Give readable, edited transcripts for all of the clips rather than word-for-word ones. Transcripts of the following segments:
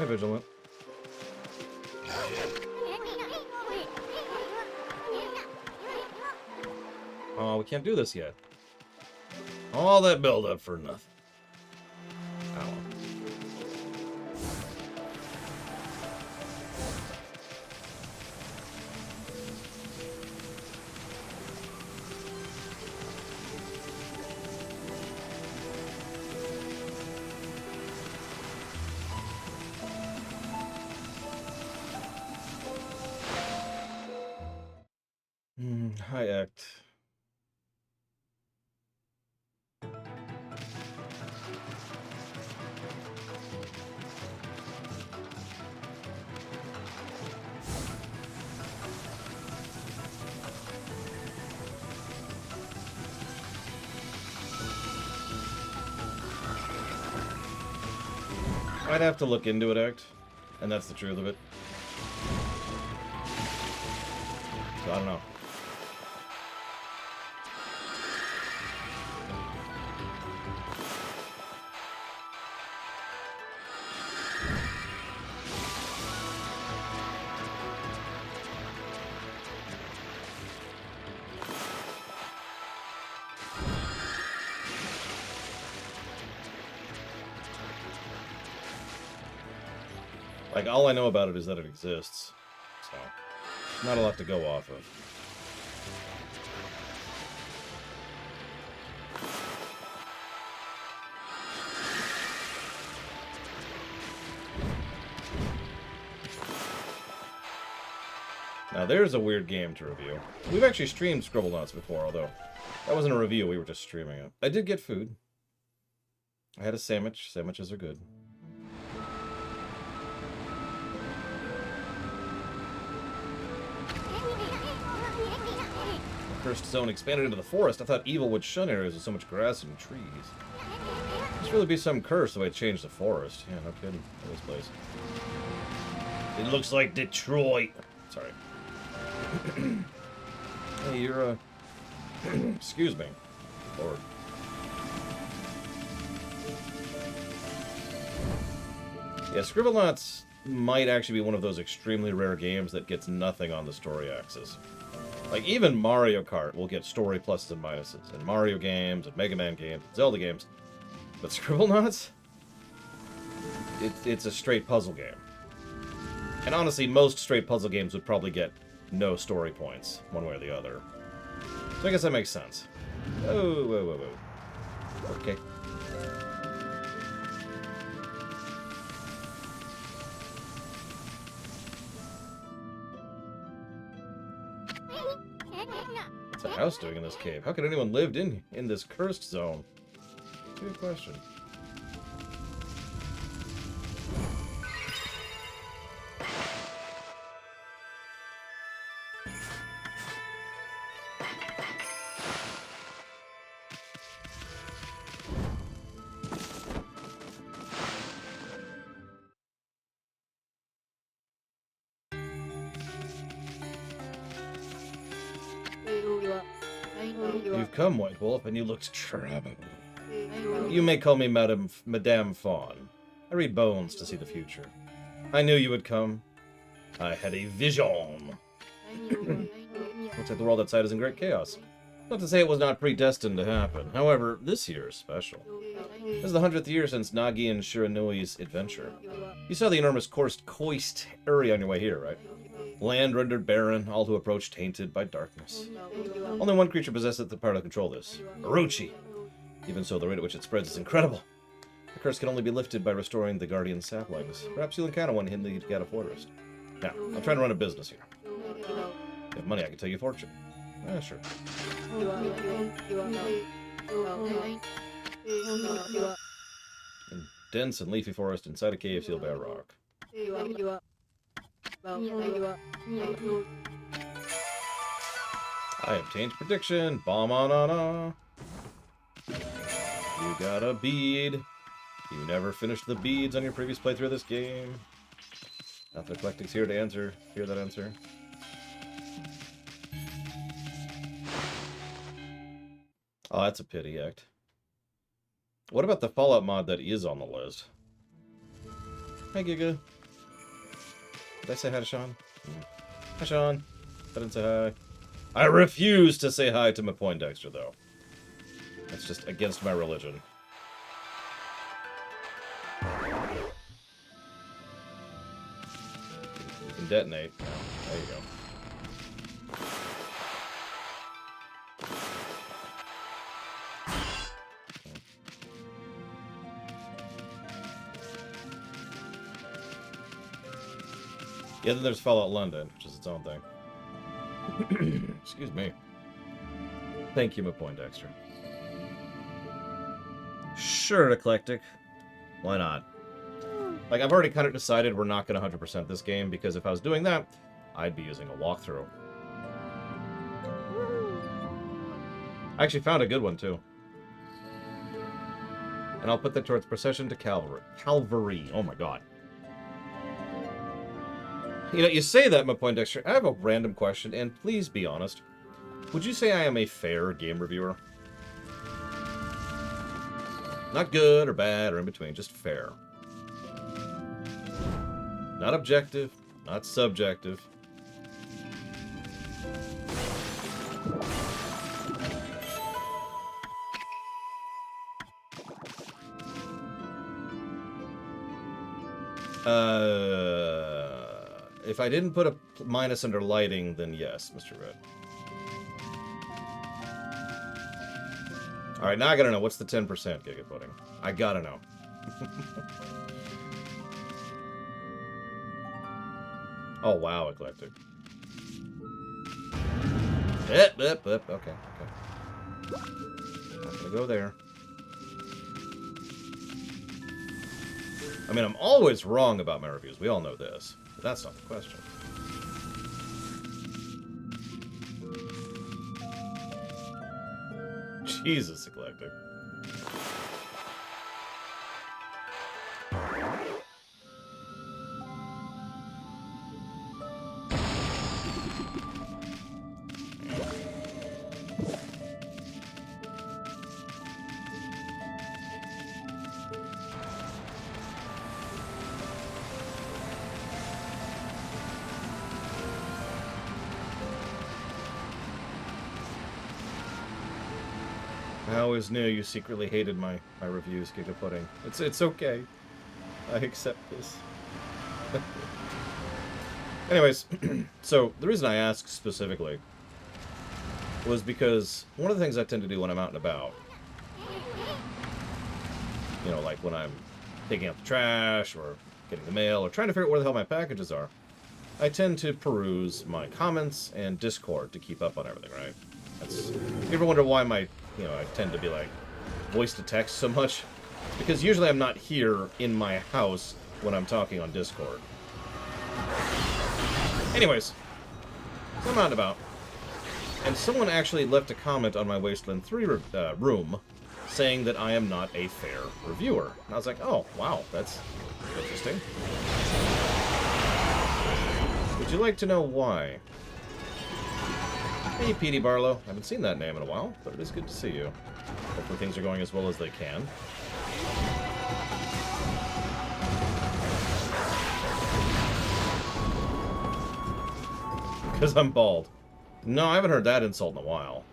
Stay vigilant. Oh, we can't do this yet. All that build-up for nothing. Oh. High act. I'd have to look into it, Act. And that's the truth of it. So I don't know. Like, all I know about it is that it exists. So, not a lot to go off of. Now, there's a weird game to review. We've actually streamed Scribblenauts before, although that wasn't a review, we were just streaming it. I did get food. I had a sandwich. Sandwiches are good. Cursed zone expanded into the forest. I thought evil would shun areas with so much grass and trees. Must really be some curse the way it changed the forest. Yeah, no kidding. In this place. It looks like Detroit. Sorry. Hey, you're, excuse me. Lord. Yeah, Scribblenauts might actually be one of those extremely rare games that gets nothing on the story axis. Like, even Mario Kart will get story pluses and minuses. And Mario games, and Mega Man games, and Zelda games. But Scribblenauts? It's a straight puzzle game. And honestly, most straight puzzle games would probably get no story points, one way or the other. So I guess that makes sense. Oh, whoa, whoa, whoa. Okay. What's a house doing in this cave? How could anyone live in this cursed zone? Good question. You've come, White Wolf, and you looked troubled. You may call me Madame Fawn. I read bones to see the future. I knew you would come. I had a vision. Looks like the world outside is in great chaos. Not to say it was not predestined to happen. However, this year is special. This is the 100th year since Nagi and Shiranoi's adventure. You saw the enormous coist area on your way here, right? Land rendered barren, all who approach tainted by darkness. Only one creature possesses the power to control this. Orochi. Even so, the rate at which it spreads is incredible. The curse can only be lifted by restoring the guardian saplings. Perhaps you'll encounter one in the Gale forest. Now, I'm trying to run a business here. If you have money, I can tell you a fortune. Sure. In dense and leafy forest inside a cave sealed by a rock. I obtained prediction. Bomb-on-on-on. You got a bead. You never finished the beads on your previous playthrough of this game. Alpha Eclectic's here to answer. Hear that answer. Oh, that's a pity act. What about the Fallout mod that is on the list? Hi, Giga. Did I say hi to Sean? Hi, Sean. I didn't say hi. I refuse to say hi to my Poindexter, though. That's just against my religion. You can detonate. Oh, there you go. Yeah, then there's Fallout London, which is its own thing. Excuse me. Thank you, my Poindexter. Sure, Eclectic. Why not? Like, I've already kind of decided we're not going to 100% this game, because if I was doing that, I'd be using a walkthrough. I actually found a good one, too. And I'll put that towards Procession to Calvary. Calvary. Oh, my God. You know, you say that, my Poindexter. I have a random question, and please be honest. Would you say I am a fair game reviewer? Not good or bad or in between, just fair. Not objective, not subjective. If I didn't put a minus under lighting, then yes, Mr. Red. Alright, now I gotta know, what's the 10% Giga Pudding? I gotta know. Oh, wow, Eclectic. Okay. Not gonna go there. I mean, I'm always wrong about my reviews. We all know this. But that's not the question. Jesus, Eclectic. I always knew you secretly hated my reviews, Giga Pudding. It's okay. I accept this. Anyways, so the reason I asked specifically was because one of the things I tend to do when I'm out and about, you know, like when I'm taking out the trash or getting the mail or trying to figure out where the hell my packages are, I tend to peruse my comments and Discord to keep up on everything, right? You ever wonder why I tend to be like voice to text so much? Because usually I'm not here in my house when I'm talking on Discord. Anyways, so I'm out and about, and someone actually left a comment on my Wasteland 3 room saying that I am not a fair reviewer. And I was like, oh, wow, that's interesting. Would you like to know why? Hey, Petey Barlow. I haven't seen that name in a while, but it is good to see you. Hopefully things are going as well as they can. Because I'm bald. No, I haven't heard that insult in a while.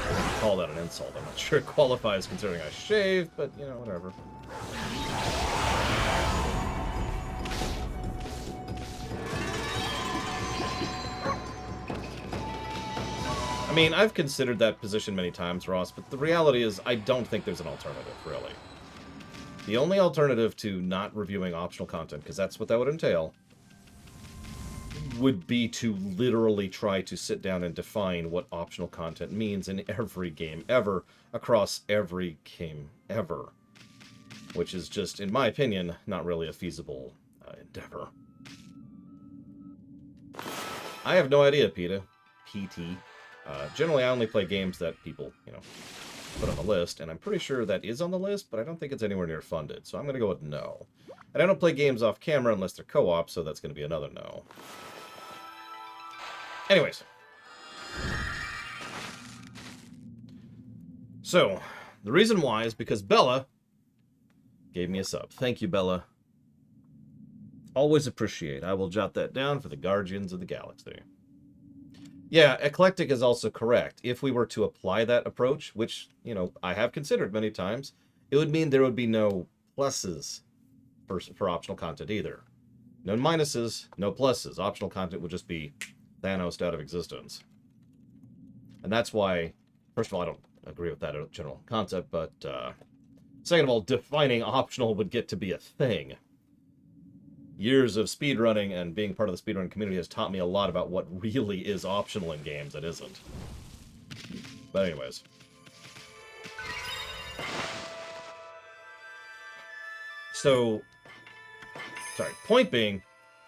I call that an insult. I'm not sure it qualifies considering I shave, but, you know, whatever. I mean, I've considered that position many times, Ross, but the reality is I don't think there's an alternative, really. The only alternative to not reviewing optional content, because that's what that would entail, would be to literally try to sit down and define what optional content means in every game ever, across every game ever. Which is just, in my opinion, not really a feasible endeavor. I have no idea, PT. Generally, I only play games that people, you know, put on the list, and I'm pretty sure that is on the list, but I don't think it's anywhere near funded, so I'm going to go with no. And I don't play games off camera unless they're co-op, so that's going to be another no. Anyways. So, the reason why is because Bella Gave me a sub. Thank you, Bella. Always appreciate. I will jot that down for the Guardians of the Galaxy. Yeah, eclectic is also correct. If we were to apply that approach, which, you know, I have considered many times, it would mean there would be no pluses for optional content either. No minuses, no pluses. Optional content would just be Thanos out of existence. And that's why, first of all, I don't agree with that general concept, but second of all, defining optional would get to be a thing. Years of speedrunning and being part of the speedrunning community has taught me a lot about what really is optional in games that isn't. But anyways. So, sorry, point being,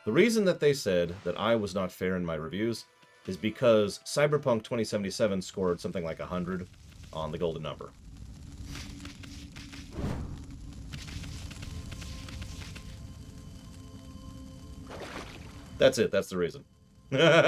the reason that they said that I was not fair in my reviews is because Cyberpunk 2077 scored something like 100 on the golden number. That's it. That's the reason. Well,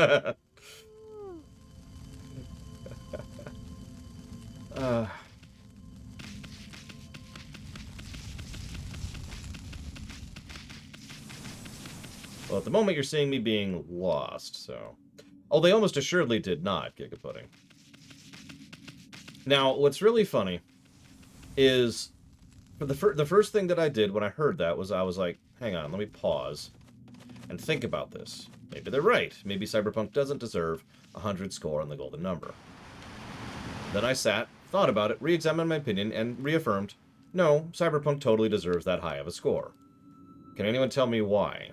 at the moment, you're seeing me being lost, so... Oh, they almost assuredly did not, Giga Pudding. Now, what's really funny is... For the first thing that I did when I heard that was I was like, hang on, let me pause and think about this. Maybe they're right. Maybe Cyberpunk doesn't deserve a 100 score on the golden number. Then I sat, thought about it, re-examined my opinion, and reaffirmed, no, Cyberpunk totally deserves that high of a score. Can anyone tell me why?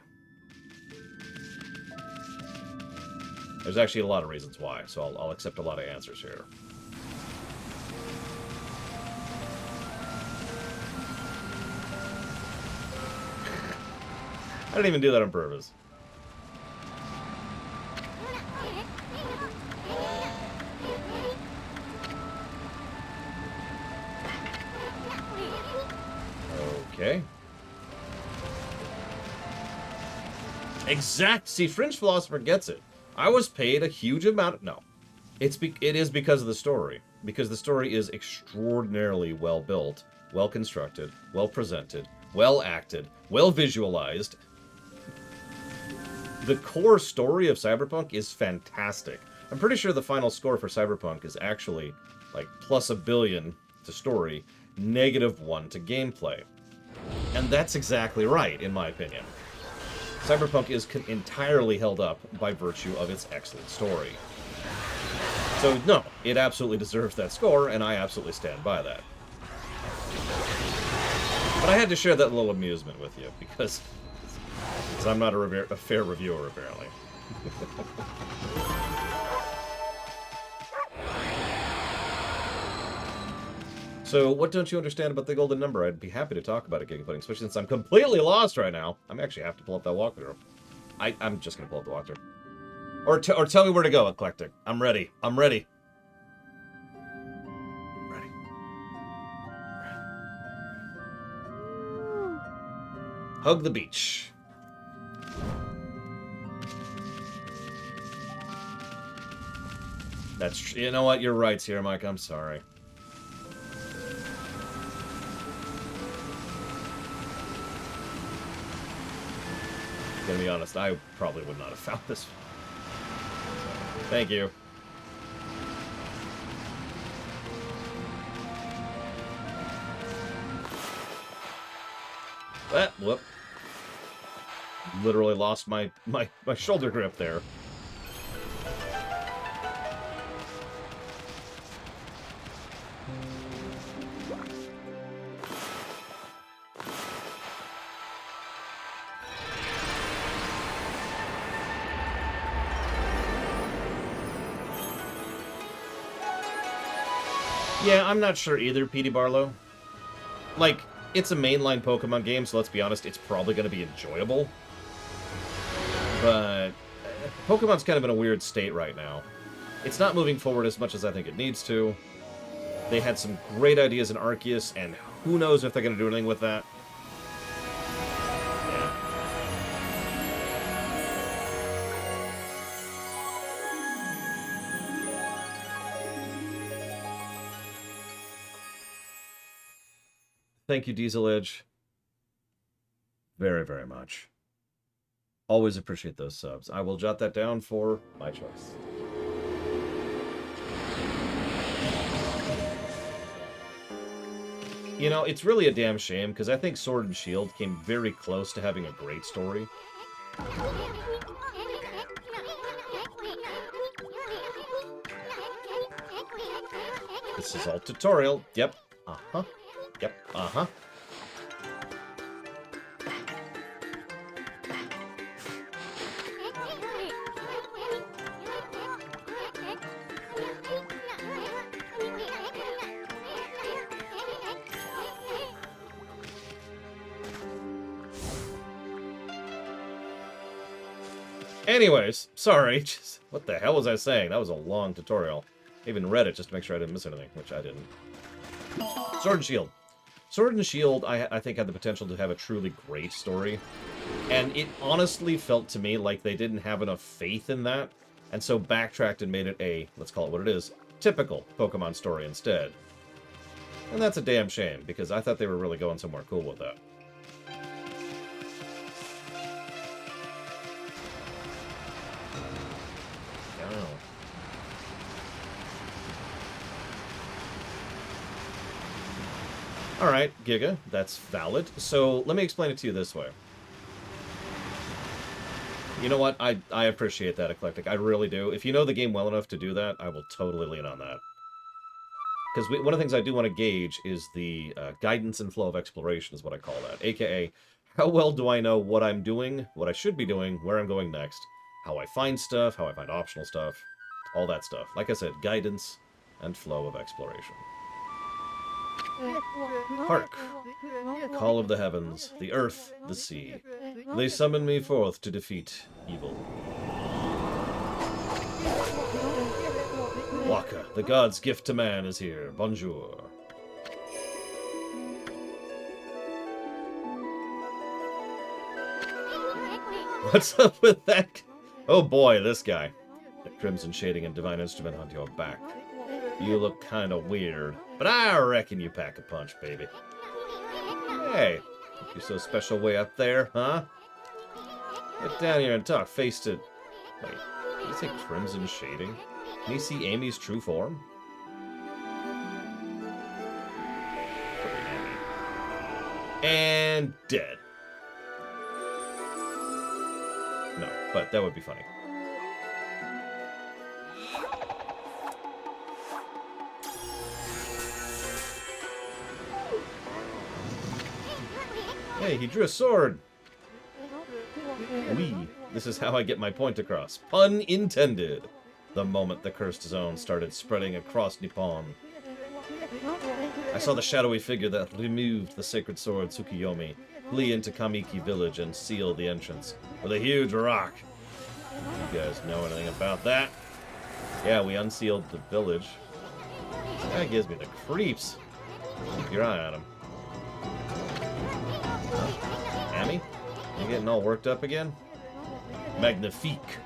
There's actually a lot of reasons why, so I'll accept a lot of answers here. I didn't even do that on purpose. Okay. Exact. See, Fringe Philosopher gets it. I was paid a huge amount. No, it is because of the story. Because the story is extraordinarily well built, well constructed, well presented, well acted, well visualized. The core story of Cyberpunk is fantastic. I'm pretty sure the final score for Cyberpunk is actually like plus +1 billion to story, -1 to gameplay. And that's exactly right, in my opinion. Cyberpunk is entirely held up by virtue of its excellent story. So, no, it absolutely deserves that score, and I absolutely stand by that. But I had to share that little amusement with you, because I'm not a fair reviewer, apparently. So, what don't you understand about the golden number? I'd be happy to talk about it, Giga Pudding, especially since I'm completely lost right now. I'm actually have to pull up that walkthrough. I'm just gonna pull up the walkthrough. Or tell me where to go, Eclectic. I'm ready. I'm ready. Ready. Hug the beach. That's you know what? You're right, Sierra Mike. I'm sorry. Gonna be honest, I probably would not have found this. Thank you. Whoop. Literally lost my shoulder grip there. Yeah, I'm not sure either, Petey Barlow. Like, it's a mainline Pokemon game, so let's be honest, it's probably going to be enjoyable. But Pokemon's kind of in a weird state right now. It's not moving forward as much as I think it needs to. They had some great ideas in Arceus, and who knows if they're going to do anything with that. Thank you, Diesel Edge. very, very much. Always appreciate those subs. I will jot that down for my choice. You know, it's really a damn shame, because I think Sword and Shield came very close to having a great story. This is all tutorial. Yep. Uh-huh. Yep. Uh-huh. Anyways, sorry. Just, what the hell was I saying? That was a long tutorial. I even read it just to make sure I didn't miss anything, which I didn't. Sword and Shield. Sword and Shield, I think, had the potential to have a truly great story. And it honestly felt to me like they didn't have enough faith in that, and so backtracked and made it a, let's call it what it is, typical Pokemon story instead. And that's a damn shame, because I thought they were really going somewhere cool with that. Alright, Giga, that's valid. So, let me explain it to you this way. You know what? I appreciate that, Eclectic. I really do. If you know the game well enough to do that, I will totally lean on that. Because one of the things I do want to gauge is the guidance and flow of exploration is what I call that. AKA, how well do I know what I'm doing, what I should be doing, where I'm going next, how I find stuff, how I find optional stuff, all that stuff. Like I said, guidance and flow of exploration. Hark! Call of the heavens, the earth, the sea. They summon me forth to defeat evil. Waka, the god's gift to man, is here. Bonjour. What's up with that? Oh boy, this guy. The crimson shading and divine instrument onto your back. You look kind of weird, but I reckon you pack a punch, baby. Hey, you're so special way up there, huh? Get down here and talk face to... Wait, did you say crimson shading? Can you see Amy's true form? And dead. No, but that would be funny. Hey, he drew a sword! Wee, this is how I get my point across. Pun intended! The moment the cursed zone started spreading across Nippon. I saw the shadowy figure that removed the sacred sword Tsukiyomi flee into Kamiki village and seal the entrance with a huge rock. You guys know anything about that? Yeah, we unsealed the village. This guy gives me the creeps. Keep your eye on him. Amy? You getting all worked up again? Magnifique.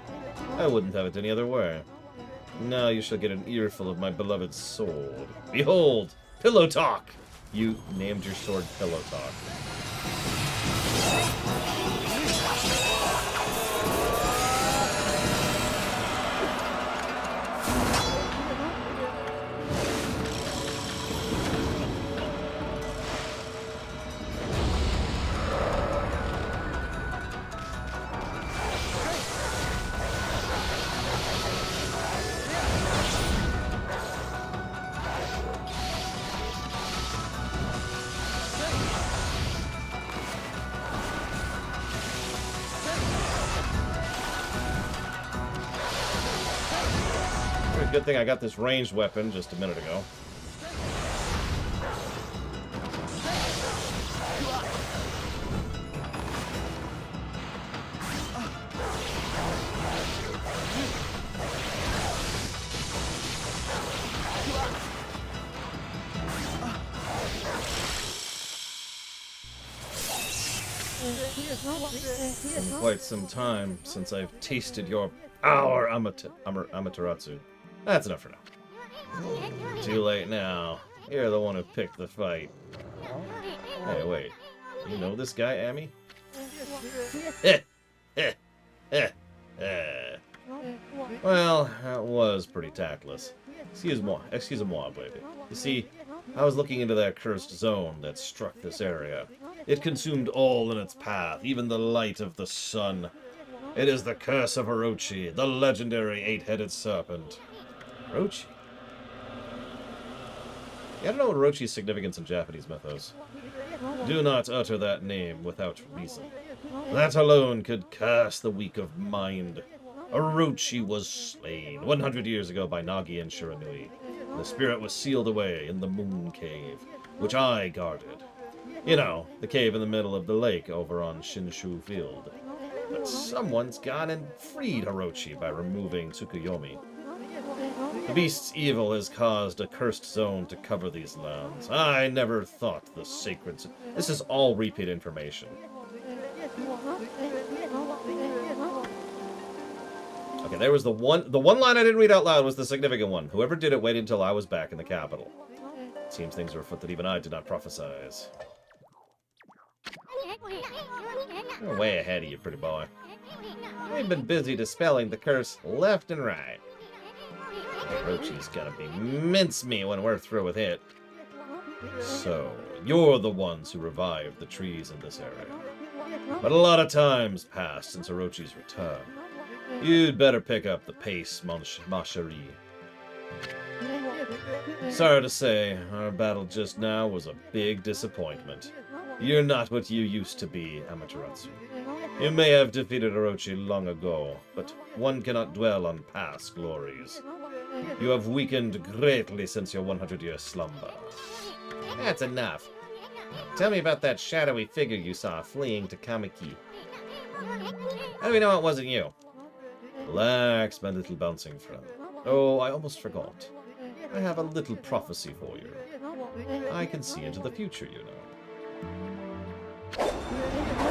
I wouldn't have it any other way. Now you shall get an earful of my beloved sword. Behold! Pillow Talk! You named your sword Pillow Talk. Good thing I got this ranged weapon just a minute ago. Quite some time since I've tasted your power, Amaterasu. That's enough for now. Too late now. You're the one who picked the fight. Hey, wait. You know this guy, Amy? Well, that was pretty tactless. Excuse-moi, baby. You see, I was looking into that cursed zone that struck this area. It consumed all in its path, even the light of the sun. It is the curse of Orochi, the legendary eight-headed serpent. Orochi? Yeah, I don't know Orochi's significance in Japanese mythos. Do not utter that name without reason. That alone could curse the weak of mind. Orochi was slain 100 years ago by Nagi and Shiranui. The spirit was sealed away in the Moon Cave, which I guarded. You know, the cave in the middle of the lake over on Shinshu Field. But someone's gone and freed Orochi by removing Tsukuyomi. The beast's evil has caused a cursed zone to cover these lands. I never thought the sacred... This is all repeat information. Okay, there was the one line I didn't read out loud was the significant one. Whoever did it waited until I was back in the capital. It seems things are afoot that even I did not prophesize. You're way ahead of you, pretty boy. We've been busy dispelling the curse left and right. Orochi's gonna be mincemeat when we're through with it. So, you're the ones who revived the trees in this area. But a lot of time's passed since Orochi's return. You'd better pick up the pace, ma chérie. Sorry to say, our battle just now was a big disappointment. You're not what you used to be, Amaterasu. You may have defeated Orochi long ago, but one cannot dwell on past glories. You have weakened greatly since your 100-year slumber. That's enough. Tell me about that shadowy figure you saw fleeing to Kamiki. How do we know it wasn't you? Relax, my little bouncing friend. Oh, I almost forgot. I have a little prophecy for you. I can see into the future, you know.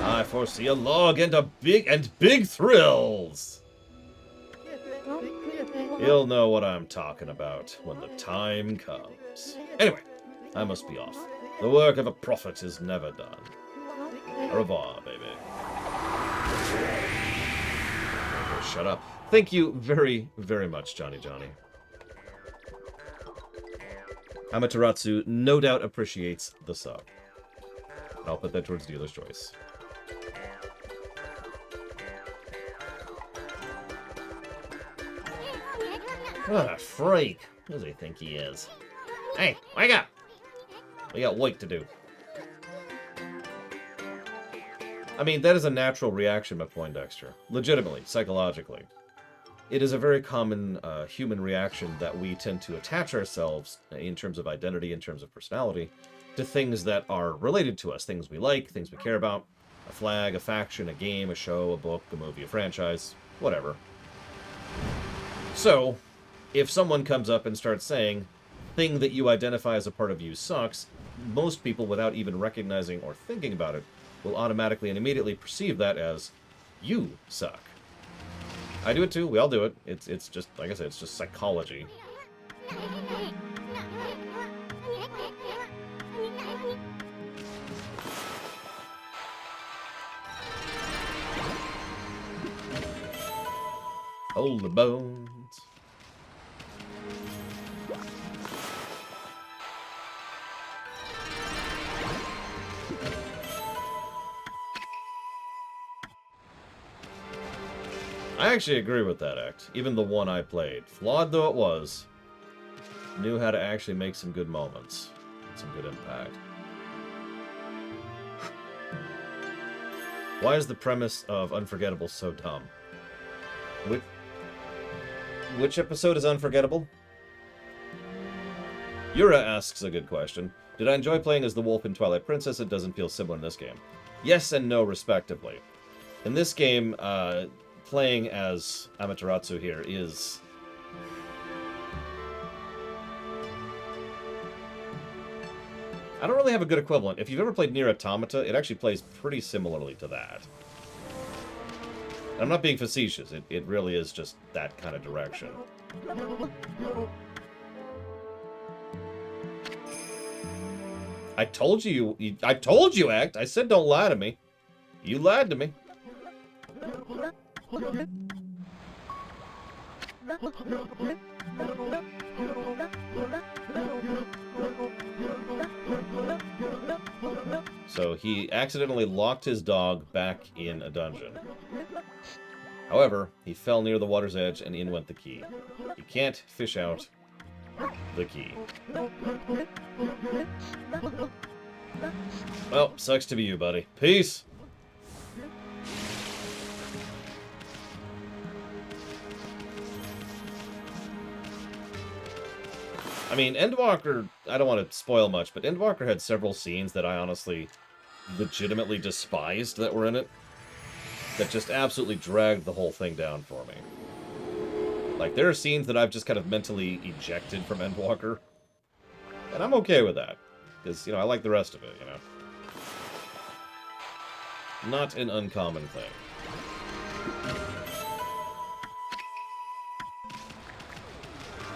I foresee a log and big thrills. You'll know what I'm talking about when the time comes. Anyway, I must be off. The work of a prophet is never done. Au revoir, baby. Shut up. Thank you very, very much, Johnny. Amaterasu no doubt appreciates the sub. I'll put that towards dealer's choice. What a freak. Who does he think he is? Hey, wake up! We got work to do. I mean, that is a natural reaction, McPoindexter. Legitimately, psychologically. It is a very common human reaction that we tend to attach ourselves, in terms of identity, in terms of personality, to things that are related to us. Things we like, things we care about. A flag, a faction, a game, a show, a book, a movie, a franchise, whatever. So, if someone comes up and starts saying, thing that you identify as a part of you sucks, most people, without even recognizing or thinking about it, will automatically and immediately perceive that as, you suck. I do it too, we all do it. It's just, like I said, it's just psychology. Hold the bones. I actually agree with that act. Even the one I played, flawed though it was, knew how to actually make some good moments. Some good impact. Why is the premise of Unforgettable so dumb? Which episode is Unforgettable? Yura asks a good question. Did I enjoy playing as the wolf in Twilight Princess? It doesn't feel similar in this game. Yes and no, respectively. In this game, playing as Amaterasu here is... I don't really have a good equivalent. If you've ever played Nier Automata, it actually plays pretty similarly to that. I'm not being facetious. It really is just that kind of direction. I told you, Act. I said don't lie to me. You lied to me. So he accidentally locked his dog back in a dungeon. However, he fell near the water's edge and in went the key. He can't fish out the key. Well, sucks to be you, buddy. Peace! I mean, Endwalker, I don't want to spoil much, but Endwalker had several scenes that I honestly legitimately despised that were in it. That just absolutely dragged the whole thing down for me. Like, there are scenes that I've just kind of mentally ejected from Endwalker. And I'm okay with that. Because, you know, I like the rest of it, you know. Not an uncommon thing.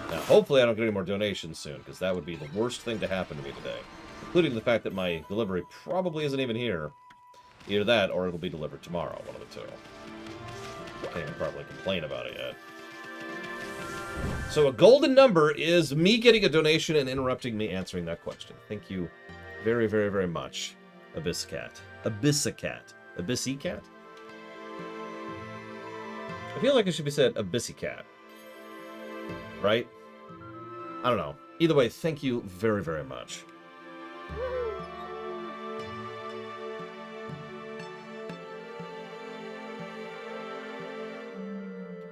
Now, hopefully I don't get any more donations soon, because that would be the worst thing to happen to me today. Including the fact that my delivery probably isn't even here. Either that, or it'll be delivered tomorrow, one of the two. I can't even probably complain about it yet. So a golden number is me getting a donation and interrupting me answering that question. Thank you very, very, very much, Abysscat. Abyssicat. Abyssicat? I feel like it should be said Abyssicat. Right? I don't know. Either way, thank you very, very much.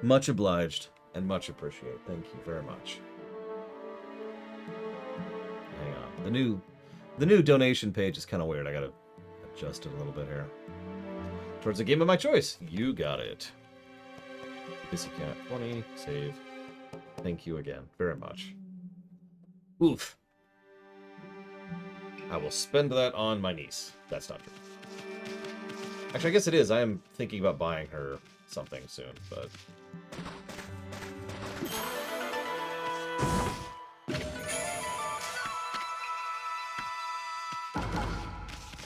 Much obliged and much appreciated. Thank you very much. Hang on. The new donation page is kind of weird. I gotta adjust it a little bit here. Towards a game of my choice. You got it. Pussycat 20. Save. Thank you again very much. Oof. I will spend that on my niece. That's not true. Actually, I guess it is. I am thinking about buying her something soon, but...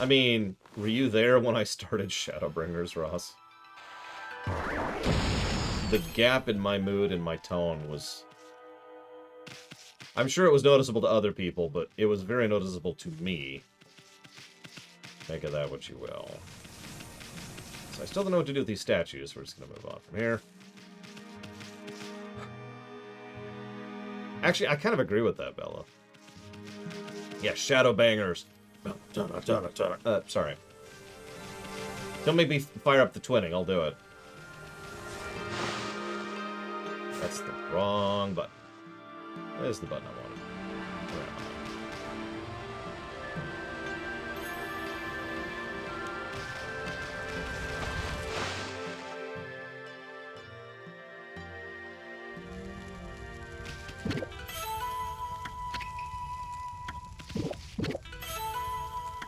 I mean, were you there when I started Shadowbringers, Ross? The gap in my mood and my tone was... I'm sure it was noticeable to other people, but it was very noticeable to me. Make of that what you will. So I still don't know what to do with these statues. We're just going to move on from here. Actually, I kind of agree with that, Bella. Yeah, Shadowbangers. Sorry. Don't make me fire up the twinning. I'll do it. That's the wrong button. There's the button I wanted.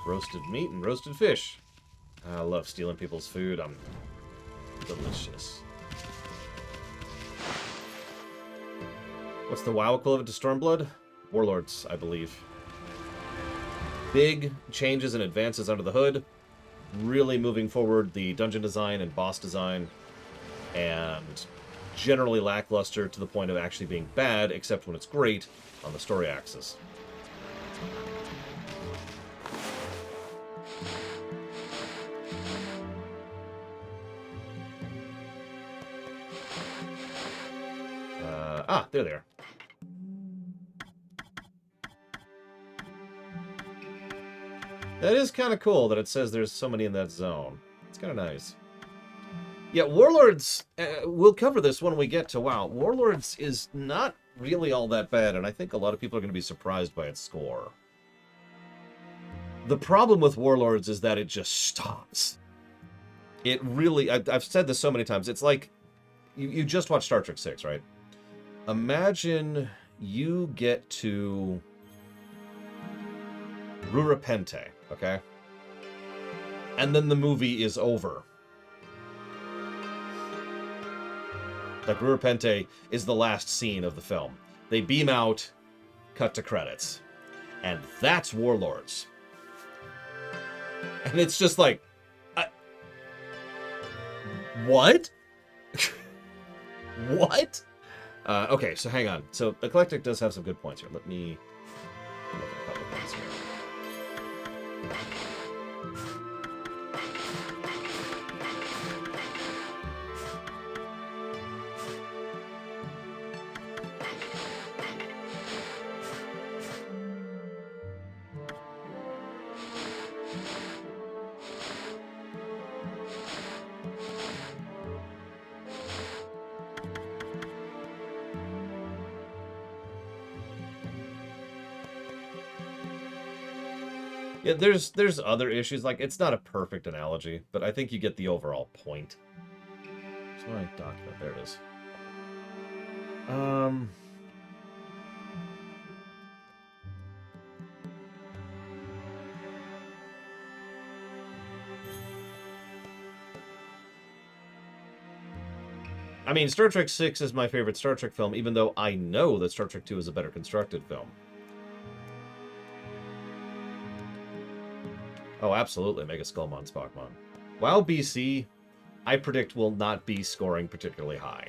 Roasted meat and roasted fish. I love stealing people's food. I'm delicious. What's the WoW equivalent to Stormblood? Warlords, I believe. Big changes and advances under the hood. Really moving forward the dungeon design and boss design. And generally lackluster to the point of actually being bad, except when it's great on the story axis. There they are. That is kind of cool that it says there's so many in that zone. It's kind of nice. Yeah, Warlords, we'll cover this when we get to WoW. Warlords is not really all that bad, and I think a lot of people are going to be surprised by its score. The problem with Warlords is that it just stops. It really, I've said this so many times, it's like, you just watched Star Trek 6, right? Imagine you get to Rurapente, okay? And then the movie is over. Like, Rurapente is the last scene of the film. They beam out, cut to credits. And that's Warlords. And it's just like, What? What? Okay, so hang on. So Eclectic does have some good points here. Let me look at a couple things here. Yeah, there's other issues. Like, it's not a perfect analogy, but I think you get the overall point. Where's my document? There it is. I mean, Star Trek VI is my favorite Star Trek film, even though I know that Star Trek II is a better constructed film. Oh, absolutely, Mega Skullmon, Spockmon. WoW BC, I predict, will not be scoring particularly high.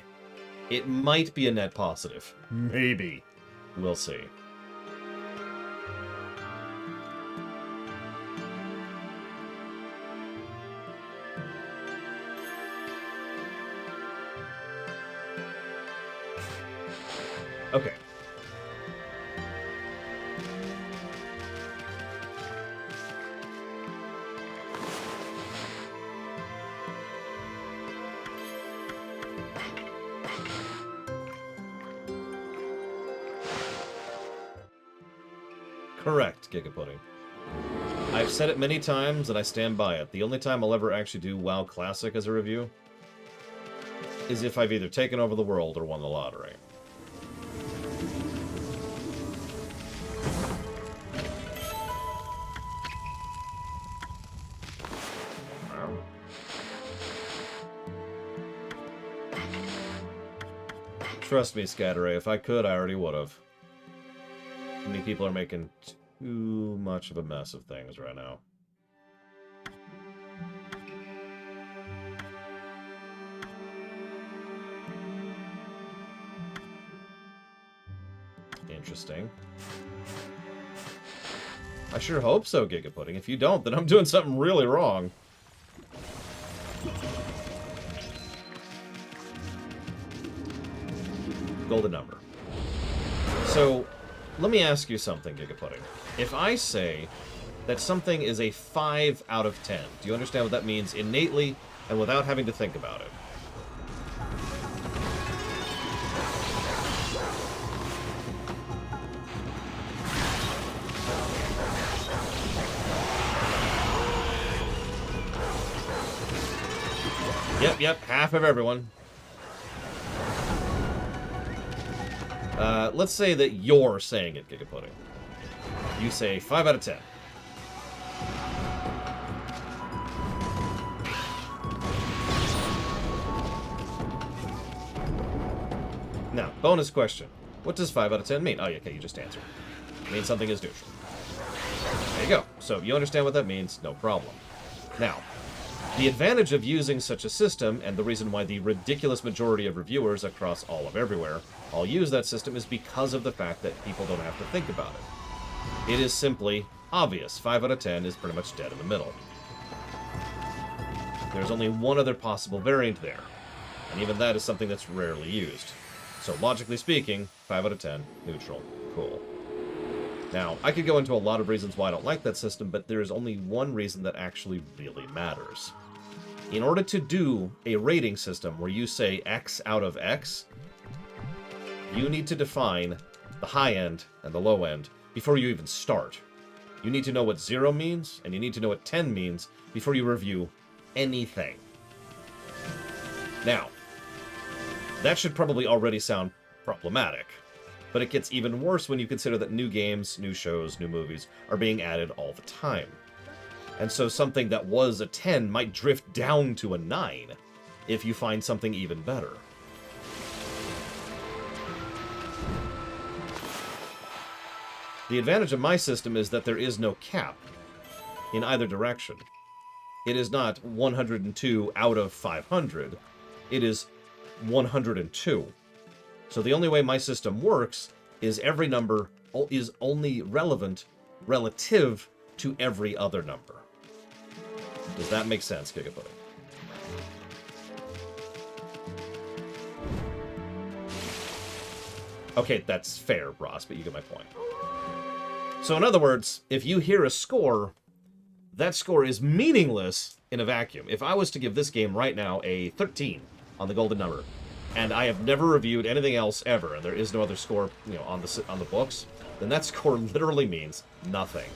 It might be a net positive. Maybe. We'll see. Okay. Correct, Gigapudding. I've said it many times, and I stand by it. The only time I'll ever actually do WoW Classic as a review is if I've either taken over the world or won the lottery. Wow. Trust me, Scatteray, if I could, I already would have. Too many people are making too much of a mess of things right now. Interesting. I sure hope so, Gigapudding. If you don't, then I'm doing something really wrong. Golden number. So, let me ask you something, Gigapudding. If I say that something is a 5 out of 10, do you understand what that means innately and without having to think about it? Yep, half of everyone. Let's say that you're saying it, Gigapudding. You say 5 out of 10. Now, bonus question. What does 5 out of 10 mean? Oh, yeah, okay, you just answered. It means something is neutral. There you go. So, you understand what that means, no problem. Now, the advantage of using such a system, and the reason why the ridiculous majority of reviewers across all of everywhere all use that system, is because of the fact that people don't have to think about it. It is simply obvious. 5 out of 10 is pretty much dead in the middle. There's only one other possible variant there, and even that is something that's rarely used. So logically speaking, 5 out of 10, neutral, cool. Now, I could go into a lot of reasons why I don't like that system, but there is only one reason that actually really matters. In order to do a rating system where you say X out of X, you need to define the high end and the low end before you even start. You need to know what 0 means, and you need to know what 10 means before you review anything. Now, that should probably already sound problematic, but it gets even worse when you consider that new games, new shows, new movies are being added all the time. And so something that was a 10 might drift down to a 9 if you find something even better. The advantage of my system is that there is no cap in either direction. It is not 102 out of 500. It is 102. So the only way my system works is every number is only relevant relative to every other number. Does that make sense, Gigapudding? Okay, that's fair, Ross, but you get my point. So in other words, if you hear a score, that score is meaningless in a vacuum. If I was to give this game right now a 13 on the golden number, and I have never reviewed anything else ever, and there is no other score, on the books, then that score literally means nothing.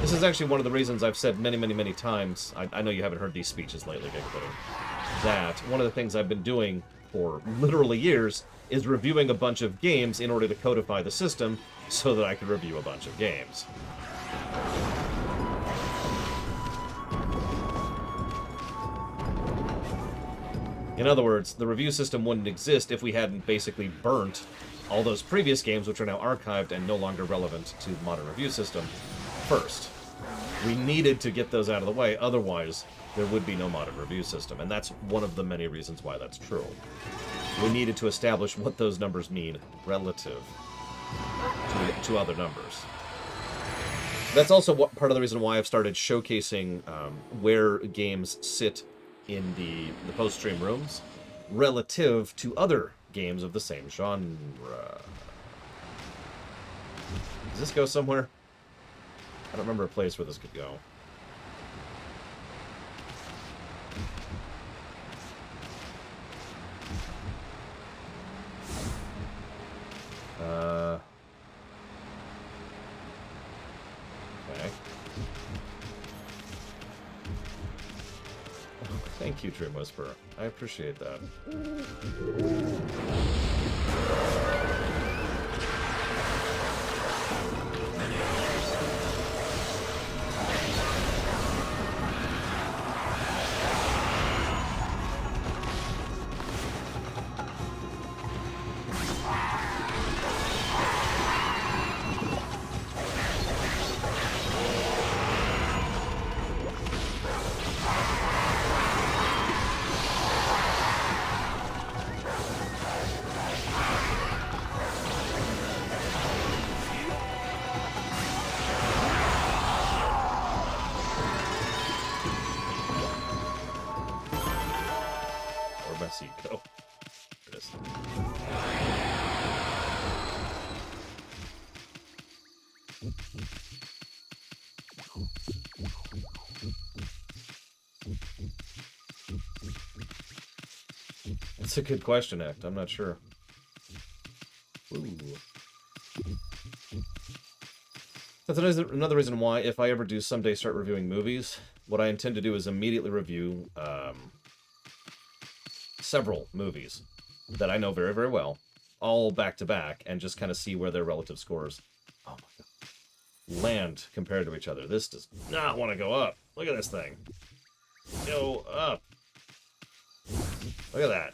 This is actually one of the reasons I've said many, many, many times, I know you haven't heard these speeches lately, that one of the things I've been doing for literally years is reviewing a bunch of games in order to codify the system so that I could review a bunch of games. In other words, the review system wouldn't exist if we hadn't basically burnt all those previous games, which are now archived and no longer relevant to the modern review system, first. We needed to get those out of the way, otherwise there would be no modern review system, and that's one of the many reasons why that's true. We needed to establish what those numbers mean relative to other numbers. That's also part of the reason why I've started showcasing where games sit in the post-stream rooms relative to other games of the same genre. Does this go somewhere? I don't remember a place where this could go. Okay. Oh, thank you, Dream Whisperer. I appreciate that. Go. There it is. That's a good question, Act. I'm not sure. Ooh. That's another reason why, if I ever do someday start reviewing movies, what I intend to do is immediately review several movies that I know very, very well, all back-to-back, and just kind of see where their relative scores, oh my god, land compared to each other. This does not want to go up. Look at this thing. Go up. Look at that.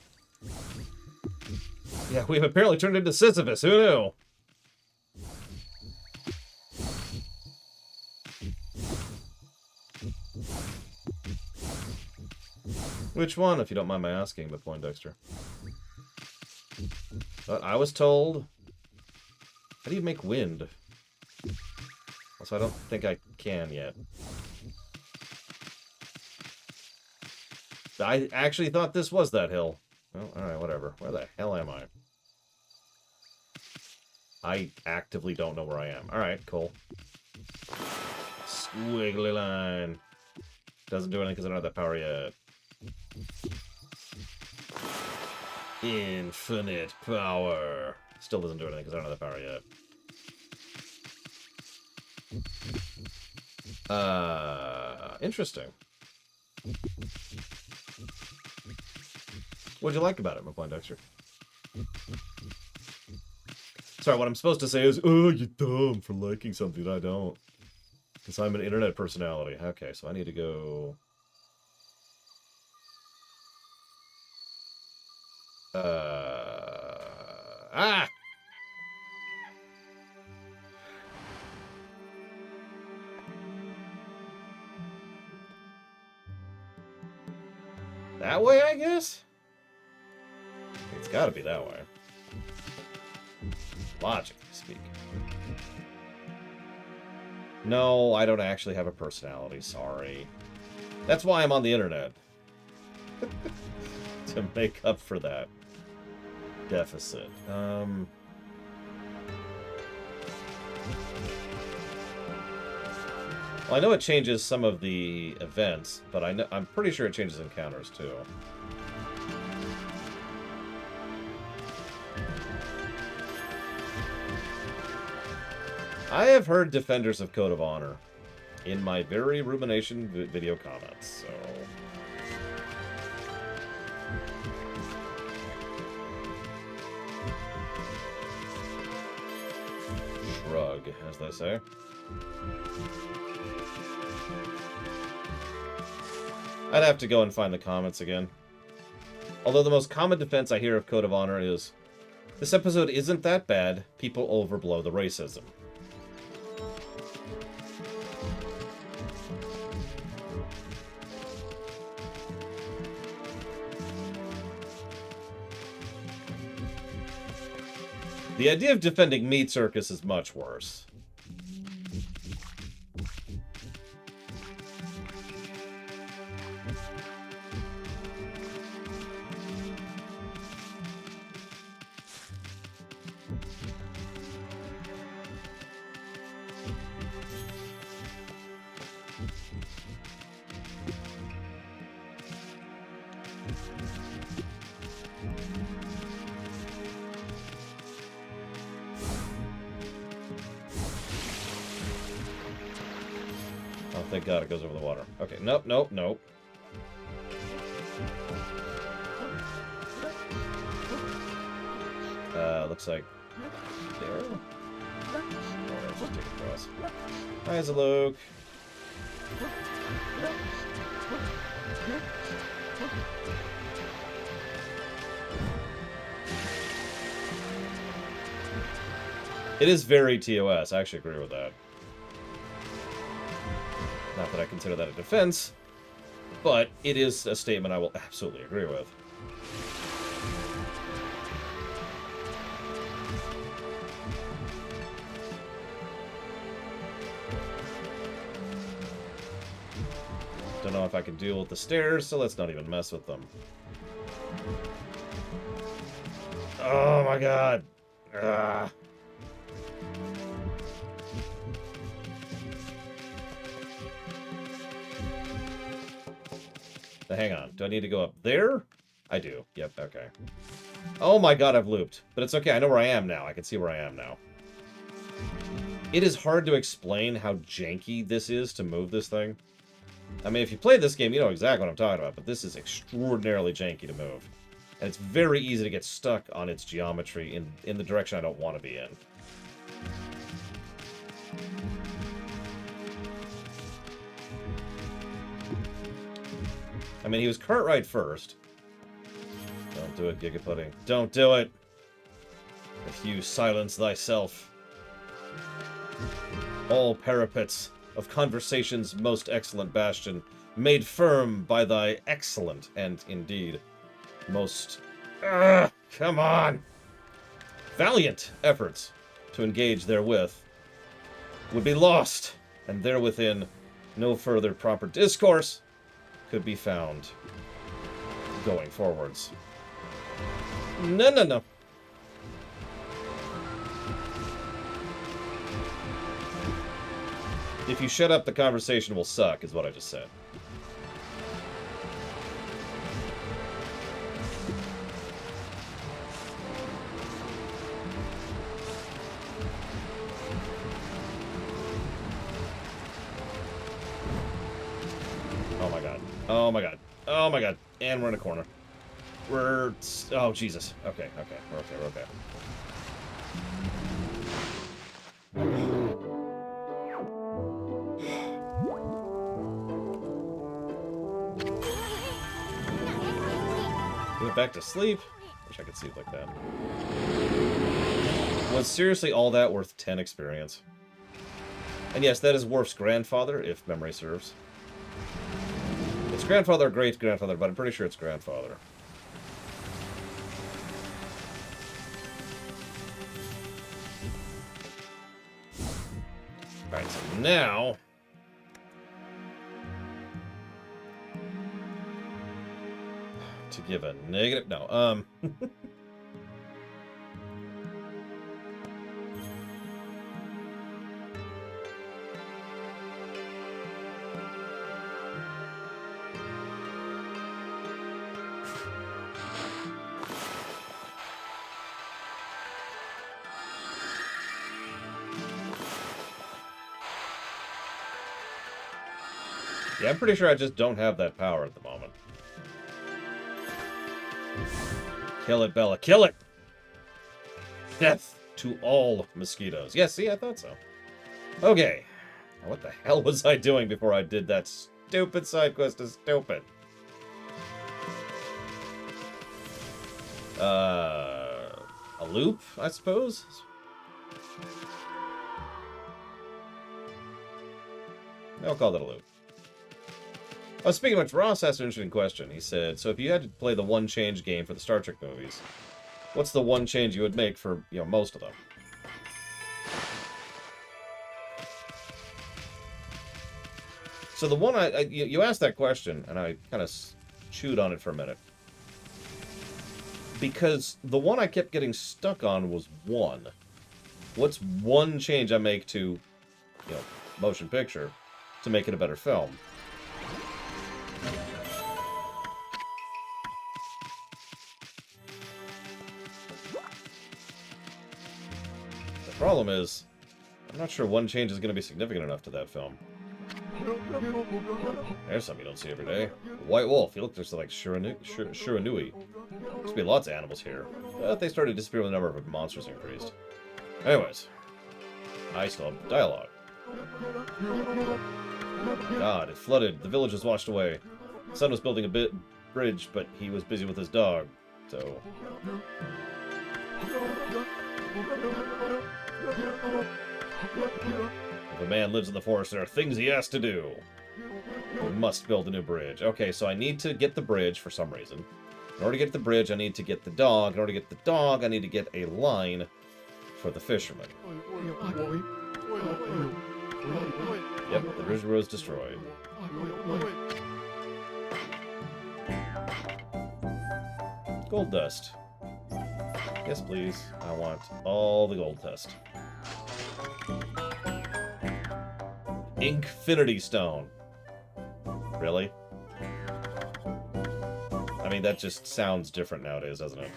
Yeah, we've apparently turned into Sisyphus. Who knew? Which one, if you don't mind my asking, but Poindexter? But I was told... How do you make wind? Also, I don't think I can yet. I actually thought this was that hill. Well, alright, whatever. Where the hell am I? I actively don't know where I am. Alright, cool. Squiggly line. Doesn't do anything because I don't have that power yet. Infinite power. Still doesn't do anything because I don't have that power yet. Interesting. What'd you like about it, my Poindexter? Sorry, what I'm supposed to say is, oh, you're dumb for liking something I don't. Because I'm an internet personality. Okay, so I need to go... Ah! That way, I guess? It's gotta be that way. Logically speaking. No, I don't actually have a personality, sorry. That's why I'm on the internet. To make up for that deficit. Well, I know it changes some of the events, but I'm pretty sure it changes encounters too. I have heard Defenders of Code of Honor in my very rumination video comments, so... Shrug, as they say. I'd have to go and find the comments again. Although the most common defense I hear of Code of Honor is, this episode isn't that bad, people overblow the racism. The idea of defending Meat Circus is much worse. Thank God it goes over the water. Okay, nope, nope, nope. Looks like there. Alright, just take it across. Hi, Zaluk. It is very TOS. I actually agree with that. Not that I consider that a defense, but it is a statement I will absolutely agree with. Don't know if I can deal with the stairs, so let's not even mess with them. Oh my god. Ugh. Now, hang on. Do I need to go up there? I do. Yep, okay. Oh my god, I've looped. But it's okay. I know where I am now. I can see where I am now. It is hard to explain how janky this is to move this thing. I mean, if you played this game, you know exactly what I'm talking about, but this is extraordinarily janky to move. And it's very easy to get stuck on its geometry in the direction I don't want to be in. I mean, he was Cartwright first. Don't do it, Gigapudding. Don't do it! If you silence thyself. All parapets of conversation's most excellent bastion, made firm by thy excellent and, indeed, most... come on! Valiant efforts to engage therewith would be lost, and therewithin no further proper discourse could be found going forwards. No, no, no. If you shut up, the conversation will suck, is what I just said. Oh my god. Oh my god. Oh my god. And we're in a corner. We're... Oh, Jesus. Okay, okay. We're okay, we're okay. Went back to sleep. Wish I could see it like that. Was seriously all that worth 10 experience? And yes, that is Worf's grandfather, if memory serves. It's grandfather or great-grandfather, but I'm pretty sure it's grandfather. Alright, so now... to give a negative... No, yeah, I'm pretty sure I just don't have that power at the moment. Kill it, Bella. Kill it! Death to all mosquitoes. Yeah, see, I thought so. Okay. Now, what the hell was I doing before I did that stupid side quest? Is stupid. A loop, I suppose? I'll call that a loop. Oh, speaking of which, Ross asked an interesting question. He said, so if you had to play the one change game for the Star Trek movies, what's the one change you would make for, you know, most of them? So the one you asked that question, and I kind of chewed on it for a minute. Because the one I kept getting stuck on was one. What's one change I make to, you know, motion picture to make it a better film? The problem is, I'm not sure one change is going to be significant enough to that film. There's something you don't see every day. White wolf. He looks just like Shiranui. Must be lots of animals here. But they started to disappear when the number of monsters increased. Anyways. I still have dialogue. God, it flooded. The village was washed away. The son was building a bridge, but he was busy with his dog. So... If a man lives in the forest, there are things he has to do. We must build a new bridge. Okay, so I need to get the bridge for some reason. In order to get the bridge, I need to get the dog. In order to get the dog, I need to get a line for the fisherman. Yep, the bridge was destroyed. Gold dust. Yes, please. I want all the gold dust. Infinity Stone. Really? I mean, that just sounds different nowadays, doesn't it?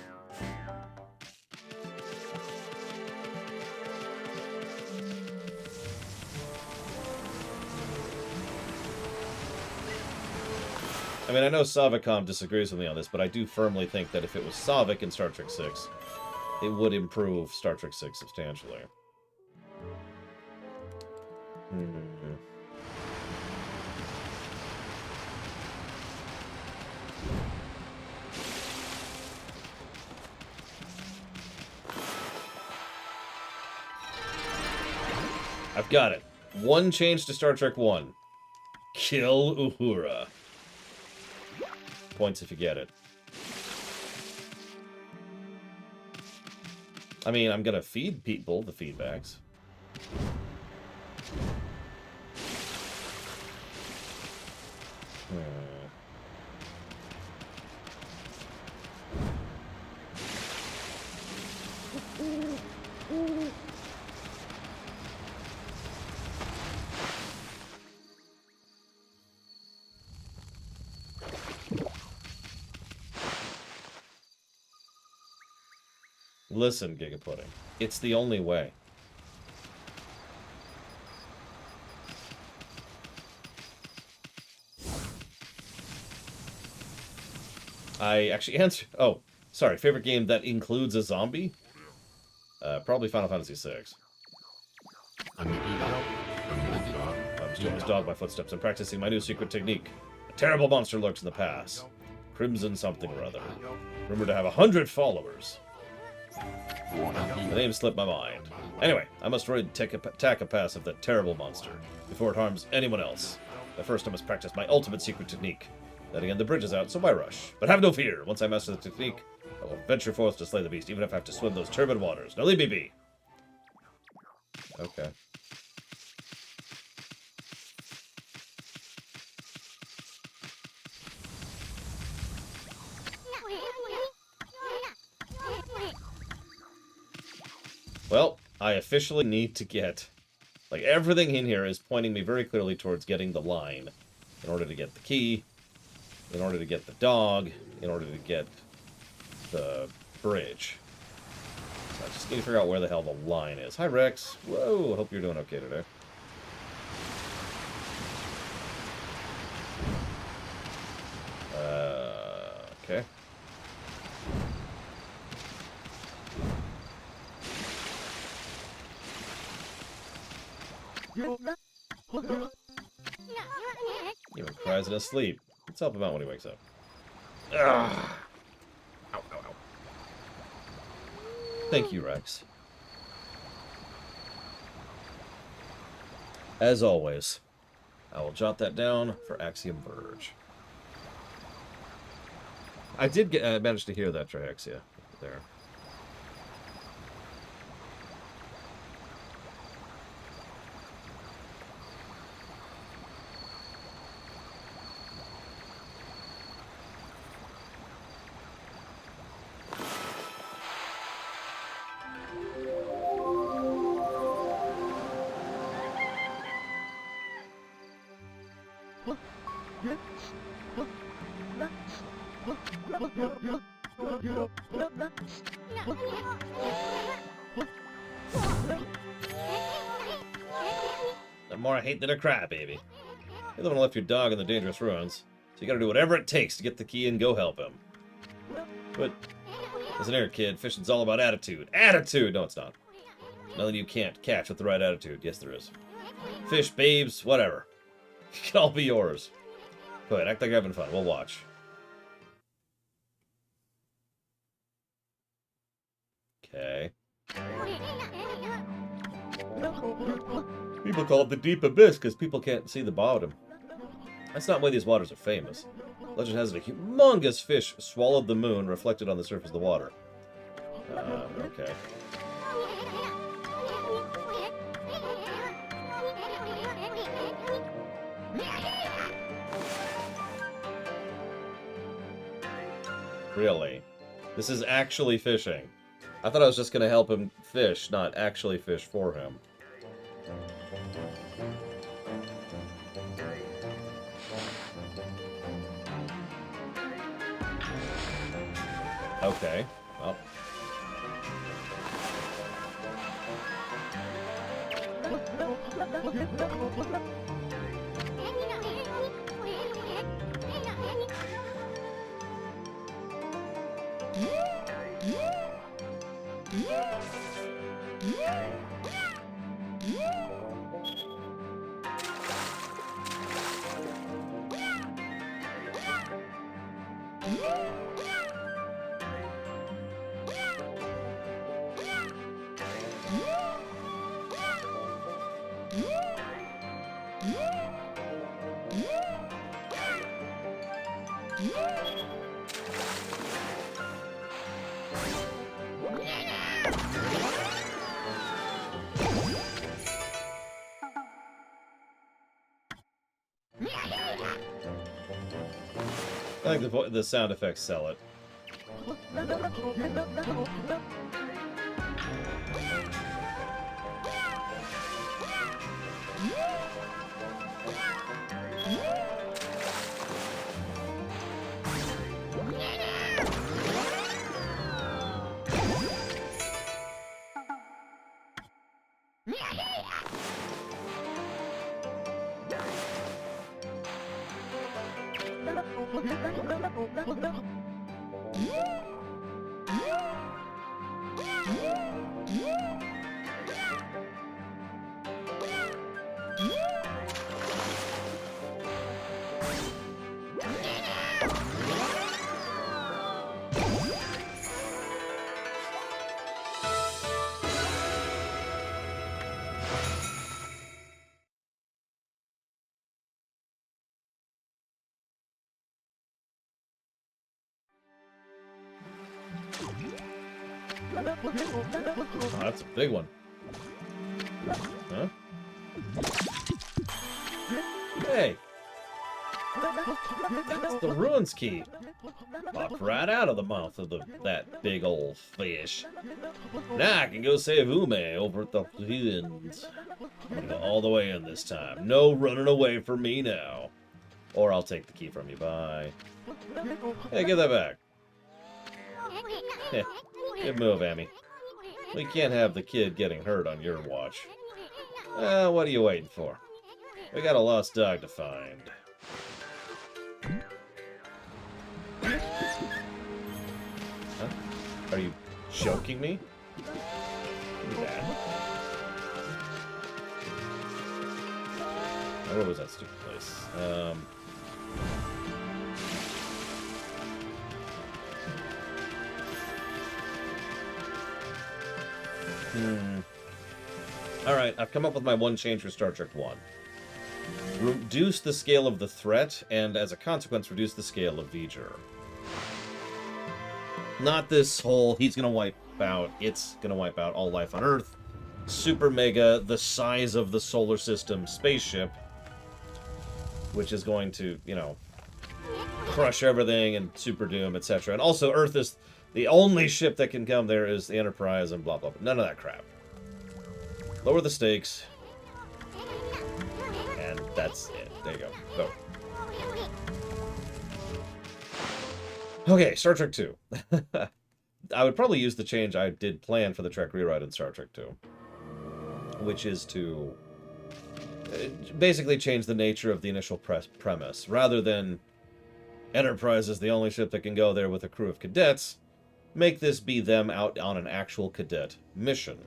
I mean, I know Savicom disagrees with me on this, but I do firmly think that if it was Savik in Star Trek 6, it would improve Star Trek 6 substantially. I've got it. One change to Star Trek 1. Kill Uhura. Points if you get it. I mean, I'm gonna feed people the feedbacks. Listen, Giga Pudding. It's the only way. I actually answered... Oh, sorry. Favorite game that includes a zombie? Probably Final Fantasy VI. I'm stealing this dog by footsteps and practicing my new secret technique. A terrible monster lurks in the pass. Crimson something or other. Rumored to have 100 followers. The name slipped my mind. Anyway, I must attack a pass of that terrible monster before it harms anyone else. But first I must practice my ultimate secret technique. Then again, the bridge is out, so why rush? But have no fear. Once I master the technique, I will venture forth to slay the beast, even if I have to swim those turbid waters. Now leave me be. Okay. Well, I officially need to get... Like, everything in here is pointing me very clearly towards getting the line. In order to get the key, in order to get the dog, in order to get the bridge. So I just need to figure out where the hell the line is. Hi, Rex. Whoa, hope you're doing okay today. Okay. Even cries in his sleep. Let's help him out when he wakes up. Ugh. Ow, ow, ow. Thank you, Rex. As always, I will jot that down for Axiom Verge. I did manage to hear that Trihexia there. The more I hate than a crybaby. You're the one who left your dog in the dangerous ruins, so you gotta do whatever it takes to get the key and go help him. But, listen here, kid, fishing's all about attitude. Attitude! No, it's not. Nothing you can't catch with the right attitude. Yes, there is. Fish, babes, whatever. It can all be yours. Go ahead, act like you're having fun. We'll watch. Okay. People call it the deep abyss because people can't see the bottom. That's not why these waters are famous. Legend has it a humongous fish swallowed the moon reflected on the surface of the water. Okay. Really? This is actually fishing. I thought I was just going to help him fish, not actually fish for him. Okay, well. I think the sound effects sell it. Oh, that's a big one. Huh? Hey! That's the ruins key. Popped right out of the mouth of that big old fish. Now I can go save Ume over at the ruins. I'm gonna go all the way in this time. No running away from me now. Or I'll take the key from you. Bye. Hey, give that back. Good move, Amy. We can't have the kid getting hurt on your watch. What are you waiting for? We got a lost dog to find. Huh? Are you joking me? Dad? Where was that stupid place? Alright, I've come up with my one change for Star Trek 1. Reduce the scale of the threat, and as a consequence, reduce the scale of V'ger. Not this whole, he's gonna wipe out, it's gonna wipe out all life on Earth. Super mega, the size of the solar system spaceship, which is going to, you know, crush everything and super doom, etc. And also, Earth is the only ship that can come there is the Enterprise and blah, blah, blah. None of that crap. Lower the stakes. And that's it. There you go. Go. Okay, Star Trek 2. I would probably use the change I did plan for the Trek rewrite in Star Trek 2. Which is to basically change the nature of the initial premise. Rather than Enterprise is the only ship that can go there with a crew of cadets, make this be them out on an actual cadet mission.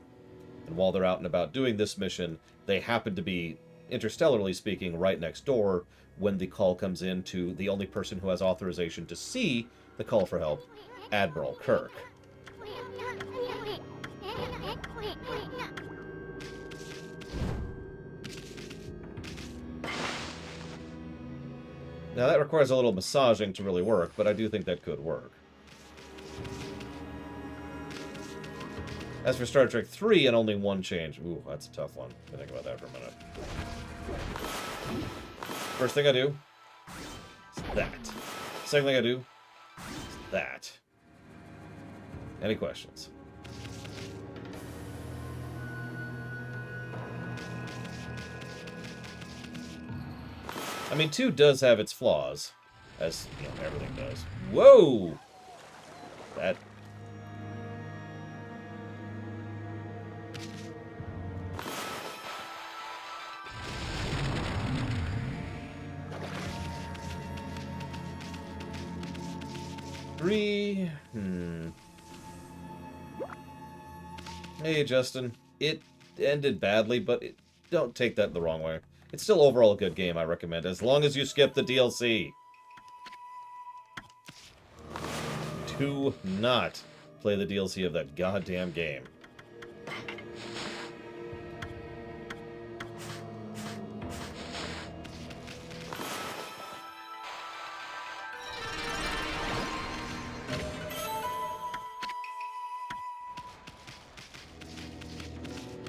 And while they're out and about doing this mission, they happen to be, interstellarly speaking, right next door when the call comes in to the only person who has authorization to see the call for help, Admiral Kirk. Now that requires a little massaging to really work, but I do think that could work. As for Star Trek 3 and only one change, ooh, that's a tough one. Let me think about that for a minute. First thing I do is that. Second thing I do is that. Any questions? I mean, 2 does have its flaws, as, you know, everything does. Whoa! That... Three... Hey, Justin. It ended badly, but don't take that the wrong way. It's still overall a good game, I recommend, as long as you skip the DLC. Do not play the DLC of that goddamn game.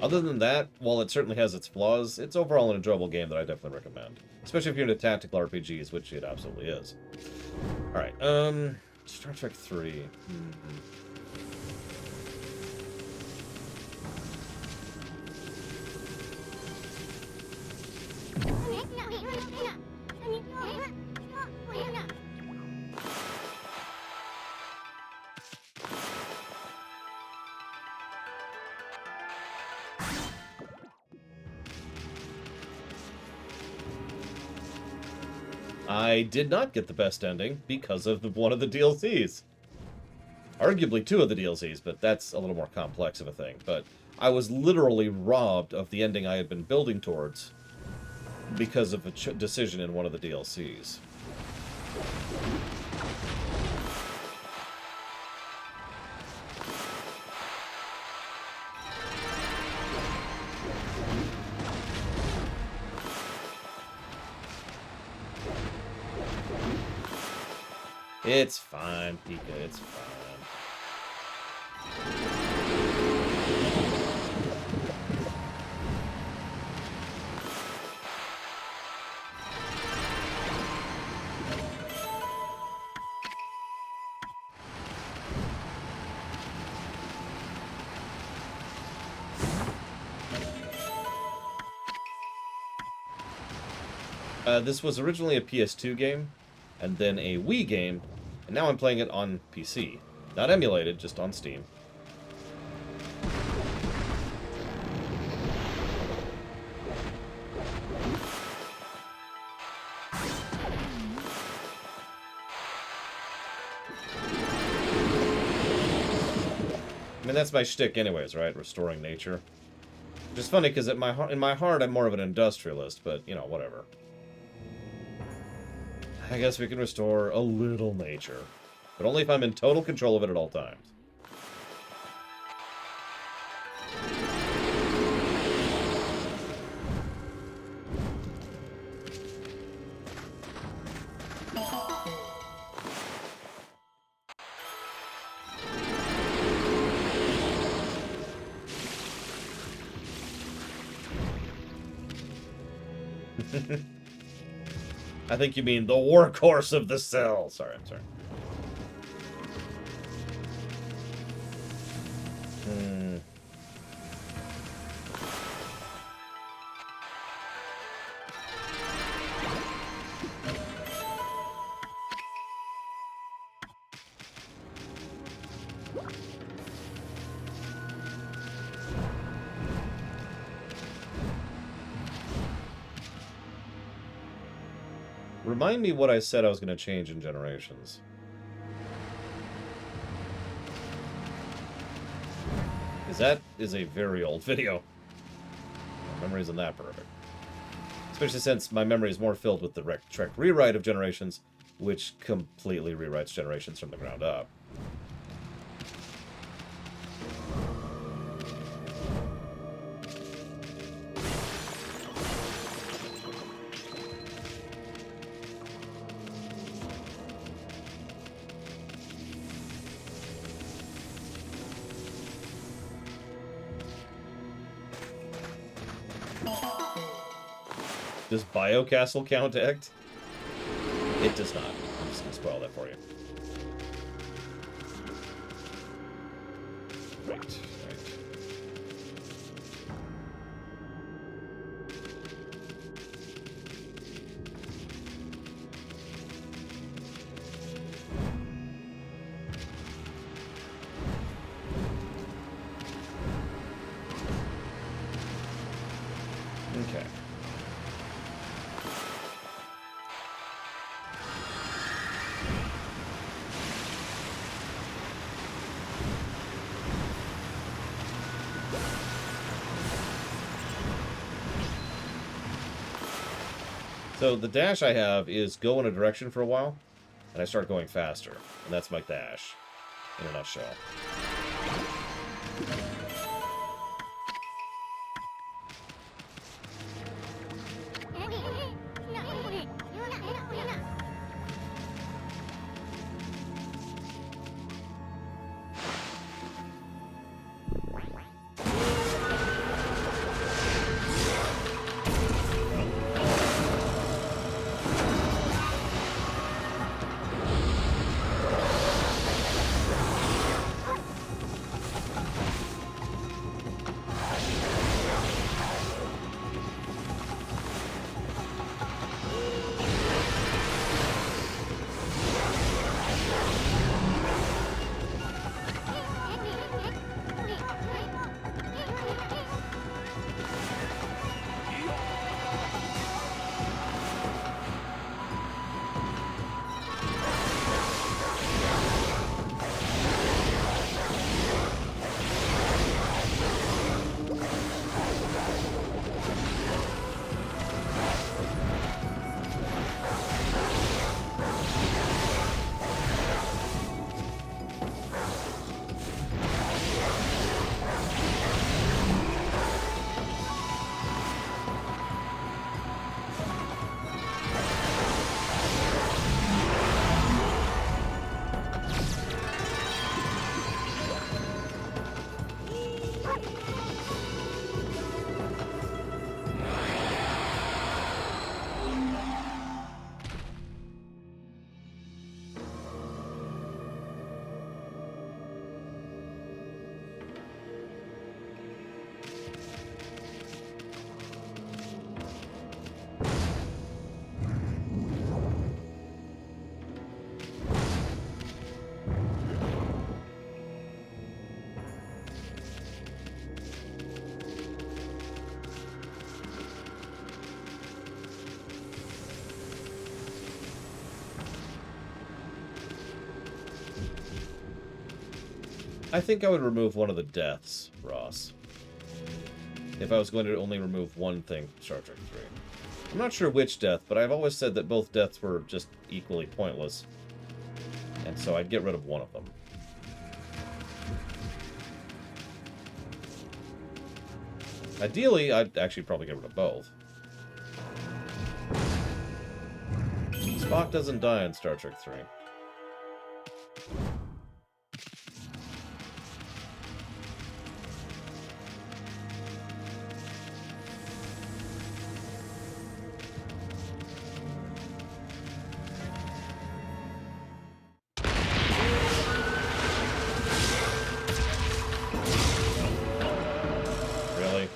Other than that, while it certainly has its flaws, it's overall an enjoyable game that I definitely recommend. Especially if you're into tactical RPGs, which it absolutely is. Alright, Star Trek 3. I did not get the best ending because of one of the DLCs. Arguably 2 of the DLCs, but that's a little more complex of a thing. But I was literally robbed of the ending I had been building towards because of a decision in one of the DLCs. It's fine, Pika, it's fine. This was originally a PS2 game, and then a Wii game, and now I'm playing it on PC. Not emulated, just on Steam. I mean, that's my shtick anyways, right? Restoring nature. Which is funny, because in my heart, I'm more of an industrialist, but, you know, whatever. I guess we can restore a little nature. But only if I'm in total control of it at all times. I think you mean the workhorse of the cell. Sorry, I'm sorry. Remind me what I said I was going to change in Generations. Because that is a very old video. My memory isn't that perfect. Especially since my memory is more filled with the Trek rewrite of Generations, which completely rewrites Generations from the ground up. Does Biocastle count, Ect? It does not. I'm just going to spoil that for you. Right, right. Okay. So the dash I have is go in a direction for a while, and I start going faster. And that's my dash, in a nutshell. I think I would remove one of the deaths, Ross. If I was going to only remove one thing from Star Trek 3. I'm not sure which death, but I've always said that both deaths were just equally pointless. And so I'd get rid of one of them. Ideally, I'd actually probably get rid of both. Spock doesn't die in Star Trek 3. Really?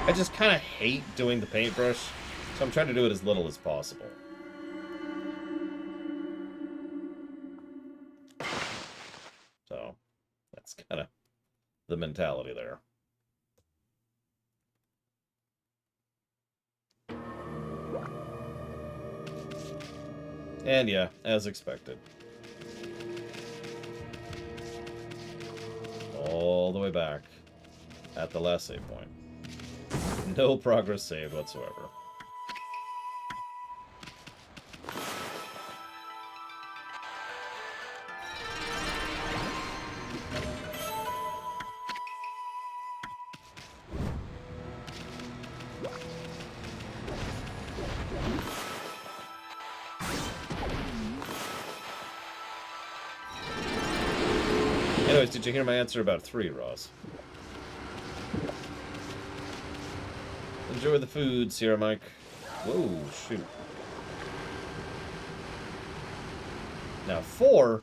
I just kind of hate doing the paintbrush, so I'm trying to do it as little as possible. So, that's kind of the mentality there. And yeah, as expected. All the way back at the last save point. No progress saved whatsoever. Anyways, did you hear my answer about 3, Ross? Enjoy the food, Sierra Mike. Whoa, shoot. Now, 4,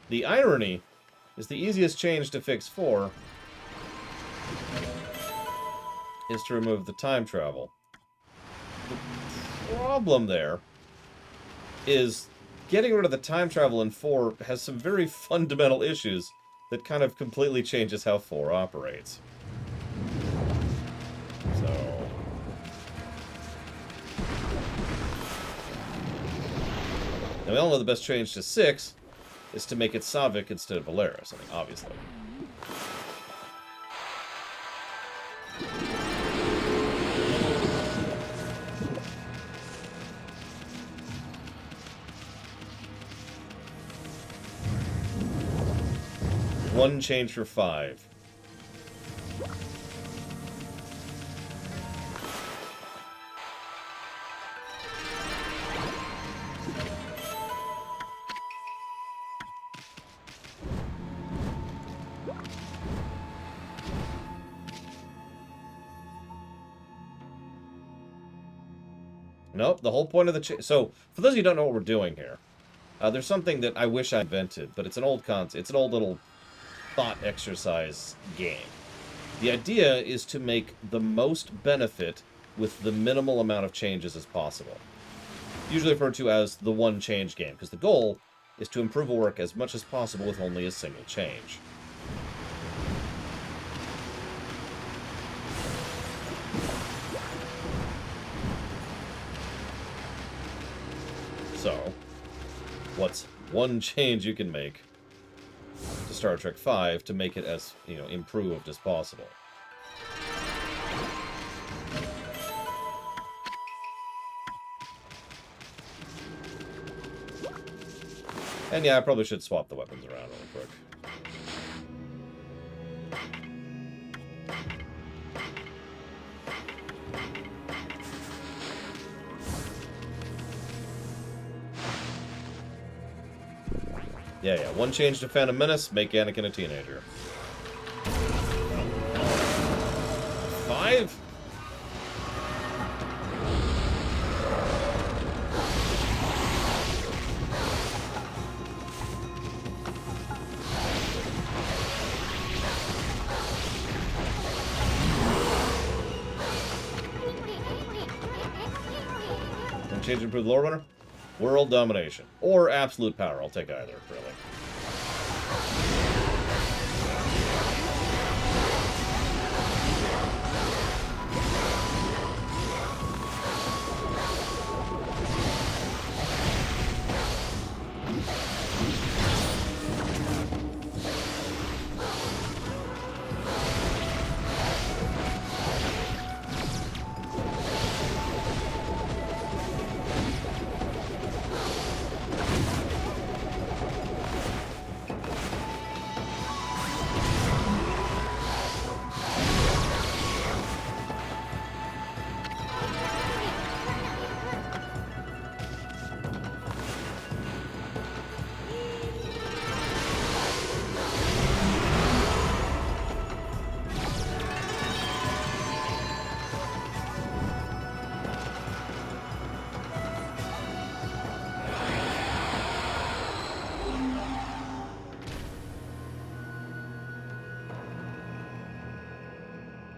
the irony is the easiest change to fix 4 is to remove the time travel. The problem there is getting rid of the time travel in 4 has some very fundamental issues that kind of completely changes how 4 operates. So... now, we all know the best change to 6 is to make it Savik instead of Valeris, I mean, obviously. One change for 5. Nope, the whole point of the... So, for those of you who don't know what we're doing here, there's something that I wish I invented, but it's an old concept. It's an old little thought exercise game. The idea is to make the most benefit with the minimal amount of changes as possible. Usually referred to as the one change game, because the goal is to improve a work as much as possible with only a single change. So, what's one change you can make to Star Trek V to make it as, improved as possible? And yeah, I probably should swap the weapons around really quick. Yeah, one change to Phantom Menace, make Anakin a teenager. 5? One change to improve the lore runner? World domination. Or absolute power. I'll take either, really.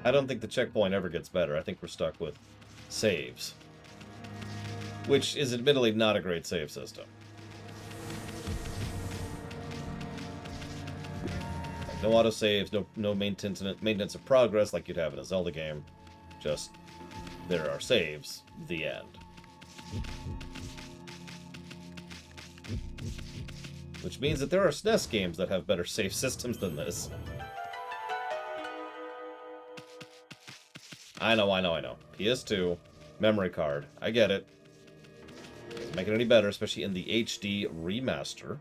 I don't think the checkpoint ever gets better. I think we're stuck with saves. Which is admittedly not a great save system. Like, no autosaves, no maintenance of progress like you'd have in a Zelda game. Just, there are saves, the end. Which means that there are SNES games that have better save systems than this. I know. PS2, memory card. I get it. Doesn't make it any better, especially in the HD remaster.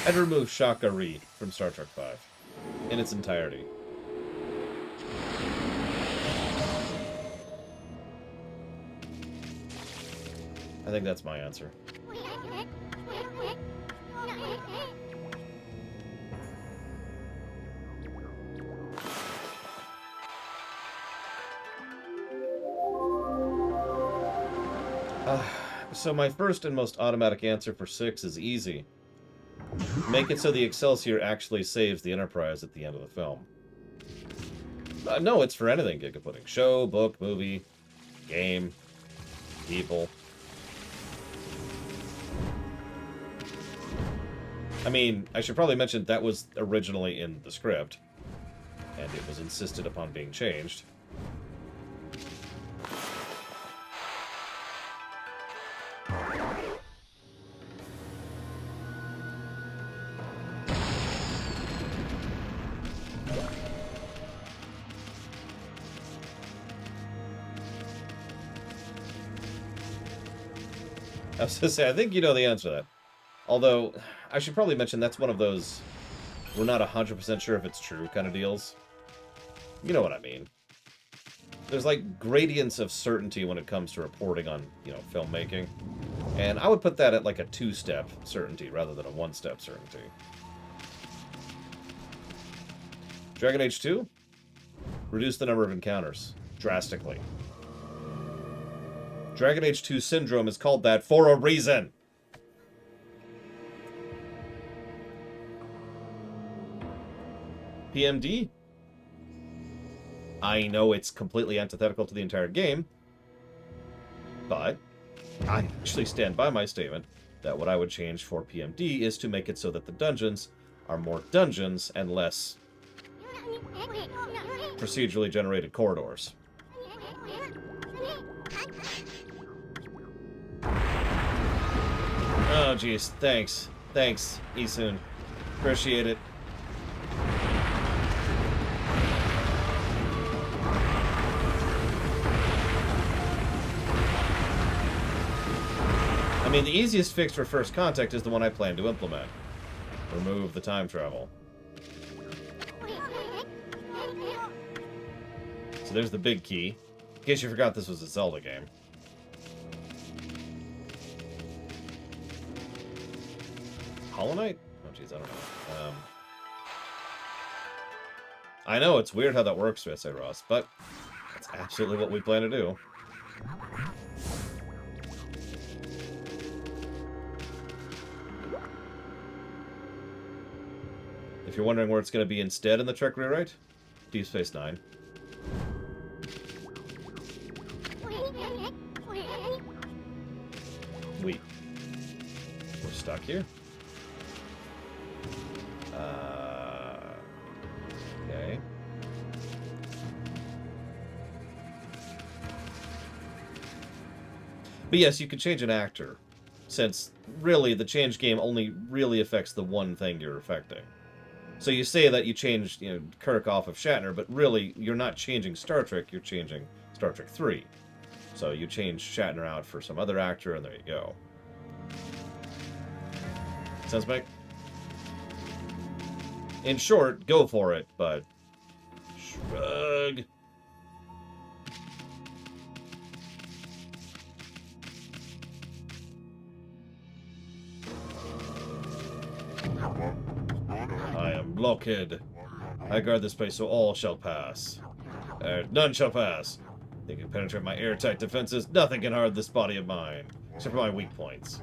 I'd remove Shakari from Star Trek V in its entirety. I think that's my answer. So my first and most automatic answer for 6 is easy. Make it so the Excelsior actually saves the Enterprise at the end of the film. No, it's for anything, Gigapudding. Show, book, movie, game, people. I mean, I should probably mention that was originally in the script, and it was insisted upon being changed. I was going to say, I think you know the answer to that. Although, I should probably mention that's one of those we're not 100% sure if it's true kind of deals. You know what I mean. There's like gradients of certainty when it comes to reporting on, you know, filmmaking. And I would put that at like a 2-step certainty rather than a 1-step certainty. Dragon Age 2? Reduce the number of encounters drastically. Dragon Age 2 Syndrome is called that for a reason. PMD? I know it's completely antithetical to the entire game, but I actually stand by my statement that what I would change for PMD is to make it so that the dungeons are more dungeons and less procedurally generated corridors. Oh, jeez. Thanks. Thanks, Isun. Appreciate it. I mean, the easiest fix for First Contact is the one I plan to implement. Remove the time travel. So there's the big key. In case you forgot this was a Zelda game. Hollow Knight? Oh, jeez, I don't know. I know, it's weird how that works, I say, Ross, but that's absolutely what we plan to do. If you're wondering where it's going to be instead in the Trek rewrite, Deep Space Nine. We're stuck here. Okay. But yes, you can change an actor, since really the change game only really affects the one thing you're affecting. So you say that you changed, you know, Kirk off of Shatner, but really you're not changing Star Trek, you're changing Star Trek 3. So you change Shatner out for some other actor, and there you go. Sounds like? In short, go for it, but shrug. I am blockhead. I guard this place so all shall pass. None shall pass. They can penetrate my airtight defenses. Nothing can harm this body of mine, except for my weak points.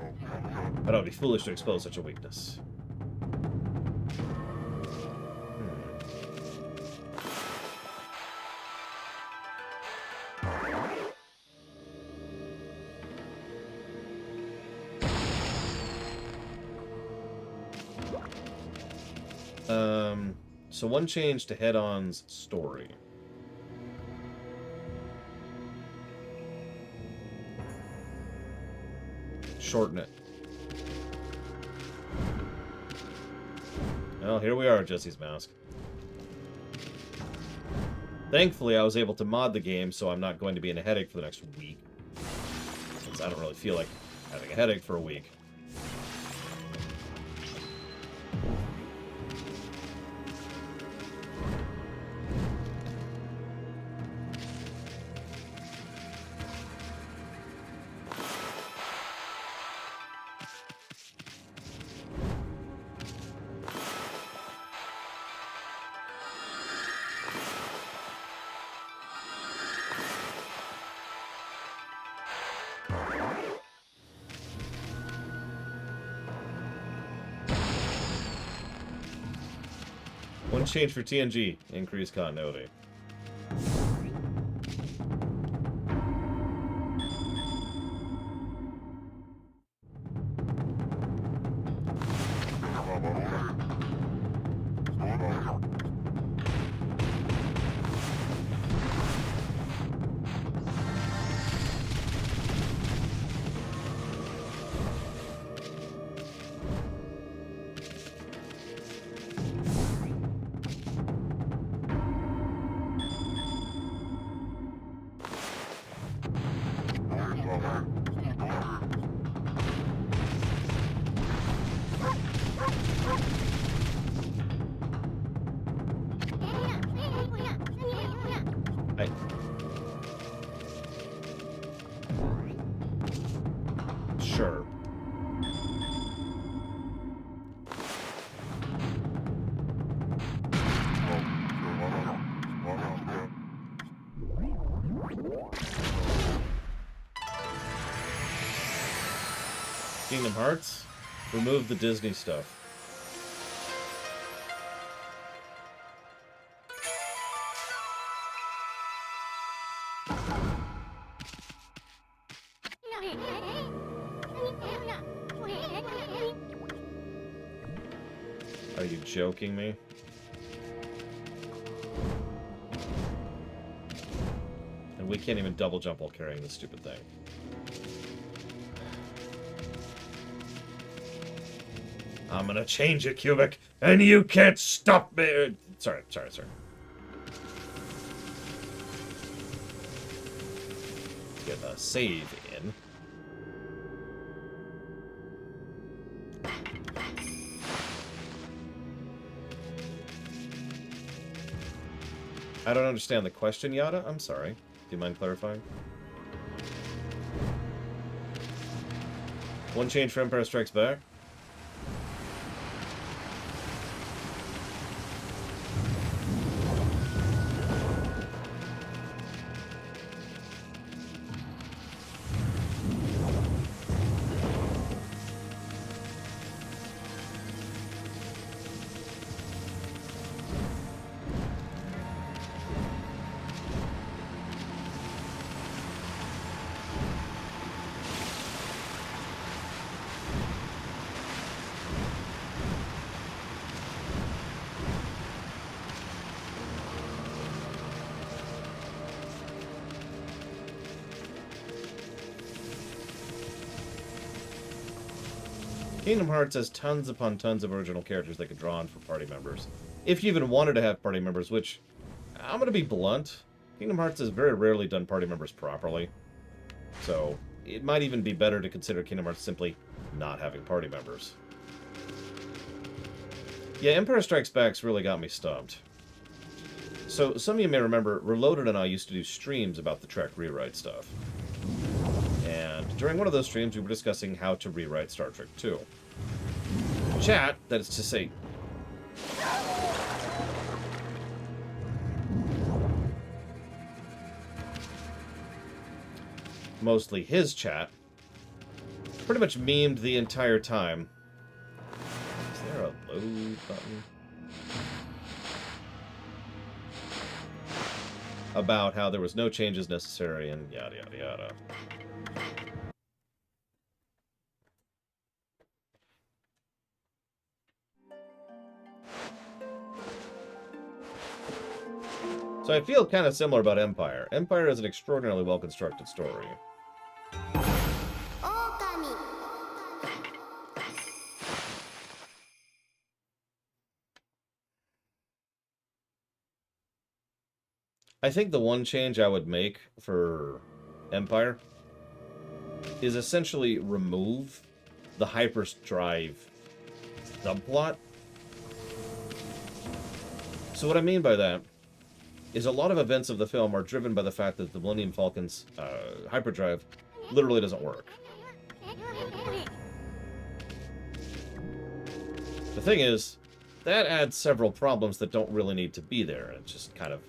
But I would be foolish to expose such a weakness. So one change to Head-On's story. Shorten it. Well, here we are, Jesse's Mask. Thankfully, I was able to mod the game, so I'm not going to be in a headache for the next week. Since I don't really feel like having a headache for a week. One change for TNG. Increased continuity. Sure. Kingdom Hearts? Remove the Disney stuff. Are you joking me? And we can't even double jump while carrying this stupid thing. I'm gonna change it, Cubic, and you can't stop me! Sorry. Get a save in. I don't understand the question, Yada. I'm sorry. Do you mind clarifying? One change for Empire Strikes Back. Kingdom Hearts has tons upon tons of original characters they could draw on for party members. If you even wanted to have party members, which, I'm going to be blunt, Kingdom Hearts has very rarely done party members properly. So, it might even be better to consider Kingdom Hearts simply not having party members. Yeah, Empire Strikes Back's really got me stumped. So, some of you may remember, Reloaded and I used to do streams about the Trek rewrite stuff. And during one of those streams, we were discussing how to rewrite Star Trek 2. Chat, that is to say... mostly his chat, pretty much memed the entire time. Is there a load button? About how there was no changes necessary and yada yada yada. So I feel kind of similar about Empire. Empire is an extraordinarily well-constructed story. Okami. I think the one change I would make for Empire is essentially remove the hyperdrive subplot. So what I mean by that is a lot of events of the film are driven by the fact that the Millennium Falcon's hyperdrive literally doesn't work. The thing is, that adds several problems that don't really need to be there. It's just kind of...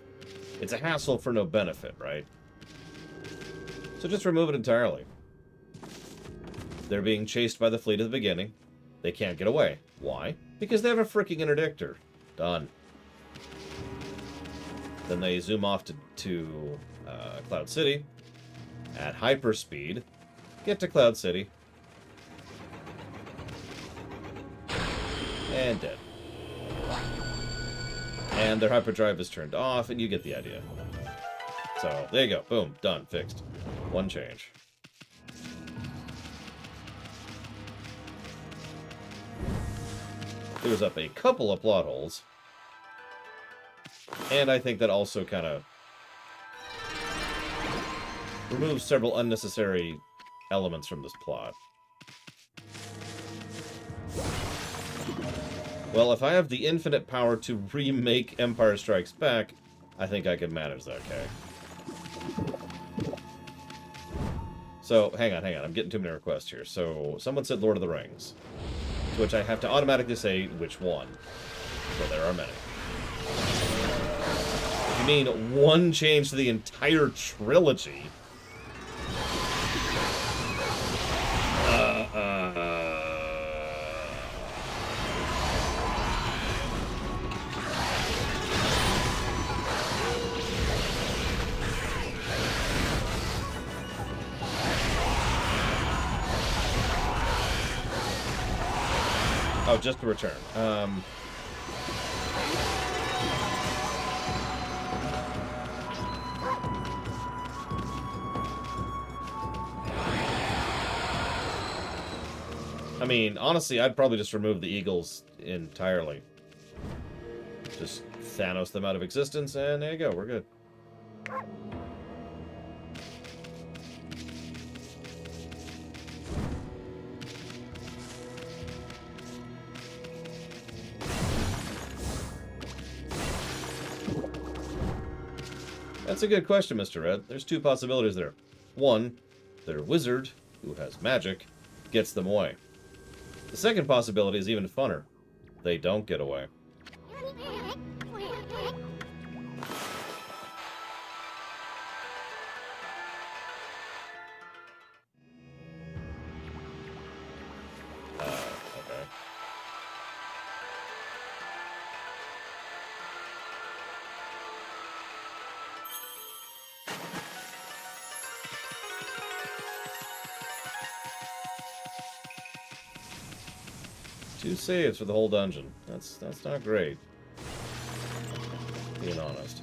it's a hassle for no benefit, right? So just remove it entirely. They're being chased by the fleet at the beginning. They can't get away. Why? Because they have a freaking interdictor. Done. Then they zoom off to Cloud City at hyperspeed. Get to Cloud City. And dead. And their hyperdrive is turned off, and you get the idea. So, there you go. Boom. Done. Fixed. One change. Clears up a couple of plot holes. And I think that also kind of removes several unnecessary elements from this plot. Well, if I have the infinite power to remake Empire Strikes Back, I think I can manage that, okay? So, hang on. I'm getting too many requests here. So, someone said Lord of the Rings. To which I have to automatically say which one. So there are many. If you mean one change to the entire trilogy... Oh, just to return. I mean, honestly, I'd probably just remove the eagles entirely. Just Thanos them out of existence, and there you go, we're good. That's a good question, Mr. Red. There's two possibilities there. One, their wizard, who has magic, gets them away. The second possibility is even funner. They don't get away. Okay. Two saves for the whole dungeon. That's not great. Being honest.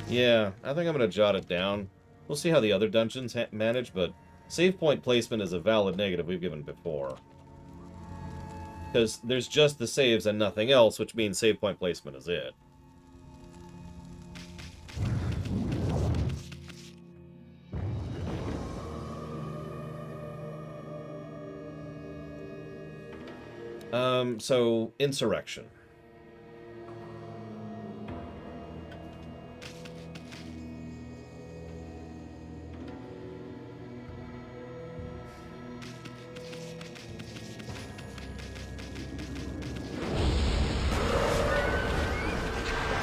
Yeah, I think I'm going to jot it down. We'll see how the other dungeons manage, but save point placement is a valid negative we've given before. Because there's just the saves and nothing else, which means save point placement is it. So, Insurrection.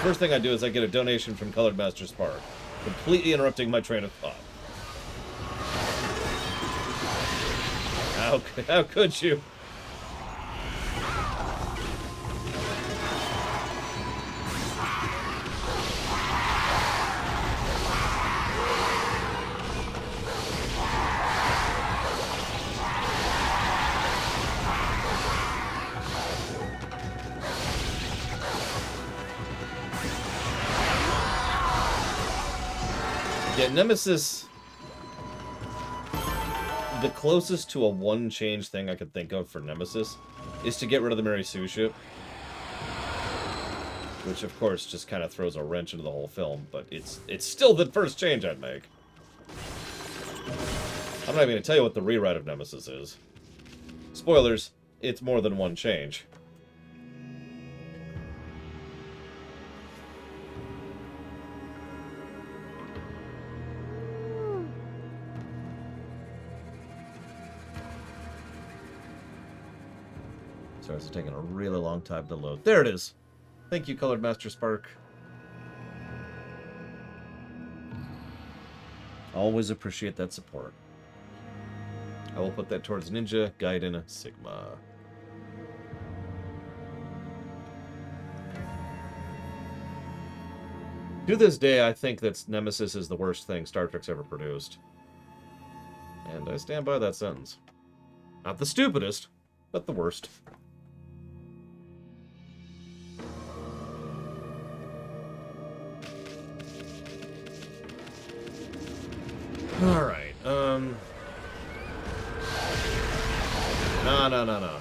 First thing I do is I get a donation from Colored Master Spark, completely interrupting my train of thought. How could you? Yeah, Nemesis, the closest to a one-change thing I could think of for Nemesis is to get rid of the Mary Sue ship. Which, of course, just kind of throws a wrench into the whole film, but it's still the first change I'd make. I'm not even going to tell you what the rewrite of Nemesis is. Spoilers, it's more than one change. Sorry, it's taking a really long time to load. There it is. Thank you, Colored Master Spark. Always appreciate that support. I will put that towards Ninja, Gaiden, Sigma. To this day, I think that Nemesis is the worst thing Star Trek's ever produced. And I stand by that sentence. Not the stupidest, but the worst. Alright, No.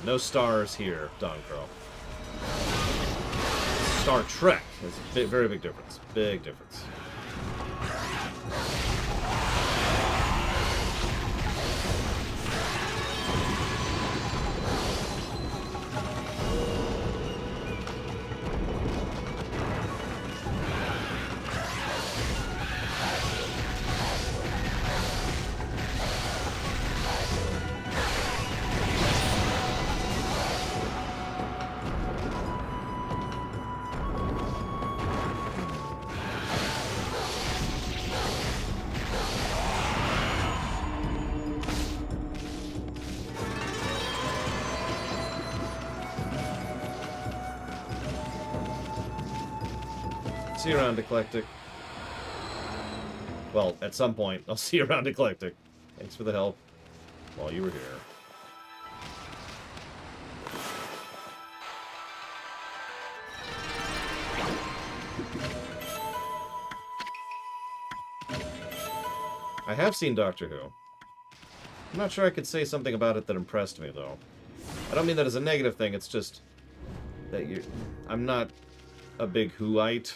No stars here, Don Crow. Star Trek. There's a big, very big difference. Big difference. See you around, Eclectic. Well, at some point, I'll see you around, Eclectic. Thanks for the help while you were here. I have seen Doctor Who. I'm not sure I could say something about it that impressed me, though. I don't mean that as a negative thing, it's just that I'm not a big Whoite.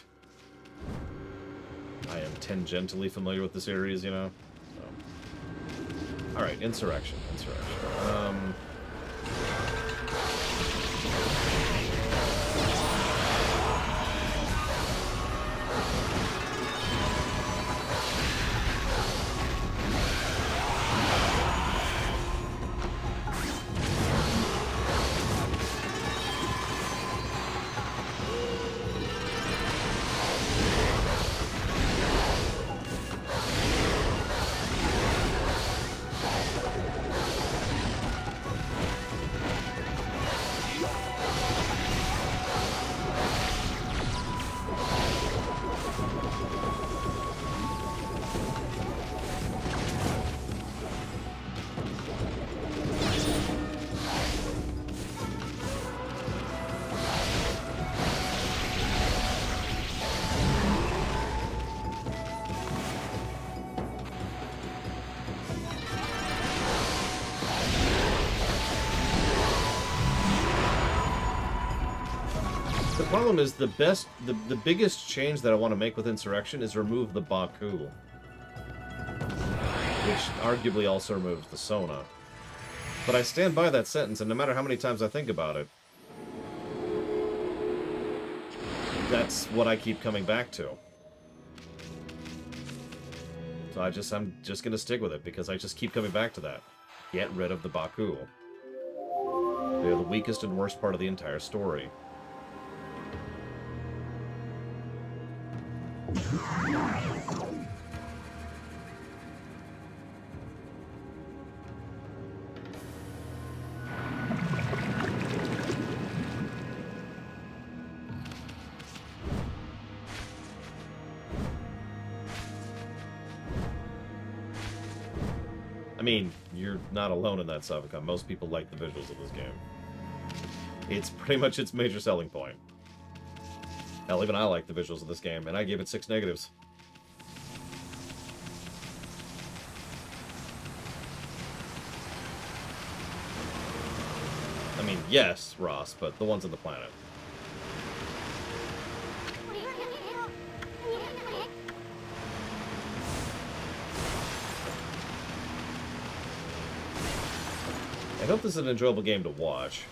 I am tangentially familiar with the series, you know? So. Alright, Insurrection. The problem is the biggest change that I want to make with Insurrection is remove the Baku. Which arguably also removes the Sona. But I stand by that sentence, and no matter how many times I think about it, that's what I keep coming back to. So I'm just gonna stick with it, because I just keep coming back to that. Get rid of the Baku. They're the weakest and worst part of the entire story. I mean, you're not alone in that, Savicon. Most people like the visuals of this game. It's pretty much its major selling point. Hell, even I like the visuals of this game, and I gave it 6 negatives. I mean, yes, Ross, but the ones on the planet. I hope this is an enjoyable game to watch.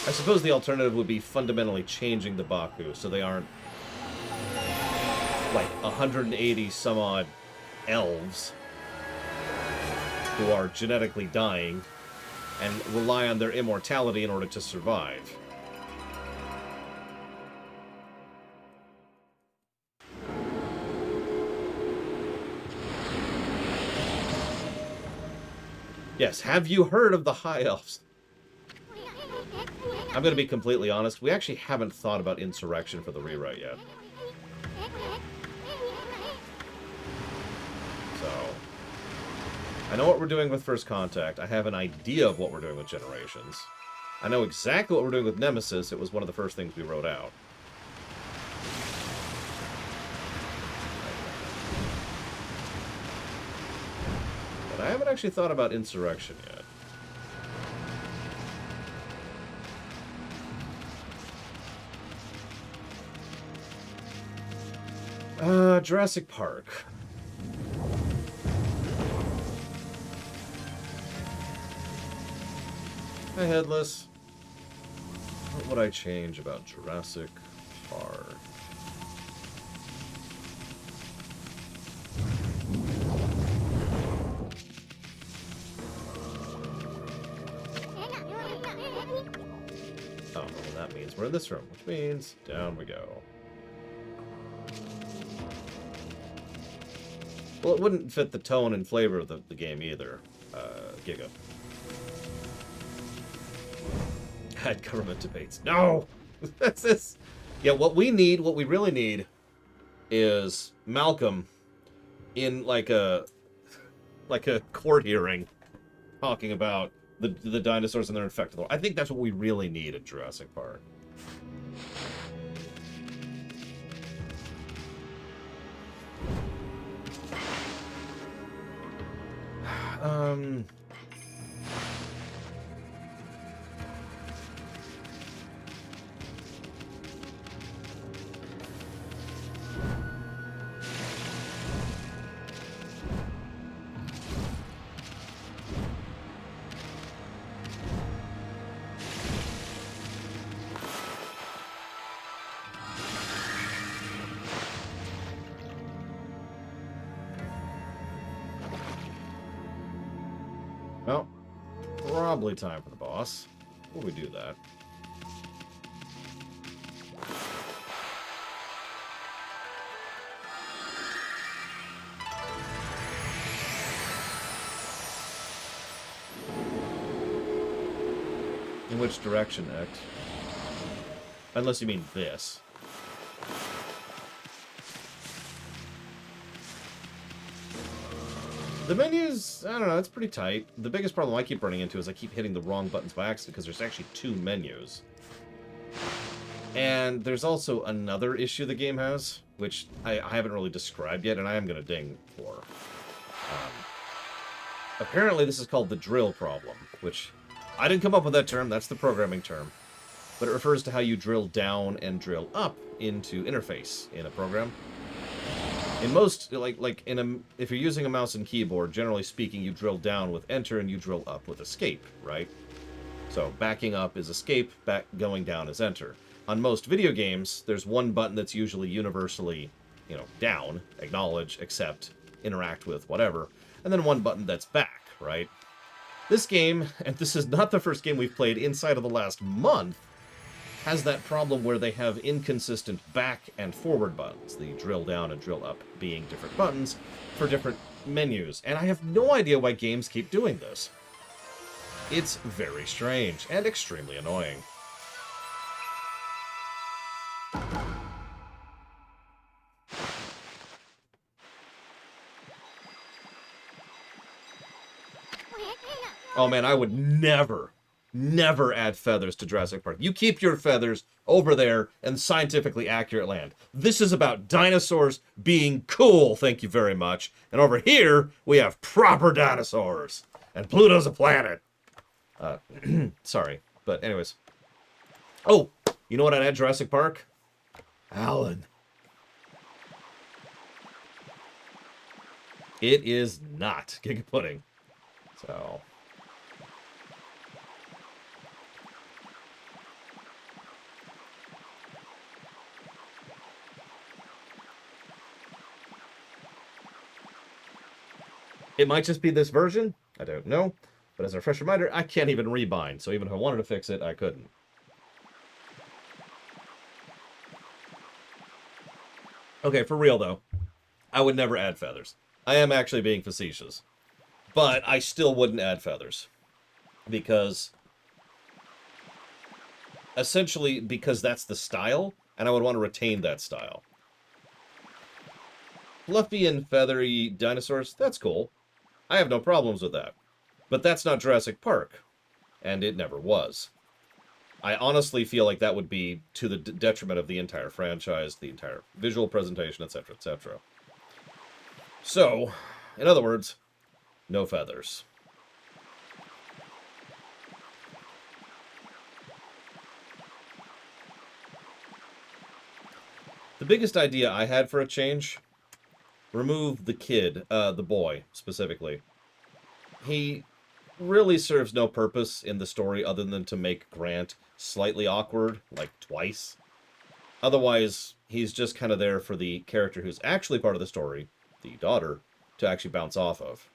I suppose the alternative would be fundamentally changing the Baku so they aren't like 180 some odd elves who are genetically dying and rely on their immortality in order to survive. Yes, have you heard of the High Elves? I'm going to be completely honest, we actually haven't thought about Insurrection for the rewrite yet. So, I know what we're doing with First Contact. I have an idea of what we're doing with Generations. I know exactly what we're doing with Nemesis. It was one of the first things we wrote out. But I haven't actually thought about Insurrection yet. Jurassic Park. Hi, Headless. What would I change about Jurassic Park? Oh, well, that means we're in this room, which means down we go. Well, it wouldn't fit the tone and flavor of the game either, Giga. Had government debates. No! That's this. Yeah, what we really need, is Malcolm in like a court hearing talking about the dinosaurs and their infected world. I think that's what we really need at Jurassic Park. Well, probably time for the boss. Before we do that. In which direction, Ect? Unless you mean this. The menus, I don't know, it's pretty tight. The biggest problem I keep running into is I keep hitting the wrong buttons by accident because there's actually 2 menus. And there's also another issue the game has, which I haven't really described yet, and I am going to ding for. Apparently this is called the drill problem, which I didn't come up with that term, that's the programming term. But it refers to how you drill down and drill up into interface in a program. In most, if you're using a mouse and keyboard, generally speaking, you drill down with enter and you drill up with escape, right? So backing up is escape, going down is enter. On most video games, there's one button that's usually universally, down, acknowledge, accept, interact with, whatever, and then one button that's back, right? This game, and this is not the first game we've played inside of the last month, has that problem where they have inconsistent back and forward buttons, the drill down and drill up being different buttons for different menus. And I have no idea why games keep doing this. It's very strange and extremely annoying. Oh man, I would never add feathers to Jurassic Park. You keep your feathers over there in scientifically accurate land. This is about dinosaurs being cool, thank you very much. And over here, we have proper dinosaurs. And Pluto's a planet. Sorry, but anyways. Oh, you know what I'd add Jurassic Park? Alan. It is not Giga Pudding. So... it might just be this version. I don't know. But as a fresh reminder, I can't even rebind, so even if I wanted to fix it, I couldn't. Okay, for real, though. I would never add feathers. I am actually being facetious. But I still wouldn't add feathers. Because... essentially, because that's the style, and I would want to retain that style. Fluffy and feathery dinosaurs, that's cool. I have no problems with that. But that's not Jurassic Park. And it never was. I honestly feel like that would be to the detriment of the entire franchise, the entire visual presentation, etc., etc. So, in other words, no feathers. The biggest idea I had for a change, remove the kid, the boy, specifically. He really serves no purpose in the story other than to make Grant slightly awkward, like twice. Otherwise, he's just kind of there for the character who's actually part of the story, the daughter, to actually bounce off of.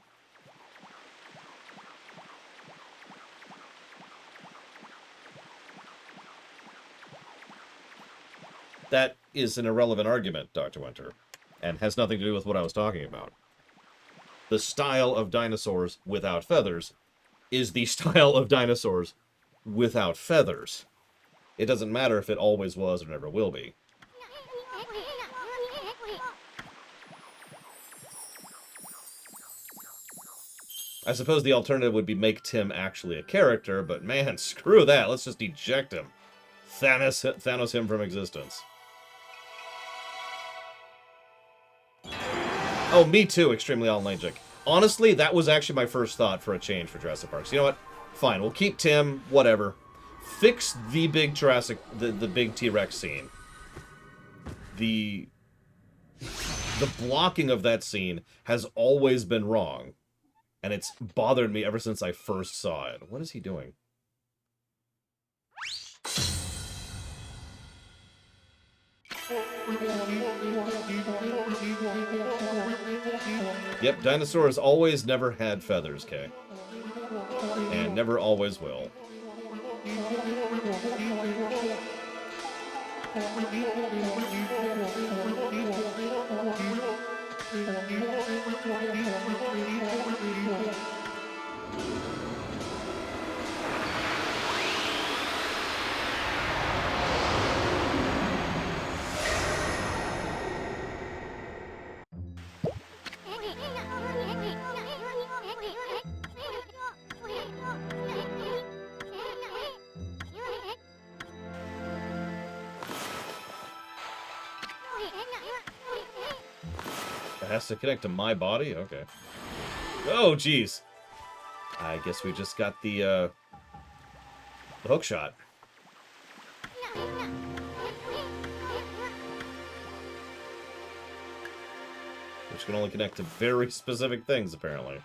That is an irrelevant argument, Dr. Winter, and has nothing to do with what I was talking about. The style of dinosaurs without feathers is the style of dinosaurs without feathers. It doesn't matter if it always was or never will be. I suppose the alternative would be make Tim actually a character, but man, screw that. Let's just eject him. Thanos him from existence. Oh, me too, extremely allergic. Honestly, that was actually my first thought for a change for Jurassic Park. So you know what? Fine, we'll keep Tim, whatever. Fix the big the big T-Rex scene. The blocking of that scene has always been wrong. And it's bothered me ever since I first saw it. What is he doing? Yep, dinosaurs always never had feathers, Kay. And never always will. It has to connect to my body? Okay. Oh, jeez. I guess we just got the hook shot. Which can only connect to very specific things, apparently.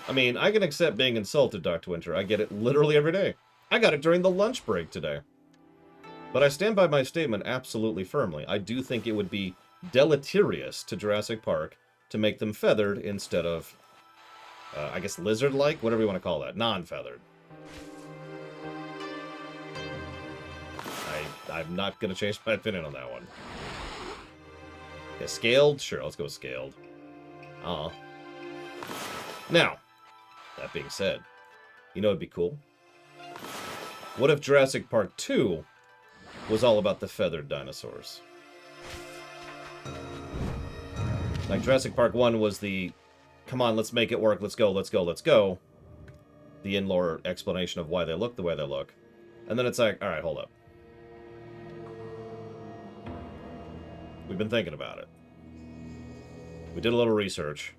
I mean, I can accept being insulted, Dr. Winter. I get it literally every day. I got it during the lunch break today. But I stand by my statement absolutely firmly. I do think it would be deleterious to Jurassic Park to make them feathered instead of, I guess, lizard-like? Whatever you want to call that. Non-feathered. I'm not going to change my opinion on that one. Yeah, scaled? Sure, let's go with scaled. Now, that being said, you know what'd be cool? What if Jurassic Park 2 was all about the feathered dinosaurs? Like Jurassic Park 1 was the, come on, let's make it work, let's go, let's go, let's go. The in-lore explanation of why they look the way they look. And then it's like, alright, hold up. We've been thinking about it. We did a little research.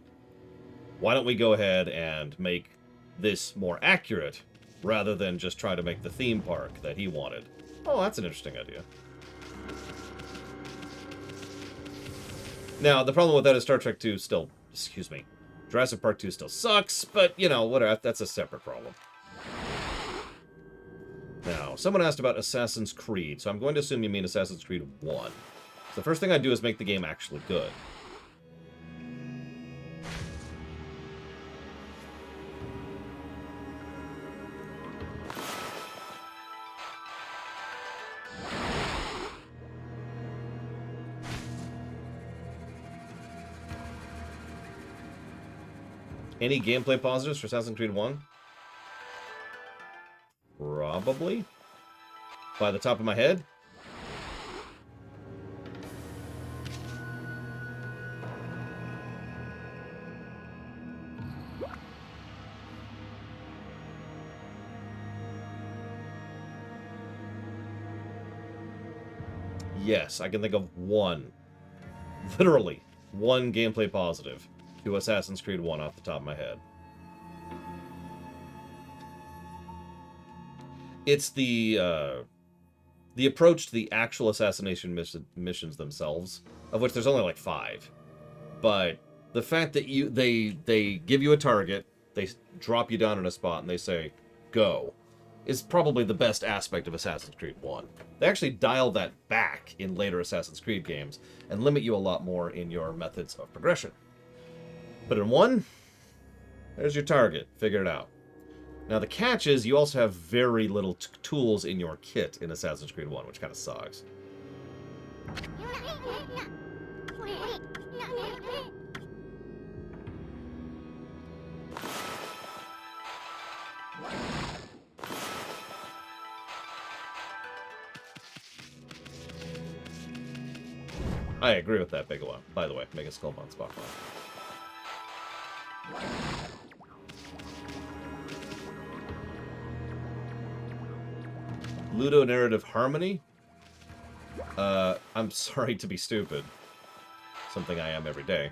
Why don't we go ahead and make this more accurate, rather than just try to make the theme park that he wanted? Oh, that's an interesting idea. Now, the problem with that is Star Trek 2 still... Excuse me. Jurassic Park 2 still sucks, but, you know, whatever. That's a separate problem. Now, someone asked about Assassin's Creed, so I'm going to assume you mean Assassin's Creed 1. So the first thing I do is make the game actually good. Any gameplay positives for Assassin's Creed 1? Probably. By the top of my head? Yes, I can think of one. Literally, one gameplay positive to Assassin's Creed 1 off the top of my head. It's the approach to the actual assassination missions themselves, of which there's only like 5. But the fact that they give you a target, they drop you down in a spot, and they say, go, is probably the best aspect of Assassin's Creed 1. They actually dial that back in later Assassin's Creed games, and limit you a lot more in your methods of progression. But in 1, there's your target. Figure it out. Now, the catch is you also have very little tools in your kit in Assassin's Creed 1, which kind of sucks. I agree with that, Bigelow. By the way, make a skull on spot. Ludonarrative harmony? I'm sorry to be stupid. Something I am every day.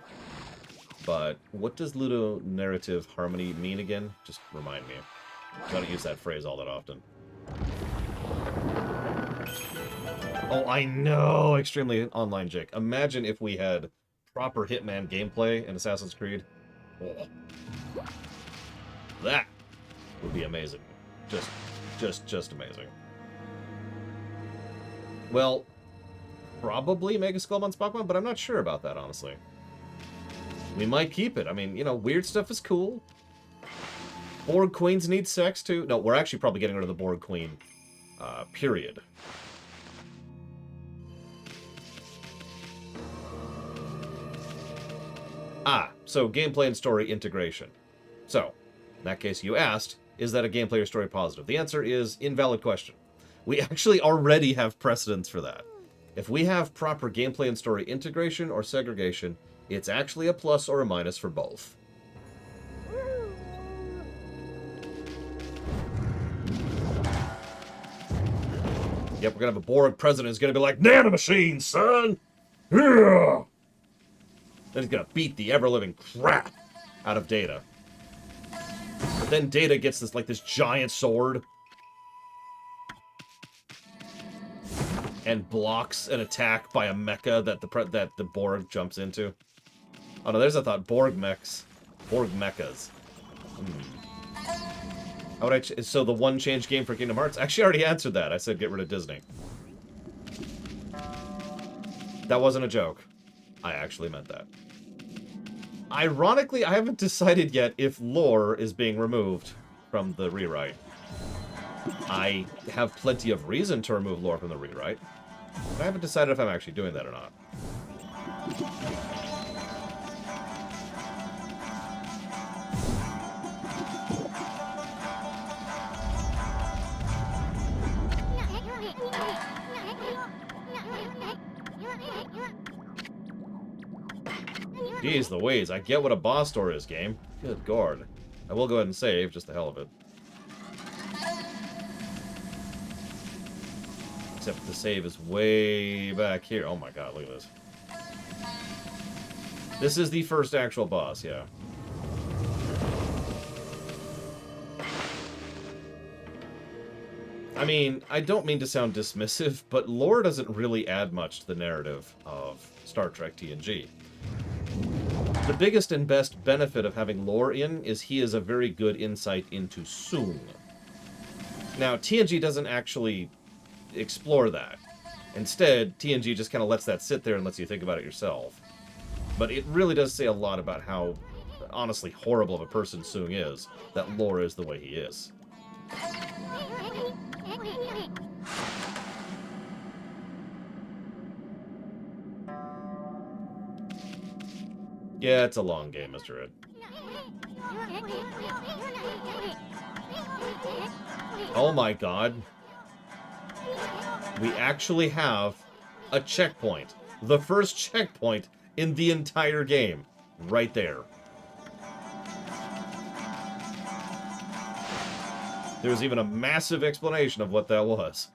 But what does ludonarrative harmony mean again? Just remind me. I don't use that phrase all that often. Oh, I know! Extremely online, Jake. Imagine if we had proper Hitman gameplay in Assassin's Creed. Oh. That would be amazing. Just amazing. Well, probably Mega Skullmon's Pokemon, but I'm not sure about that, honestly. We might keep it. I mean, you know, weird stuff is cool. Borg Queens need sex, too. No, we're actually probably getting rid of the Borg Queen, period. Ah, so gameplay and story integration. So, in that case you asked, is that a gameplay or story positive? The answer is invalid question. We actually already have precedents for that. If we have proper gameplay and story integration or segregation, it's actually a plus or a minus for both. Yep, we're gonna have a Borg president who's gonna be like, nanomachines, son! Yeah! Then he's gonna beat the ever-living crap out of Data. But then Data gets this giant sword and blocks an attack by a mecha that the Borg jumps into. Oh no, there's a thought. Borg mechs. Borg mechas. How would so the one change game for Kingdom Hearts? Actually, I already answered that. I said get rid of Disney. That wasn't a joke. I actually meant that. Ironically, I haven't decided yet if lore is being removed from the rewrite. I have plenty of reason to remove lore from the rewrite, but I haven't decided if I'm actually doing that or not. Jeez Louise, I get what a boss door is, game. Good God. I will go ahead and save, just the hell of it. Except the save is way back here. Oh my god, look at this. This is the first actual boss, yeah. I mean, I don't mean to sound dismissive, but lore doesn't really add much to the narrative of Star Trek TNG. The biggest and best benefit of having lore in is he is a very good insight into Soong. Now, TNG doesn't actually explore that. Instead, TNG just kind of lets that sit there and lets you think about it yourself. But it really does say a lot about how, honestly, horrible of a person Soong is, that lore is the way he is. Yeah, it's a long game, Mr. Ed. Oh my god. We actually have a checkpoint. The first checkpoint in the entire game. Right there. There's even a massive explanation of what that was.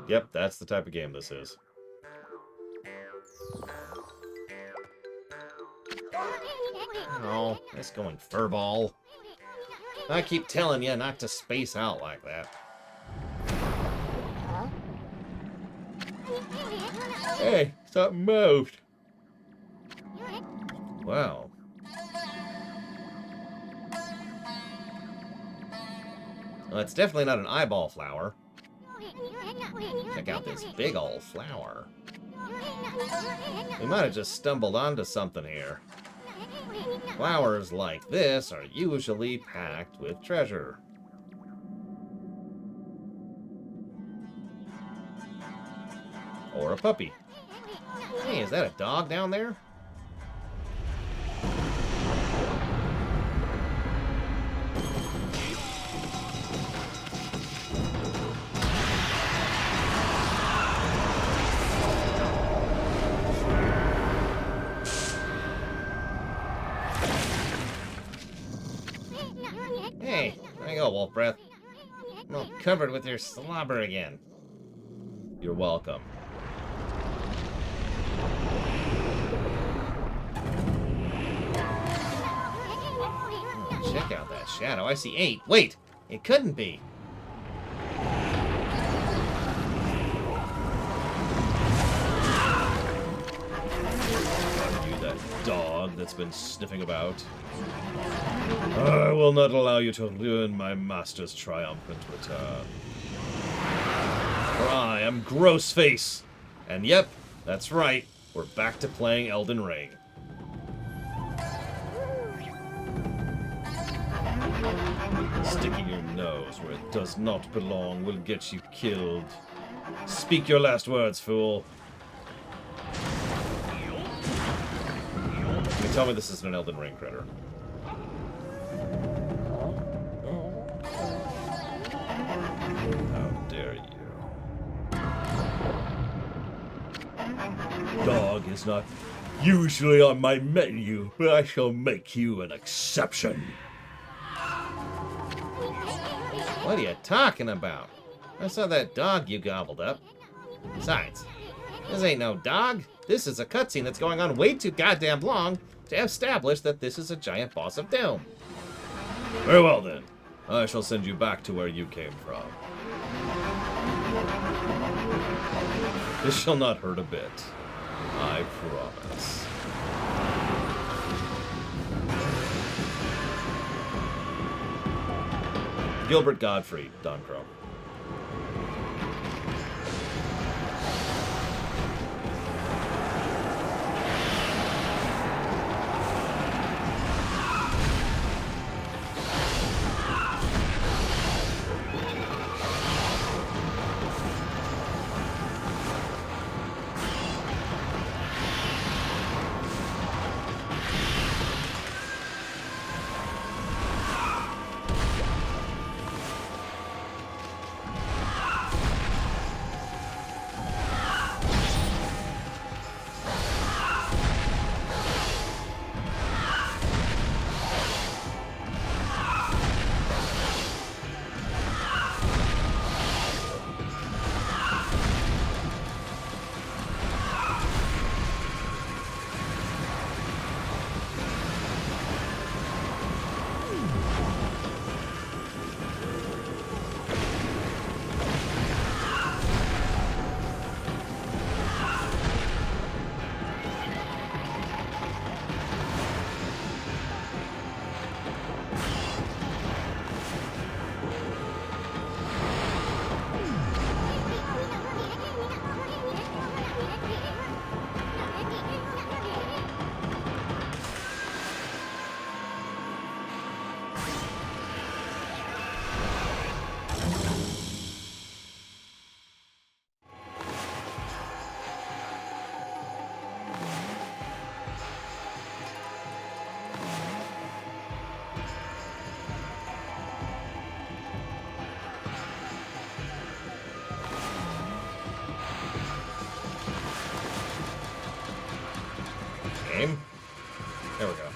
Yep, that's the type of game this is. Oh, nice going, furball. I keep telling you not to space out like that. Hey, something moved. Wow. Well, it's definitely not an eyeball flower. Check out this big old flower. We might have just stumbled onto something here. Flowers like this are usually packed with treasure. Or a puppy. Hey, is that a dog down there? Hey, there you go, Wolf Breath. I'm all covered with your slobber again. You're welcome. Oh, check out that shadow. I see 8. Wait! It couldn't be. Are you that dog that's been sniffing about? I will not allow you to ruin my master's triumphant return. For I am Grossface. And yep, that's right. We're back to playing Elden Ring. Sticking your nose where it does not belong will get you killed. Speak your last words, fool. Can you tell me this isn't an Elden Ring critter? How dare you? Dog is not usually on my menu, but I shall make you an exception. What are you talking about? I saw that dog you gobbled up. Besides, this ain't no dog. This is a cutscene that's going on way too goddamn long to establish that this is a giant boss of doom. Very well then. I shall send you back to where you came from. This shall not hurt a bit. I promise. Gilbert Godfrey, Don Crow.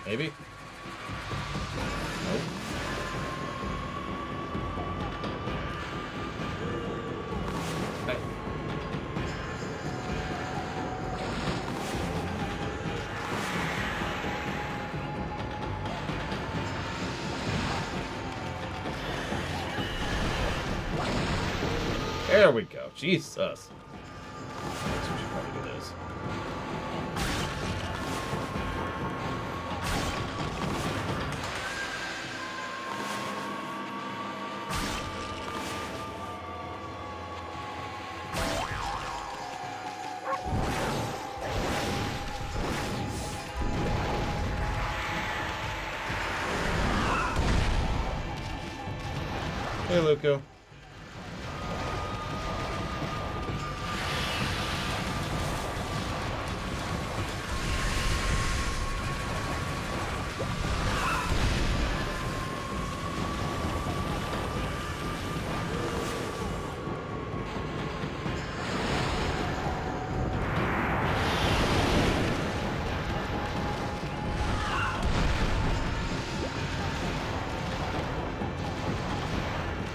Maybe? Nope. Hey. There we go. Jesus. I guess we should probably do this. Hey, Luco.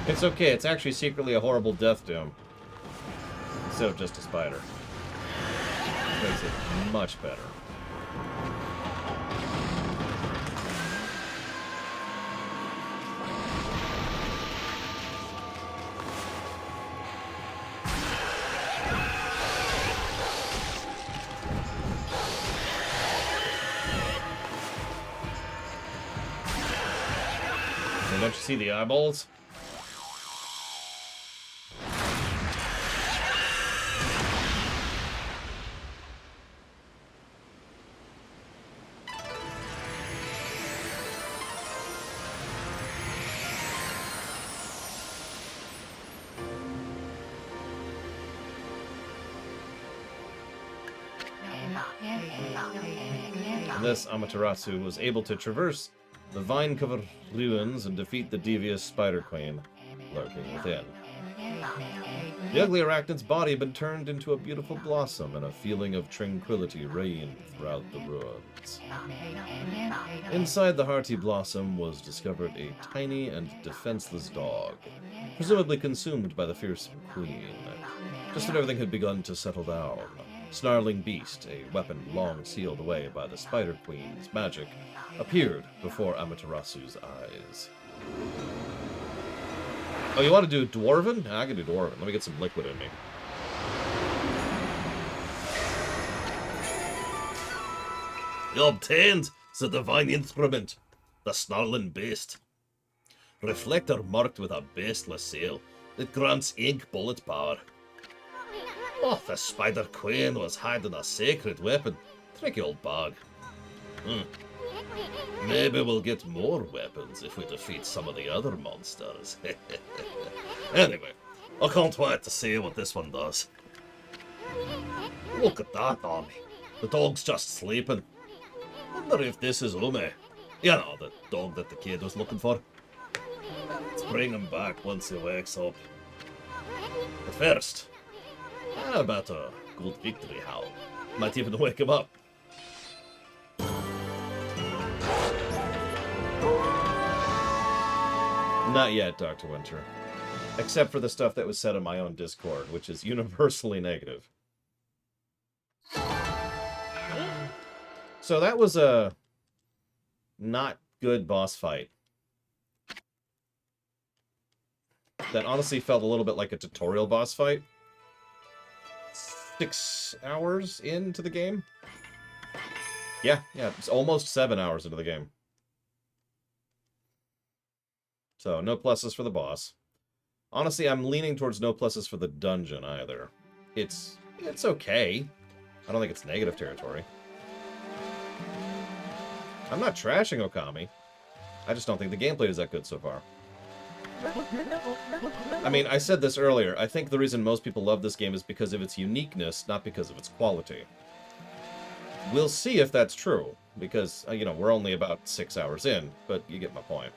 It's okay, it's actually secretly a horrible death doom. Instead of just a spider. Makes it much better. And don't you see the eyeballs? Thus, Amaterasu was able to traverse the vine-covered ruins and defeat the devious Spider Queen lurking within. The ugly arachnid's body had been turned into a beautiful blossom, and a feeling of tranquility reigned throughout the ruins. Inside the hearty blossom was discovered a tiny and defenseless dog, presumably consumed by the fearsome queen. Just when everything had begun to settle down, snarling beast, a weapon long sealed away by the Spider Queen's magic, appeared before Amaterasu's eyes. Oh, you want to do Dwarven? I can do Dwarven. Let me get some liquid in me. You obtained the divine instrument, the snarling beast. Reflector marked with a basteless seal that grants ink bullet power. Oh, the Spider Queen was hiding a sacred weapon. Tricky old bug. Maybe we'll get more weapons if we defeat some of the other monsters. Anyway, I can't wait to see what this one does. Look at that, Army. The dog's just sleeping. Wonder if this is Ume. You know, the dog that the kid was looking for. Let's bring him back once he wakes up. But first, how about a good victory howl? Might even wake him up. Not yet, Dr. Winter. Except for the stuff that was said on my own Discord, which is universally negative. So that was a not good boss fight. That honestly felt a little bit like a tutorial boss fight. 6 hours into the game? Yeah, it's almost 7 hours into the game. So, no pluses for the boss. Honestly, I'm leaning towards no pluses for the dungeon, either. It's okay. I don't think it's negative territory. I'm not trashing Okami. I just don't think the gameplay is that good so far. I mean, I said this earlier. I think the reason most people love this game is because of its uniqueness, not because of its quality. We'll see if that's true, because, you know, we're only about 6 hours in, but you get my point.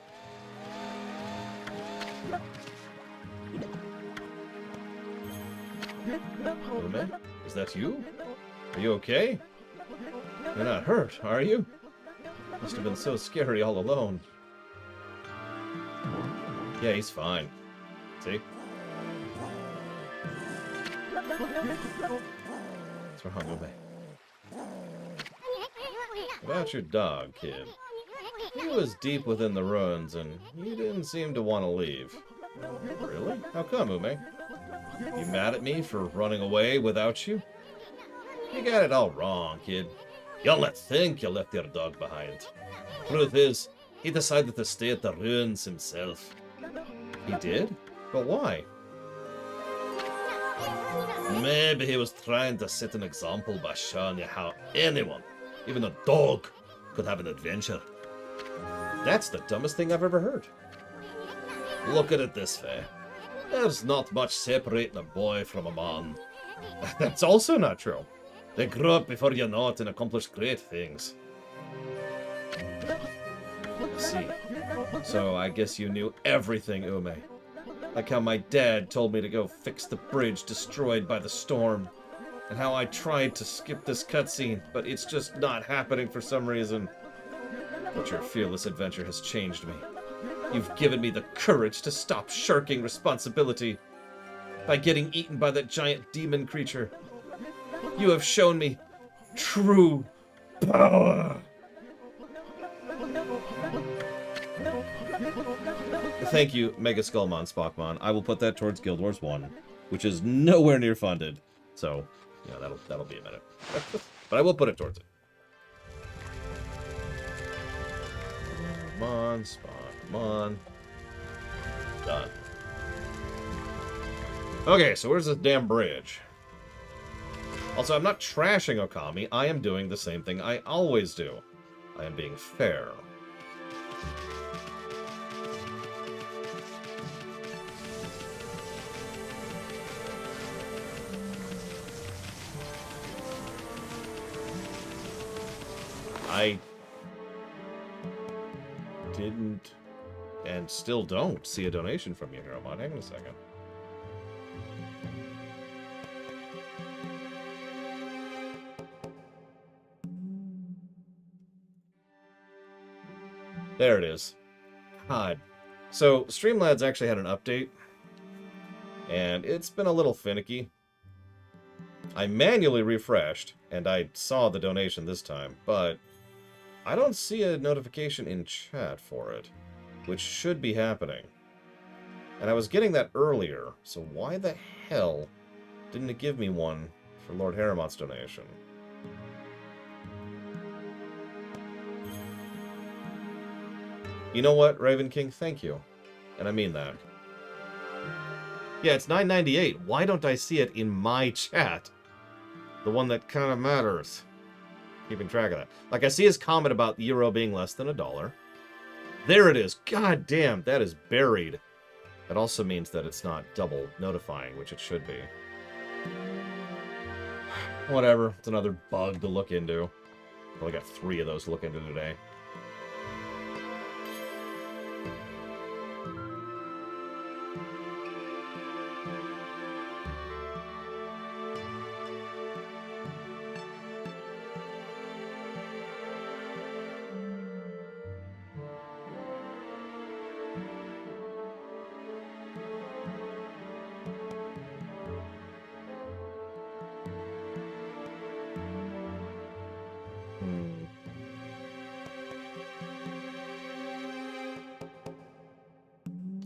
Ume? Is that you? Are you okay? You're not hurt, are you? Must have been so scary all alone. Yeah, he's fine. See? What's wrong with me? About your dog, kid. He was deep within the ruins, and he didn't seem to want to leave. Really? How come, Ume? You mad at me for running away without you? You got it all wrong, kid. You'll not think you left your dog behind. Truth is, he decided to stay at the ruins himself. He did? But why? Maybe he was trying to set an example by showing you how anyone, even a dog, could have an adventure. That's the dumbest thing I've ever heard. Look at it this way. There's not much separating a boy from a man. That's also not true. They grow up before you know it and accomplish great things. I see. So I guess you knew everything, Ume. Like how my dad told me to go fix the bridge destroyed by the storm. And how I tried to skip this cutscene, but it's just not happening for some reason. But your fearless adventure has changed me. You've given me the courage to stop shirking responsibility by getting eaten by that giant demon creature. You have shown me true power. Thank you, Mega Skullmon Spockmon. I will put that towards Guild Wars 1, which is nowhere near funded. So, yeah, that'll be a minute. But I will put it towards it. Come on, Spockmon. Done. Okay, so where's this damn bridge? Also, I'm not trashing Okami. I am doing the same thing I always do. I am being fair. I didn't, and still don't, see a donation from you, HeroMon. Hang on a second. There it is. God. So, Streamlabs actually had an update, and it's been a little finicky. I manually refreshed, and I saw the donation this time, but I don't see a notification in chat for it, which should be happening. And I was getting that earlier, so why the hell didn't it give me one for Lord Haramont's donation? You know what, Raven King? Thank you. And I mean that. Yeah, it's $9.98. Why don't I see it in my chat? The one that kind of matters. Keeping track of that. Like, I see his comment about the euro being less than $1. There it is. God damn, that is buried. That also means that it's not double notifying, which it should be. Whatever. It's another bug to look into. Probably got 3 of those to look into today.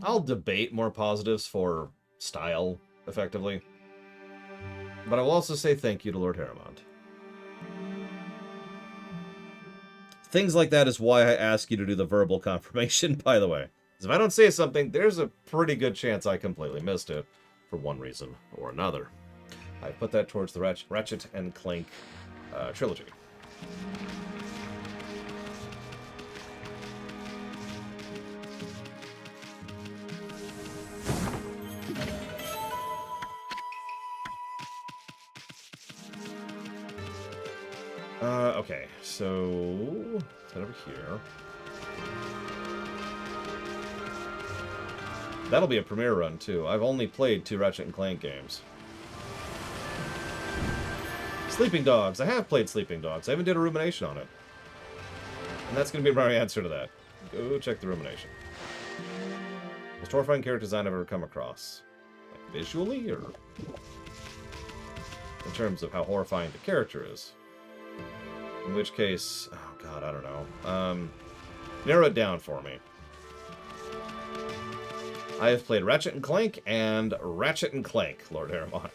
I'll debate more positives for style, effectively. But I will also say thank you to Lord Haramond. Things like that is why I ask you to do the verbal confirmation, by the way. Because if I don't say something, there's a pretty good chance I completely missed it, for one reason or another. I put that towards the Ratchet and Clank trilogy. Okay, so let's head over here. That'll be a premiere run, too. I've only played 2 Ratchet and Clank games. Sleeping Dogs. I have played Sleeping Dogs. I even did a rumination on it. And that's going to be my answer to that. Go check the rumination. Most horrifying character design I've ever come across. Like, visually, or... in terms of how horrifying the character is? In which case... oh, God, I don't know. Narrow it down for me. I have played Ratchet & Clank and Ratchet & Clank, Lord Aramon.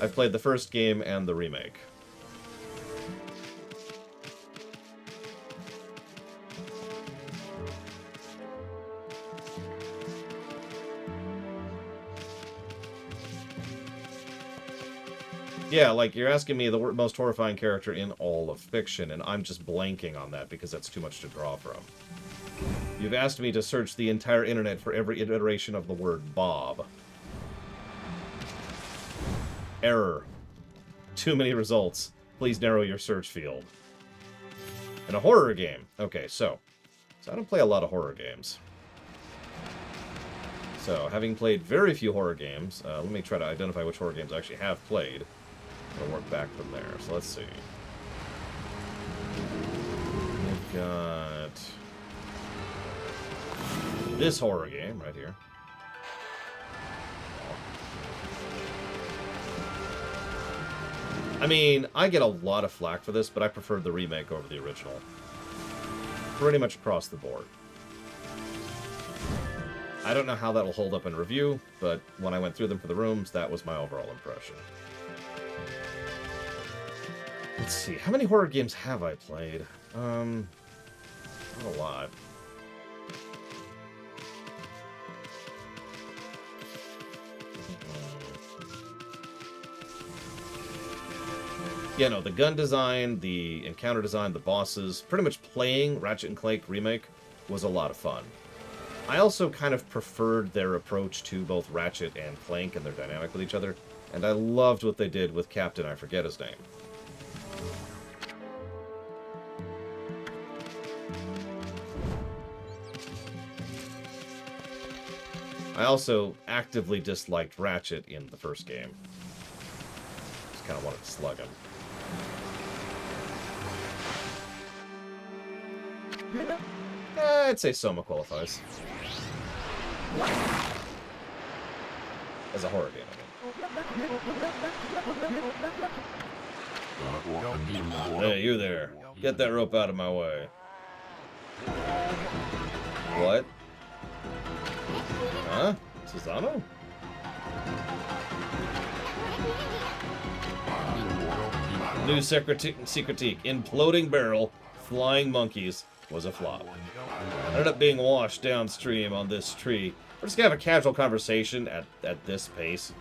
I've played the first game and the remake. Yeah, like, you're asking me the most horrifying character in all of fiction, and I'm just blanking on that because that's too much to draw from. You've asked me to search the entire internet for every iteration of the word Bob. Error. Too many results. Please narrow your search field. And a horror game. Okay, so I don't play a lot of horror games. So, having played very few horror games, let me try to identify which horror games I actually have played. We'll work back from there. So let's see. We've got this horror game right here. I mean, I get a lot of flack for this, but I preferred the remake over the original. Pretty much across the board. I don't know how that'll hold up in review, but when I went through them for the rooms, that was my overall impression. Let's see, how many horror games have I played? Not a lot. Yeah, no, the gun design, the encounter design, the bosses, pretty much playing Ratchet & Clank Remake was a lot of fun. I also kind of preferred their approach to both Ratchet and Clank and their dynamic with each other, and I loved what they did with Captain, I forget his name. I also actively disliked Ratchet in the first game. Just kind of wanted to slug him. I'd say Soma qualifies. As a horror game, I mean. Hey, you there. Get that rope out of my way. What? Huh? Susano? New secretique, imploding barrel, flying monkeys, was a flop. Ended up being washed downstream on this tree. We're just gonna have a casual conversation at this pace.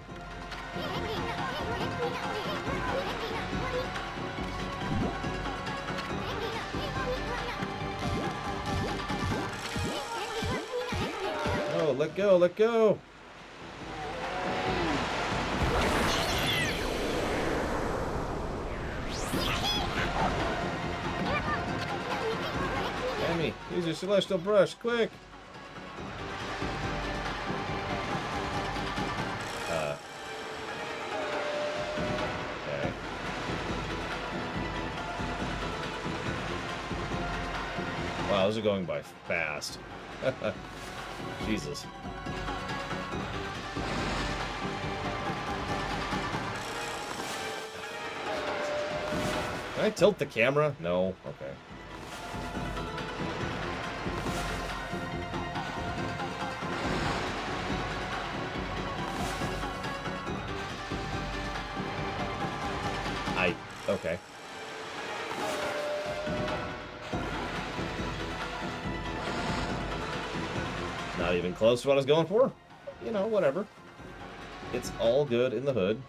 Oh, let go, let go! Amy, use your celestial brush, quick! Okay. Wow, those are going by fast. Jesus. Can I tilt the camera? No. Okay. Okay. Not even close to what I was going for? You know, whatever. It's all good in the hood.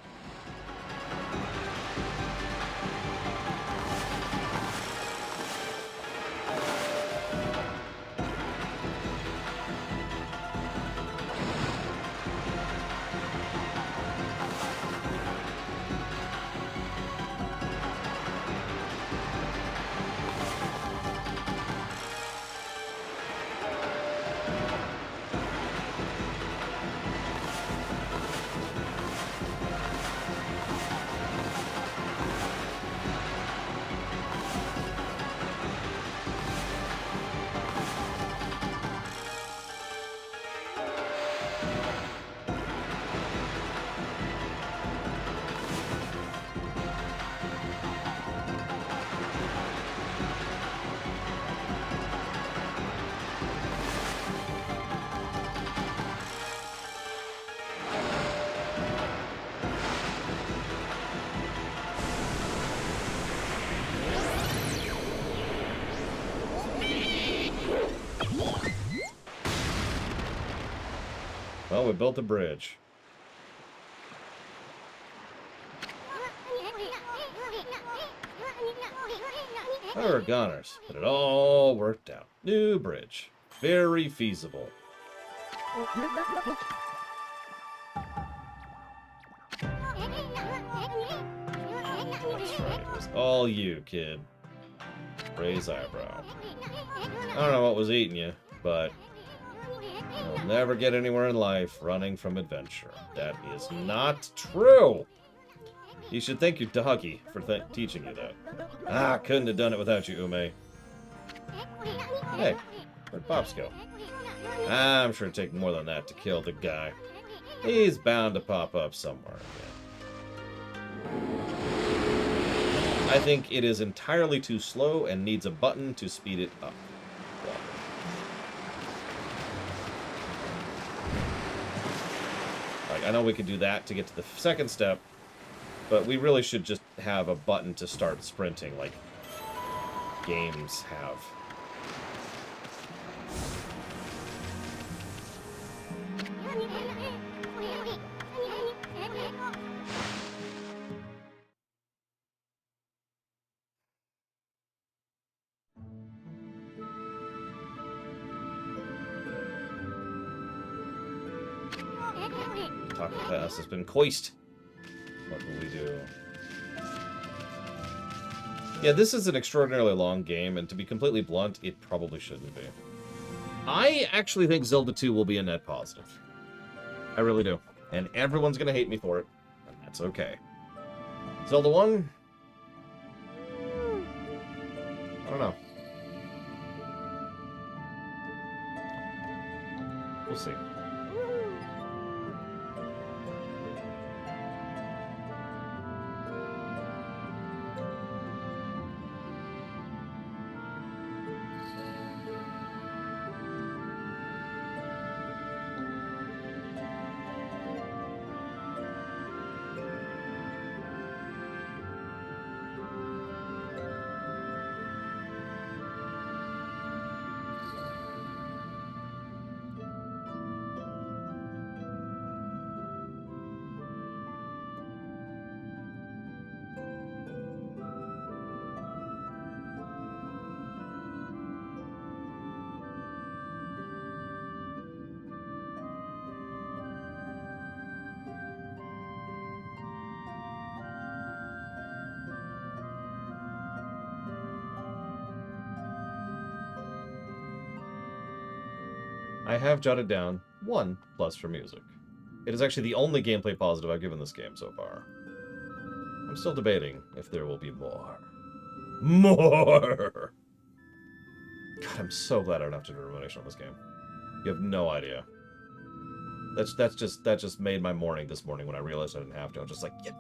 Well, we built a bridge. We were goners, but it all worked out. New bridge. Very feasible. That's right. It was all you, kid. Raise eyebrow. I don't know what was eating you, but you'll never get anywhere in life running from adventure. That is not true. You should thank your doggy for teaching you that. Ah, couldn't have done it without you, Ume. Hey, where'd Pops go? I'm sure it'd take more than that to kill the guy. He's bound to pop up somewhere again. I think it is entirely too slow and needs a button to speed it up. Like, I know we could do that to get to the second step, but we really should just have a button to start sprinting like games have. Taco Pass has been coist. What will we do? Yeah, this is an extraordinarily long game, and to be completely blunt, it probably shouldn't be. I actually think Zelda 2 will be a net positive. I really do. And everyone's going to hate me for it, and that's okay. Zelda 1? I don't know. We'll see. I have jotted down 1 plus for music. It is actually the only gameplay positive I've given this game so far. I'm still debating if there will be more. More! God, I'm so glad I don't have to do a rumination on this game. You have no idea. That just made my morning this morning when I realized I didn't have to. I was just like, yeah.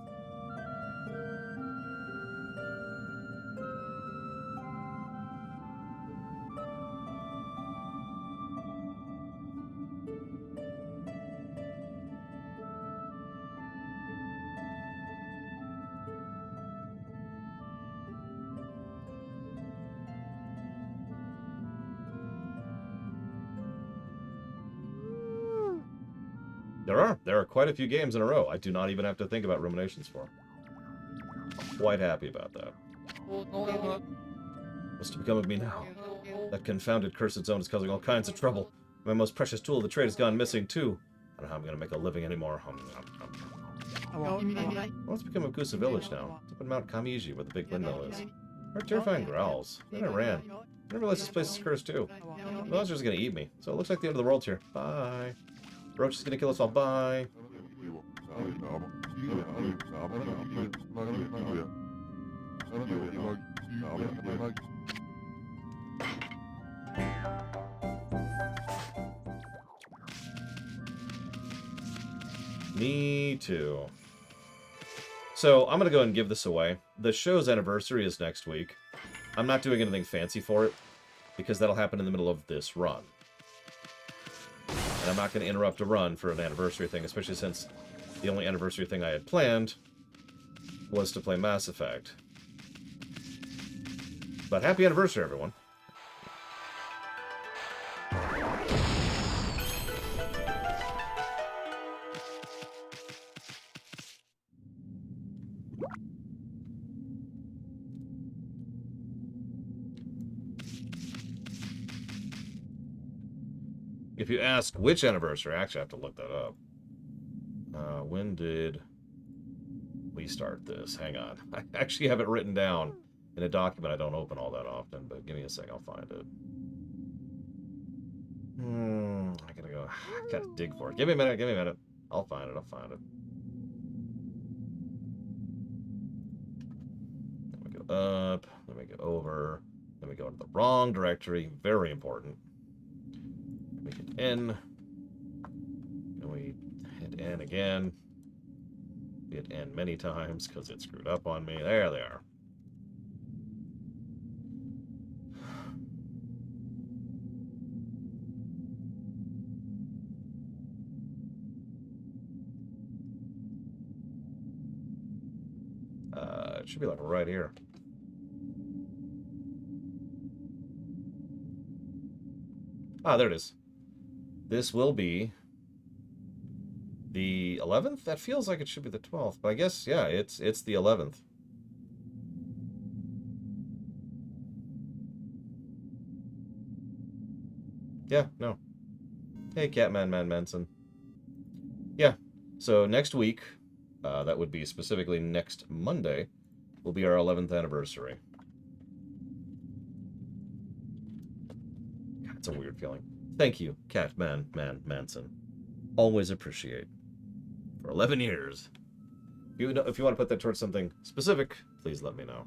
There are quite a few games in a row I do not even have to think about ruminations for. Quite happy about that. What's to become of me now? That confounded cursed zone is causing all kinds of trouble. My most precious tool of the trade has gone missing too. I don't know how I'm going to make a living anymore. What's become of Kusa Village now? It's up in Mount Kamiji where the big windmill is. There are terrifying growls. Then I ran. I didn't realize this place is cursed too. The monster's going to eat me, so it looks like the end of the world's here. Bye. Roach is gonna kill us all. Bye. Me too. So, I'm gonna go and give this away. The show's anniversary is next week. I'm not doing anything fancy for it, because that'll happen in the middle of this run. And I'm not going to interrupt a run for an anniversary thing, especially since the only anniversary thing I had planned was to play Mass Effect. But happy anniversary, everyone. If you ask which anniversary, I actually have to look that up. When did we start this? Hang on. I actually have it written down in a document I don't open all that often, but give me a sec, I'll find it. I gotta dig for it. Give me a minute. I'll find it. Then we go up, then we go over, then we go into the wrong directory. Very important. We hit N. And we hit N again. We hit N many times because it screwed up on me. There they are. It should be like right here. Ah, there it is. This will be the 11th? That feels like it should be the 12th, but I guess, yeah, it's the 11th. Yeah, no. Hey, Catman Manson. Yeah, so next week, that would be specifically next Monday, will be our 11th anniversary. God, it's a weird feeling. Thank you, Catman Manson. Always appreciate. For 11 years. If you want to put that towards something specific, please let me know.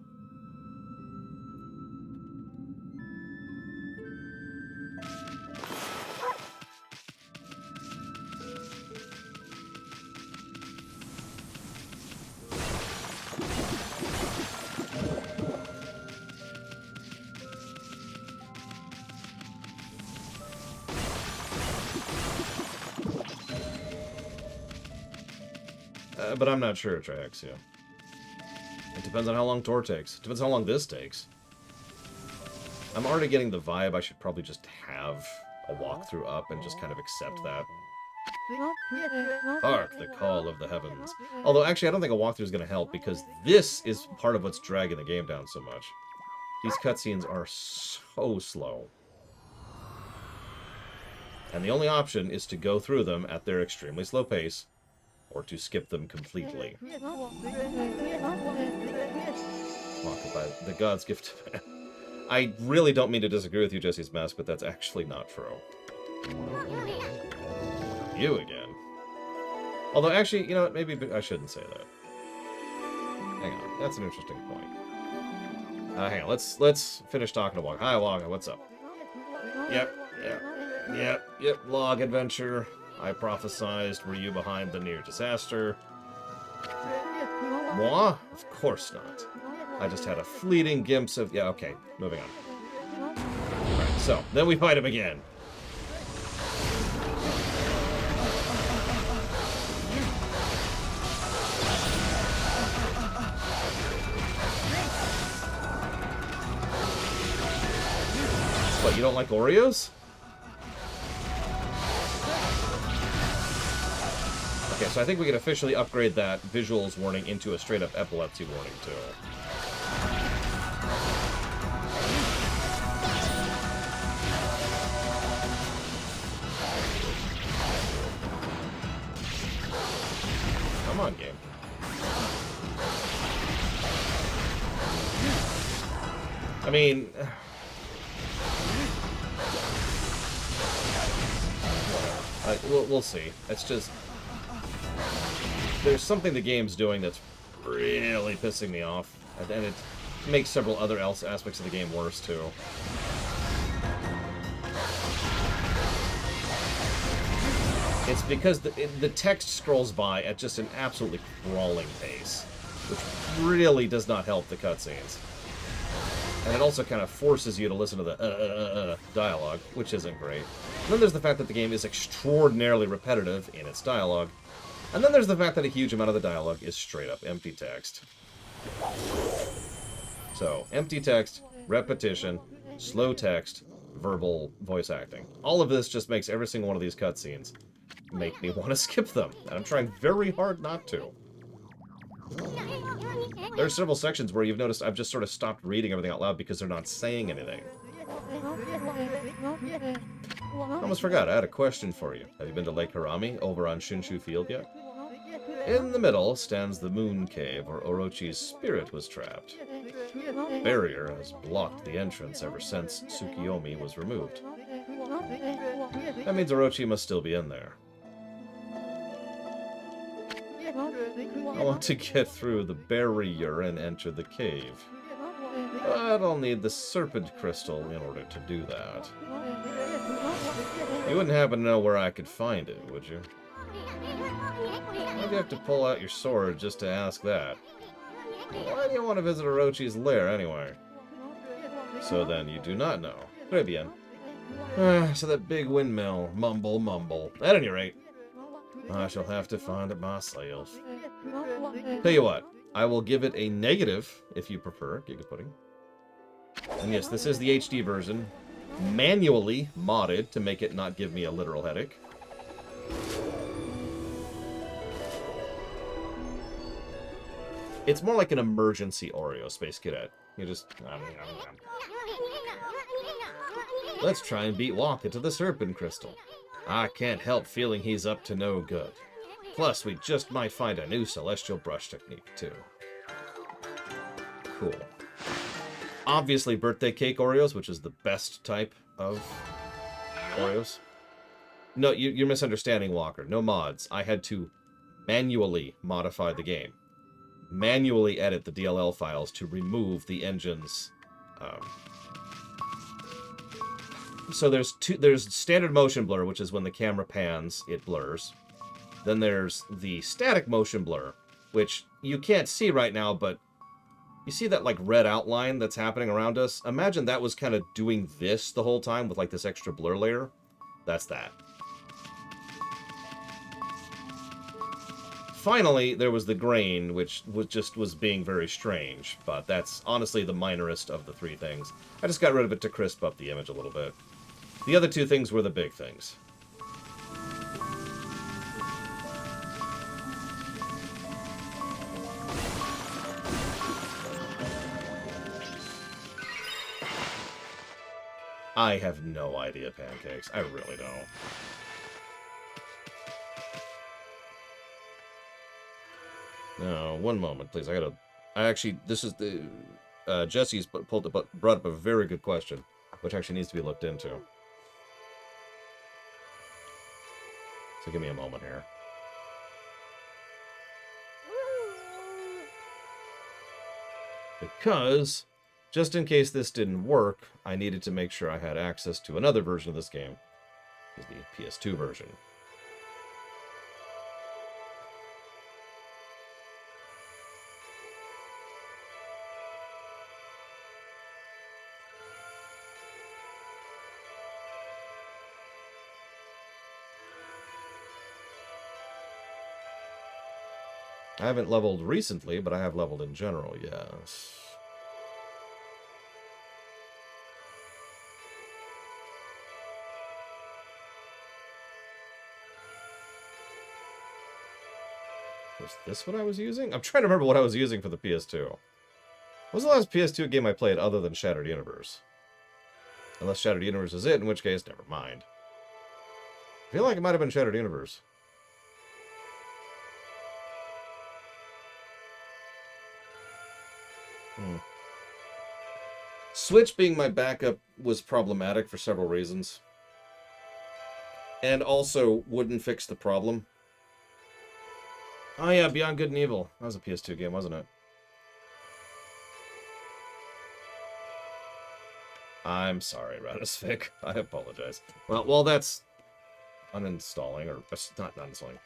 But I'm not sure it tracks, yeah. It depends on how long Tor takes. It depends on how long this takes. I'm already getting the vibe I should probably just have a walkthrough up and just kind of accept that. Hark, the call of the heavens. Although, actually, I don't think a walkthrough is going to help, because this is part of what's dragging the game down so much. These cutscenes are so slow. And the only option is to go through them at their extremely slow pace, or to skip them completely. Mocked by the God's gift. I really don't mean to disagree with you, Jesse's Mask, but that's actually not true. You again. Although, actually, you know what? Maybe I shouldn't say that. Hang on. That's an interesting point. Hang on. Let's finish talking to Wonka. Hi, Wonka. What's up? Yep. Log adventure. I prophesized, were you behind the near disaster? Moi? Of course not. I just had a fleeting glimpse of... Yeah, okay. Moving on. Alright, so, then we fight him again. What, you don't like Oreos? Okay, so I think we can officially upgrade that visuals warning into a straight-up epilepsy warning, too. Come on, game. I mean... we'll see. It's just... There's something the game's doing that's really pissing me off, and it makes several other aspects of the game worse, too. It's because the text scrolls by at just an absolutely crawling pace, which really does not help the cutscenes. And it also kind of forces you to listen to the dialogue, which isn't great. And then there's the fact that the game is extraordinarily repetitive in its dialogue. And then there's the fact that a huge amount of the dialogue is straight-up empty text. So, empty text, repetition, slow text, verbal voice acting. All of this just makes every single one of these cutscenes make me want to skip them. And I'm trying very hard not to. There are several sections where you've noticed I've just sort of stopped reading everything out loud because they're not saying anything. Almost forgot, I had a question for you. Have you been to Lake Harami, over on Shinshu Field yet? In the middle stands the moon cave where Orochi's spirit was trapped. The barrier has blocked the entrance ever since Tsukiyomi was removed. That means Orochi must still be in there. I want to get through the barrier and enter the cave. But I'll need the serpent crystal in order to do that. You wouldn't happen to know where I could find it, would you? Why'd you have to pull out your sword just to ask that? Why do you want to visit Orochi's lair, anyway? So then, you do not know. Très bien. So that big windmill. Mumble, mumble. At any rate, I shall have to find it myself. Tell you what, I will give it a negative, if you prefer, Giga Pudding. And yes, this is the HD version. Manually modded to make it not give me a literal headache. It's more like an emergency Oreo, Space Cadet. You just... Let's try and beat Wonka to the Serpent Crystal. I can't help feeling he's up to no good. Plus, we just might find a new Celestial Brush technique, too. Cool. Obviously, birthday cake Oreos, which is the best type of Oreos. No, you're misunderstanding, Walker. No mods. I had to manually modify the game. Manually edit the DLL files to remove the engine's... So there's standard motion blur, which is when the camera pans, it blurs. Then there's the static motion blur, which you can't see right now, but you see that, like, red outline that's happening around us? Imagine that was kind of doing this the whole time with, like, this extra blur layer. That's that. Finally, there was the grain, which was being very strange, but that's honestly the minorest of the three things. I just got rid of it to crisp up the image a little bit. The other two things were the big things. I have no idea, Pancakes. I really don't. No, one moment, please. This is the... Jesse's brought up a very good question, which actually needs to be looked into. So give me a moment here. Because, just in case this didn't work, I needed to make sure I had access to another version of this game. Is the PS2 version. I haven't leveled recently, but I have leveled in general, yes. Was this what I was using? I'm trying to remember what I was using for the PS2. What was the last PS2 game I played other than Shattered Universe? Unless Shattered Universe is it, in which case, never mind. I feel like it might have been Shattered Universe. Switch being my backup was problematic for several reasons. And also wouldn't fix the problem. Oh yeah, Beyond Good and Evil. That was a PS2 game, wasn't it? I'm sorry, Radisfic. I apologize. Well, that's uninstalling, or not uninstalling.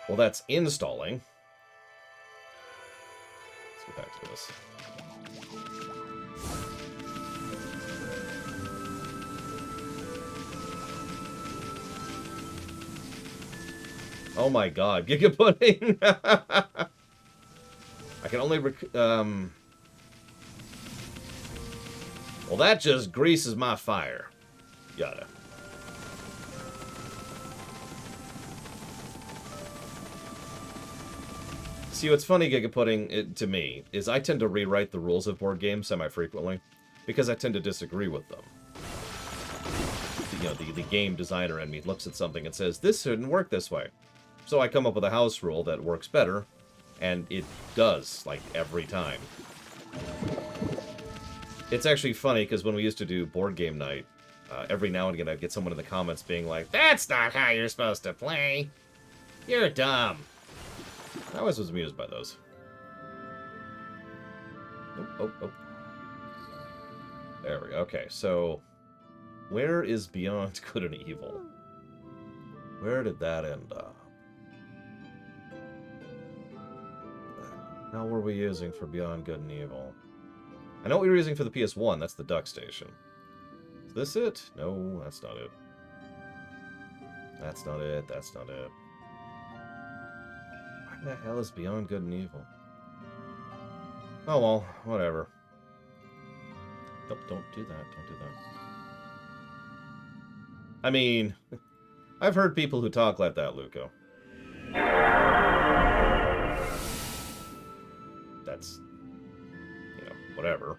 Well, that's installing. Let's get back to this. Oh my god, Giga Pudding! I can only well, that just greases my fire. Yada. See, what's funny, Giga Pudding, to me, is I tend to rewrite the rules of board games semi-frequently, because I tend to disagree with them. you know, the game designer in me looks at something and says, this shouldn't work this way. So I come up with a house rule that works better, and it does, like, every time. It's actually funny, because when we used to do board game night, every now and again I'd get someone in the comments being like, that's not how you're supposed to play. You're dumb. I always was amused by those. Oh. There we go. Okay, so where is Beyond Good and Evil? Where did that end up? How were we using for Beyond Good and Evil? I know what we were using for the PS1. That's the Duck Station. Is this it? No, that's not it. That's not it. That's not it. What the hell is Beyond Good and Evil? Oh, well, whatever. Nope, don't do that. Don't do that. I mean, I've heard people who talk like that, Luco. That's, you know, whatever.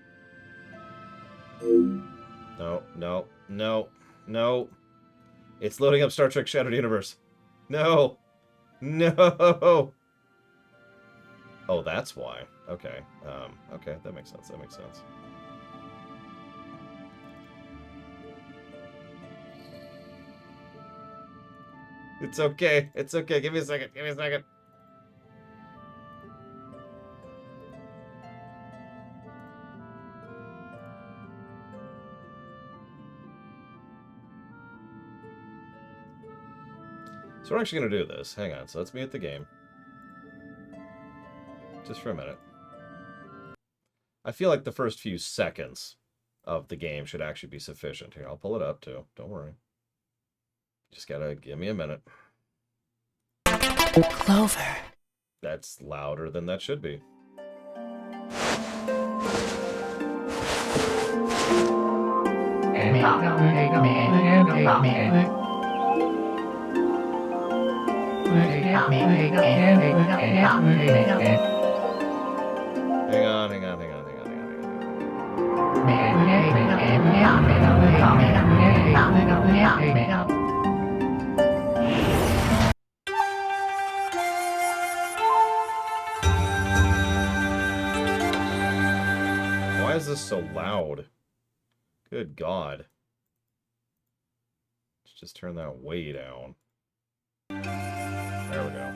No. It's loading up Star Trek Shattered Universe. No. Oh, that's why. Okay. Okay, that makes sense. It's okay. Give me a second. So we're actually going to do this. Hang on. So let's mute the game. Just for a minute. I feel like the first few seconds of the game should actually be sufficient. Here, I'll pull it up too. Don't worry. Just gotta give me a minute. Clover. That's louder than that should be. Hang on. Why is this so loud? Good God. Let's just turn that way down. There we go.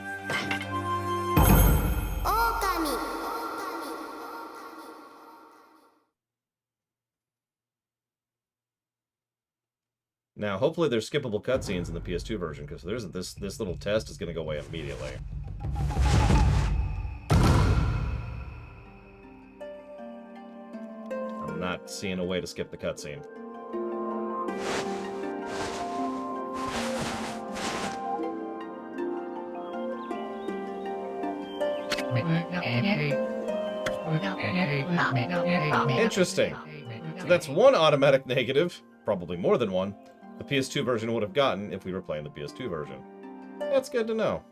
Okami. Now, hopefully there's skippable cutscenes in the PS2 version, because there's this little test is going to go away immediately. I'm not seeing a way to skip the cutscene. Interesting. So that's one automatic negative, probably more than one, the PS2 version would have gotten if we were playing the PS2 version. That's good to know.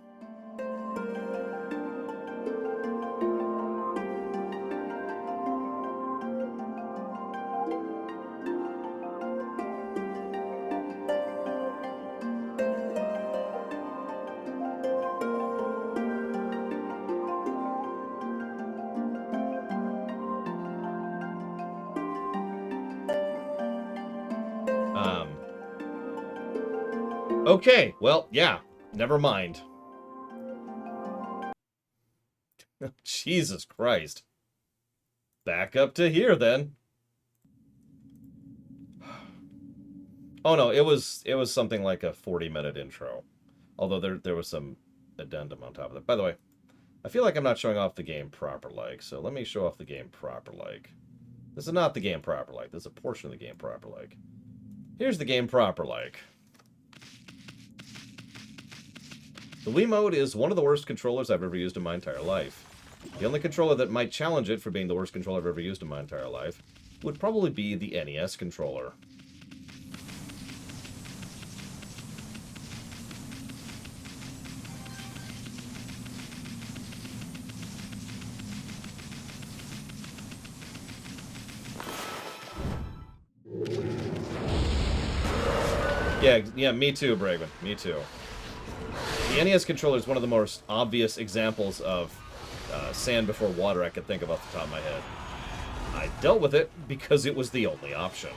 Okay, well, yeah, never mind. Jesus Christ. Back up to here, then. Oh, no, it was something like a 40-minute intro. Although there was some addendum on top of it. By the way, I feel like I'm not showing off the game proper-like, so let me show off the game proper-like. This is not the game proper-like. This is a portion of the game proper-like. Here's the game proper-like. The Wii mode is one of the worst controllers I've ever used in my entire life. The only controller that might challenge it for being the worst controller I've ever used in my entire life would probably be the NES controller. Yeah, me too, Bregman. Me too. The NES controller is one of the most obvious examples of sand before water I could think of off the top of my head. I dealt with it because it was the only option.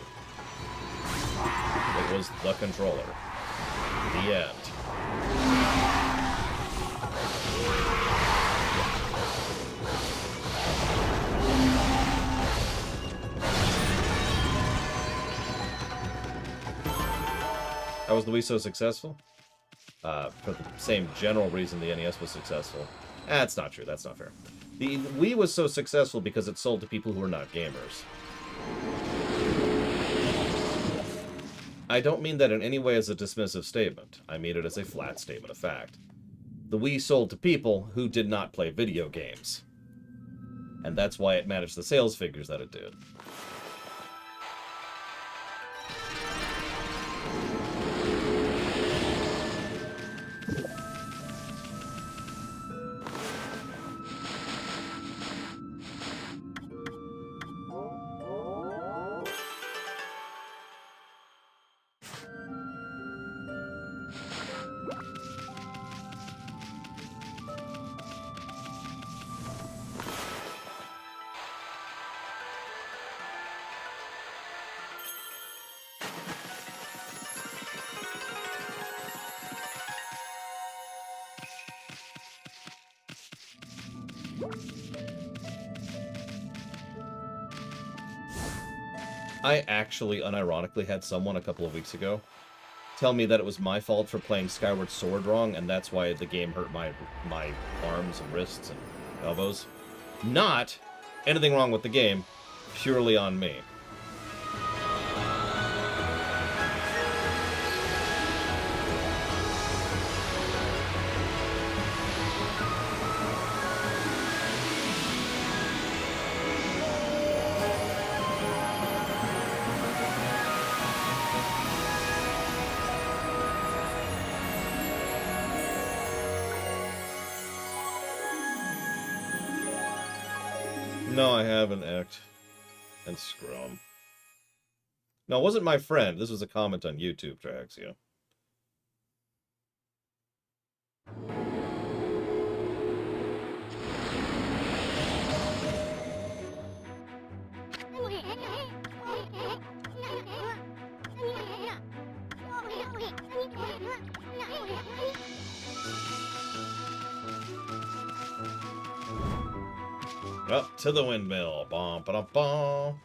It was the controller. The end. How was the Wii so successful? For the same general reason the NES was successful. That's not true. That's not fair. The Wii was so successful because it sold to people who are not gamers. I don't mean that in any way as a dismissive statement. I mean it as a flat statement of fact. The Wii sold to people who did not play video games. And that's why it managed the sales figures that it did. I actually unironically had someone a couple of weeks ago tell me that it was my fault for playing Skyward Sword wrong, and that's why the game hurt my arms and wrists and elbows. Not anything wrong with the game, purely on me. No, I haven't, Act. And Scrum. No, it wasn't my friend. This was a comment on YouTube, Traxia. Up to the windmill. Bom, ba, bom.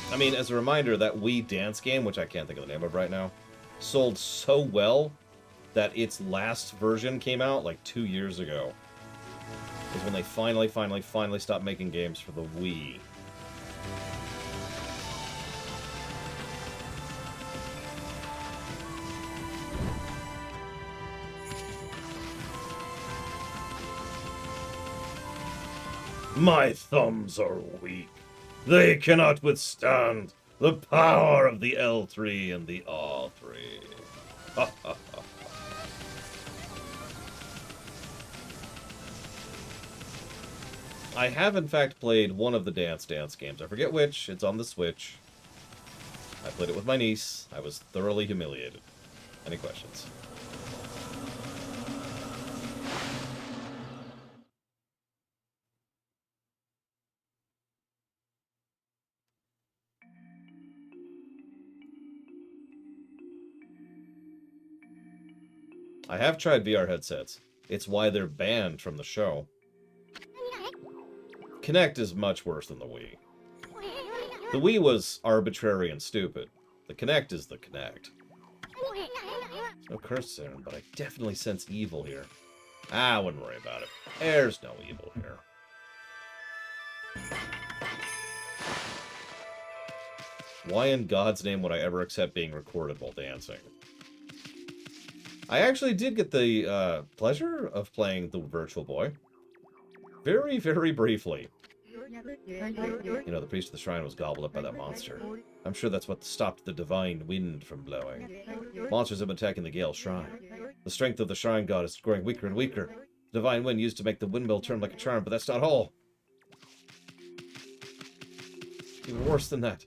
I mean, as a reminder, that Wii dance game, which I can't think of the name of right now, sold so well that its last version came out like 2 years ago. Is when they finally stopped making games for the Wii. My thumbs are weak. They cannot withstand the power of the L3 and the R3. I have, in fact, played one of the dance games. I forget which. It's on the Switch. I played it with my niece. I was thoroughly humiliated. Any questions? I have tried VR headsets. It's why they're banned from the show. Kinect is much worse than the Wii. The Wii was arbitrary and stupid. The Kinect is the Kinect. There's no curse there, but I definitely sense evil here. I wouldn't worry about it. There's no evil here. Why in God's name would I ever accept being recorded while dancing? I actually did get the pleasure of playing the Virtual Boy. Very, very briefly. You know, the priest of the shrine was gobbled up by that monster. I'm sure that's what stopped the divine wind from blowing. Monsters have been attacking the Gale shrine. The strength of the shrine god is growing weaker and weaker. The divine wind used to make the windmill turn like a charm, but that's not all. Even worse than that.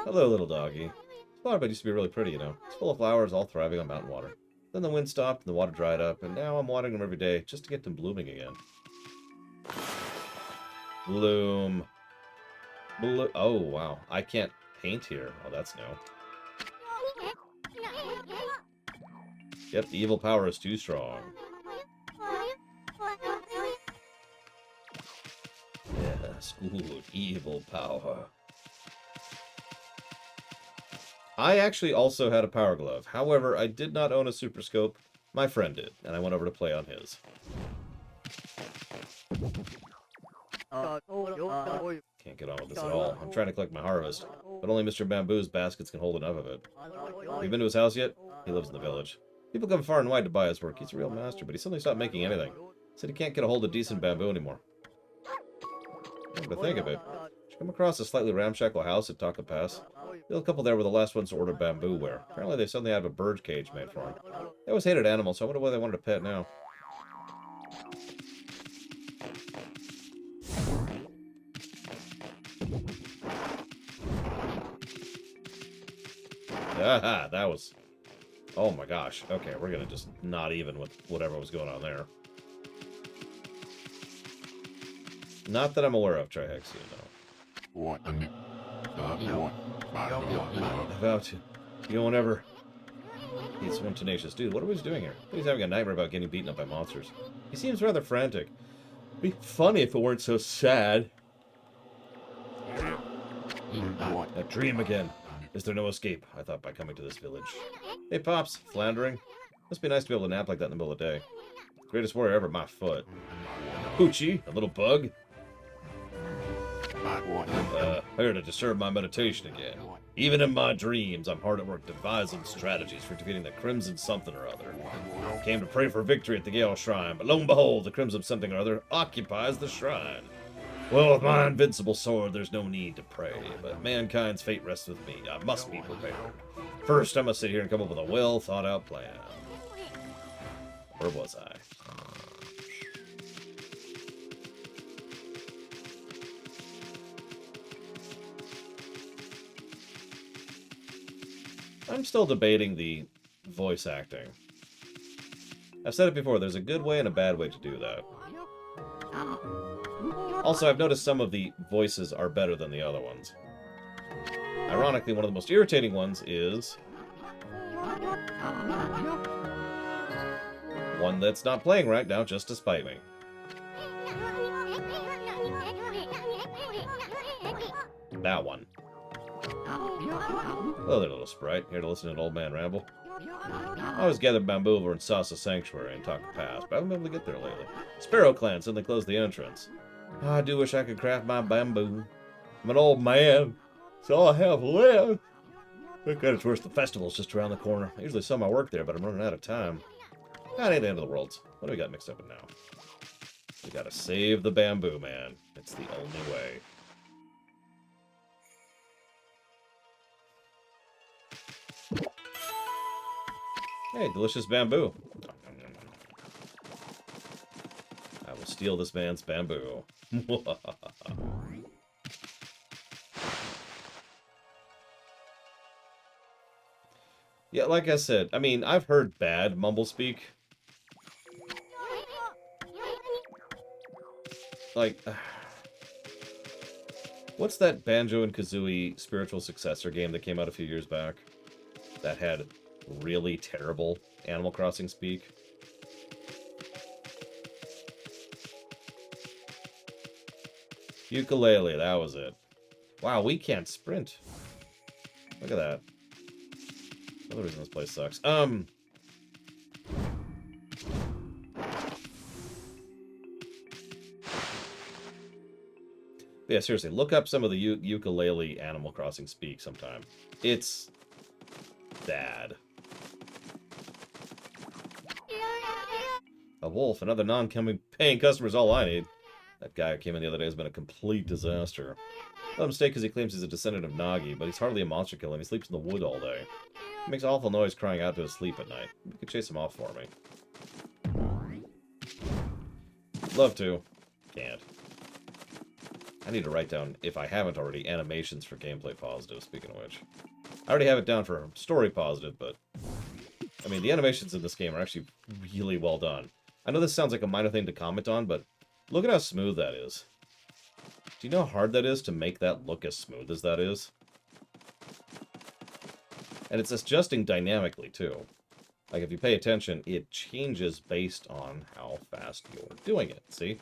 Hello, little doggy. This flowerbed used to be really pretty, you know. It's full of flowers, all thriving on mountain water. Then the wind stopped and the water dried up, and now I'm watering them every day just to get them blooming again. Bloom. Oh, wow. I can't paint here. Oh, that's new. Yep, the evil power is too strong. Yes, good evil power. I actually also had a power glove. However, I did not own a super scope. My friend did, and I went over to play on his. Can't get on with this at all. I'm trying to collect my harvest, but only Mr. Bamboo's baskets can hold enough of it. Have you been to his house yet? He lives in the village. People come far and wide to buy his work. He's a real master, but he suddenly stopped making anything. Said he can't get a hold of decent bamboo anymore. Come to think of it, did you come across a slightly ramshackle house at Taka Pass? There's a couple there were the last ones to order bamboo ware. Apparently they suddenly have a bird cage made for them. They always hated animals, so I wonder why they wanted a pet now. Aha, that was... Oh my gosh. Okay, we're gonna just not even with whatever was going on there. Not that I'm aware of, Trihexian, though. About to. You don't ever... He's one tenacious dude. What are we doing here? He's having a nightmare about getting beaten up by monsters. He seems rather frantic. It'd be funny if it weren't so sad. A dream again. Is there no escape? I thought by coming to this village. Hey, Pops. Floundering? Must be nice to be able to nap like that in the middle of the day. Greatest warrior ever, my foot. Poochie, a little bug. Here to disturb my meditation again. Even in my dreams, I'm hard at work devising strategies for defeating the Crimson something or other. Came to pray for victory at the Gale Shrine, but lo and behold, the Crimson something or other occupies the shrine. Well, with my invincible sword, there's no need to pray, but mankind's fate rests with me. I must be prepared. First, I must sit here and come up with a well-thought-out plan. Where was I? I'm still debating the voice acting. I've said it before, there's a good way and a bad way to do that. Also, I've noticed some of the voices are better than the other ones. Ironically, one of the most irritating ones is... one that's not playing right now, just to spite me. That one. Hello there, little sprite. Here to listen to an old man ramble. I always gathered bamboo over in Sasa Sanctuary and Taka Pass, but I haven't been able to get there lately. Sparrow Clan suddenly closed the entrance. Oh, I do wish I could craft my bamboo. I'm an old man. It's all I have left. Thank God it's worse. The festival's just around the corner. I usually sell my work there, but I'm running out of time. That ain't the end of the world. What do we got mixed up in now? We gotta save the bamboo, man. It's the only way. Hey, delicious bamboo. I will steal this man's bamboo. Yeah, like I said, I mean, I've heard bad mumble speak. Like, what's that Banjo and Kazooie spiritual successor game that came out a few years back that had really terrible Animal Crossing speak? Ukulele, that was it. Wow, we can't sprint. Look at that. Another reason this place sucks. Yeah, seriously, look up some of the ukulele Animal Crossing speak sometime. It's bad. A wolf, another non-paying customer is all I need. That guy who came in the other day has been a complete disaster. Not a mistake because he claims he's a descendant of Nagi, but he's hardly a monster killer and he sleeps in the wood all day. He makes awful noise crying out to his sleep at night. You could chase him off for me. Love to. Can't. I need to write down, if I haven't already, animations for gameplay positive, speaking of which. I already have it down for story positive, but... I mean, the animations in this game are actually really well done. I know this sounds like a minor thing to comment on, but look at how smooth that is. Do you know how hard that is to make that look as smooth as that is? And it's adjusting dynamically, too. Like, if you pay attention, it changes based on how fast you're doing it, see?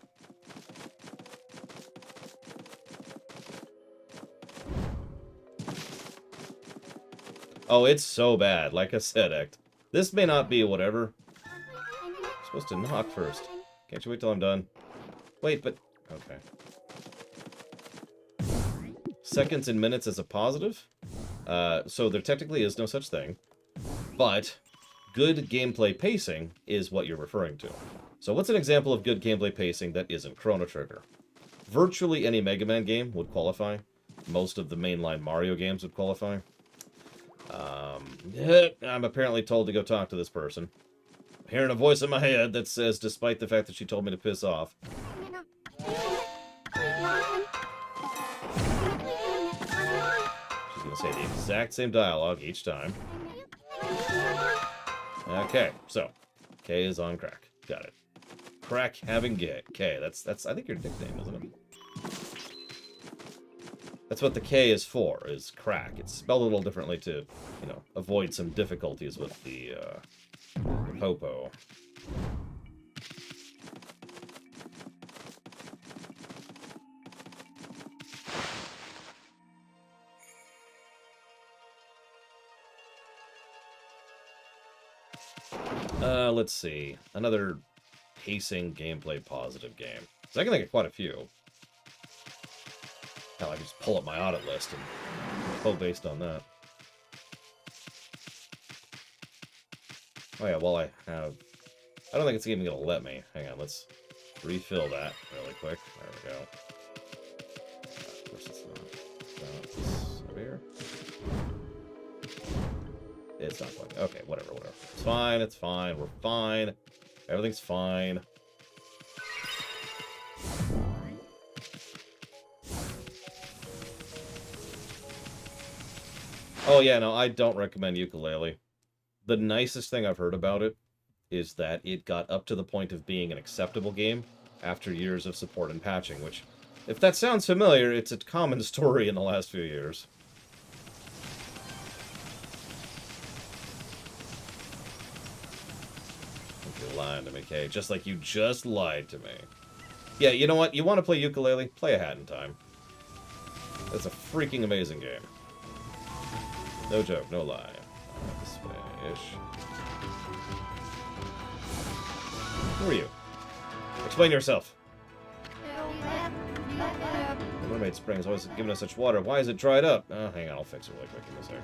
Oh, it's so bad. Like I said, Ect. This may not be whatever. I'm supposed to knock first. Can't you wait till I'm done? Wait, but... Okay. Seconds and minutes as a positive? So there technically is no such thing. But good gameplay pacing is what you're referring to. So what's an example of good gameplay pacing that isn't Chrono Trigger? Virtually any Mega Man game would qualify. Most of the mainline Mario games would qualify. I'm apparently told to go talk to this person. I'm hearing a voice in my head that says, despite the fact that she told me to piss off. She's gonna say the exact same dialogue each time. Okay, so K is on crack. Got it. Crack having K. That's I think your nickname, isn't it? That's what the K is for, is crack. It's spelled a little differently to, you know, avoid some difficulties with the popo. Let's see. Another pacing, gameplay positive game. So I can think of quite a few. Hell, I can just pull up my audit list and go based on that. Oh yeah, well I have... I don't think it's even going to let me. Hang on, let's refill that really quick. There we go. Of course it's not. It's over here. It's not plugged. Okay, whatever. It's fine, we're fine. Everything's fine. Oh yeah, no, I don't recommend Ukulele. The nicest thing I've heard about it is that it got up to the point of being an acceptable game after years of support and patching, which, if that sounds familiar, it's a common story in the last few years. You're lying to me, Kay. Just like you just lied to me. Yeah, you know what? You want to play Ukulele? Play A Hat in Time. That's a freaking amazing game. No joke, no lie. This way-ish. Who are you? Explain yourself. The mermaid spring has always given us such water. Why is it dried up? Oh, hang on, I'll fix it really quick in this here.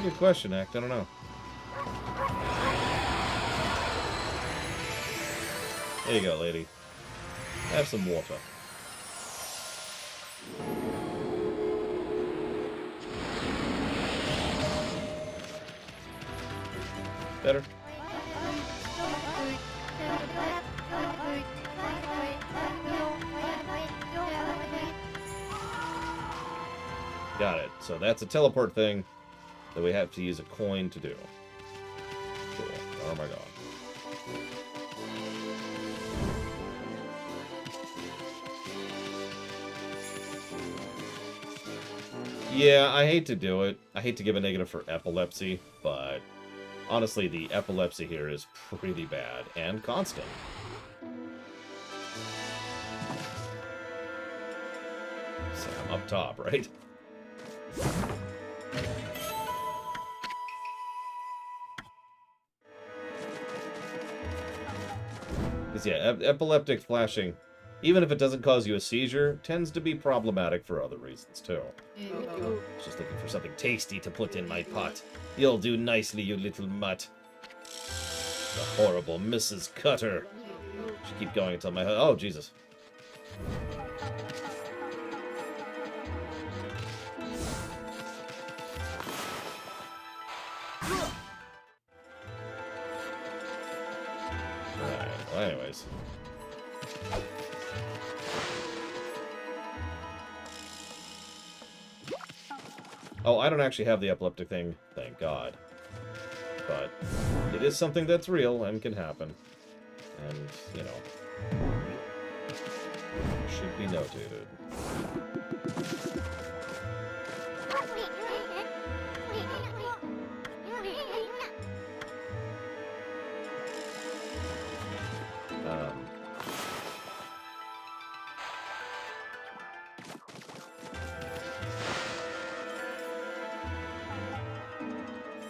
Good question, Act. I don't know. There you go, lady. Have some water. Better? Got it. So that's a teleport thing that we have to use a coin to do. Cool. Oh my god. Yeah, I hate to do it. I hate to give a negative for epilepsy, but honestly, the epilepsy here is pretty bad and constant. Sam up top, right? Because, yeah, epileptic flashing, even if it doesn't cause you a seizure, tends to be problematic for other reasons, too. Just looking for something tasty to put in my pot. You'll do nicely, you little mutt. The horrible Mrs. Cutter. Should keep going until my... Oh, Jesus. Alright, well, anyways. Oh, I don't actually have the epileptic thing, thank God. But it is something that's real and can happen. And, you know, should be notated.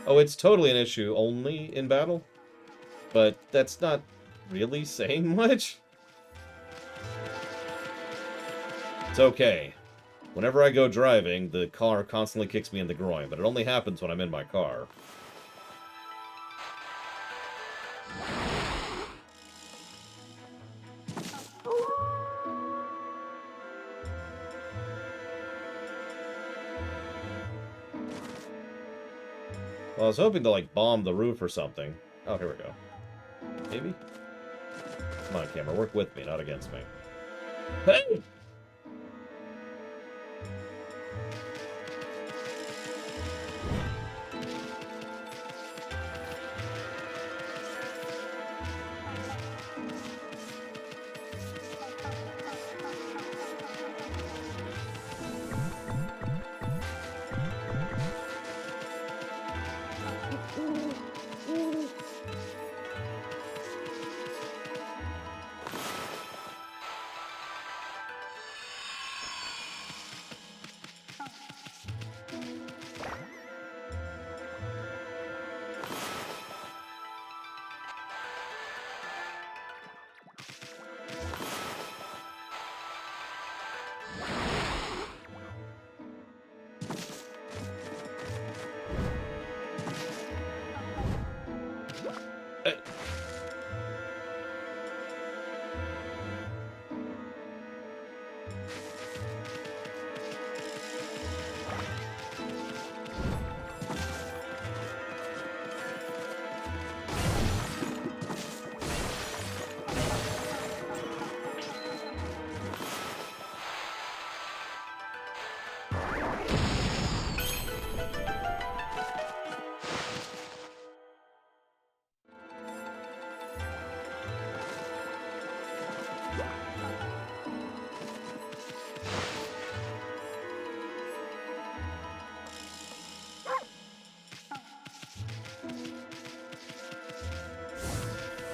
Oh, it's totally an issue only in battle, but that's not really saying much. It's okay. Whenever I go driving, the car constantly kicks me in the groin, but it only happens when I'm in my car. Well, I was hoping to, like, bomb the roof or something. Oh, here we go. Maybe? Come on, camera. Work with me, not against me. Hey!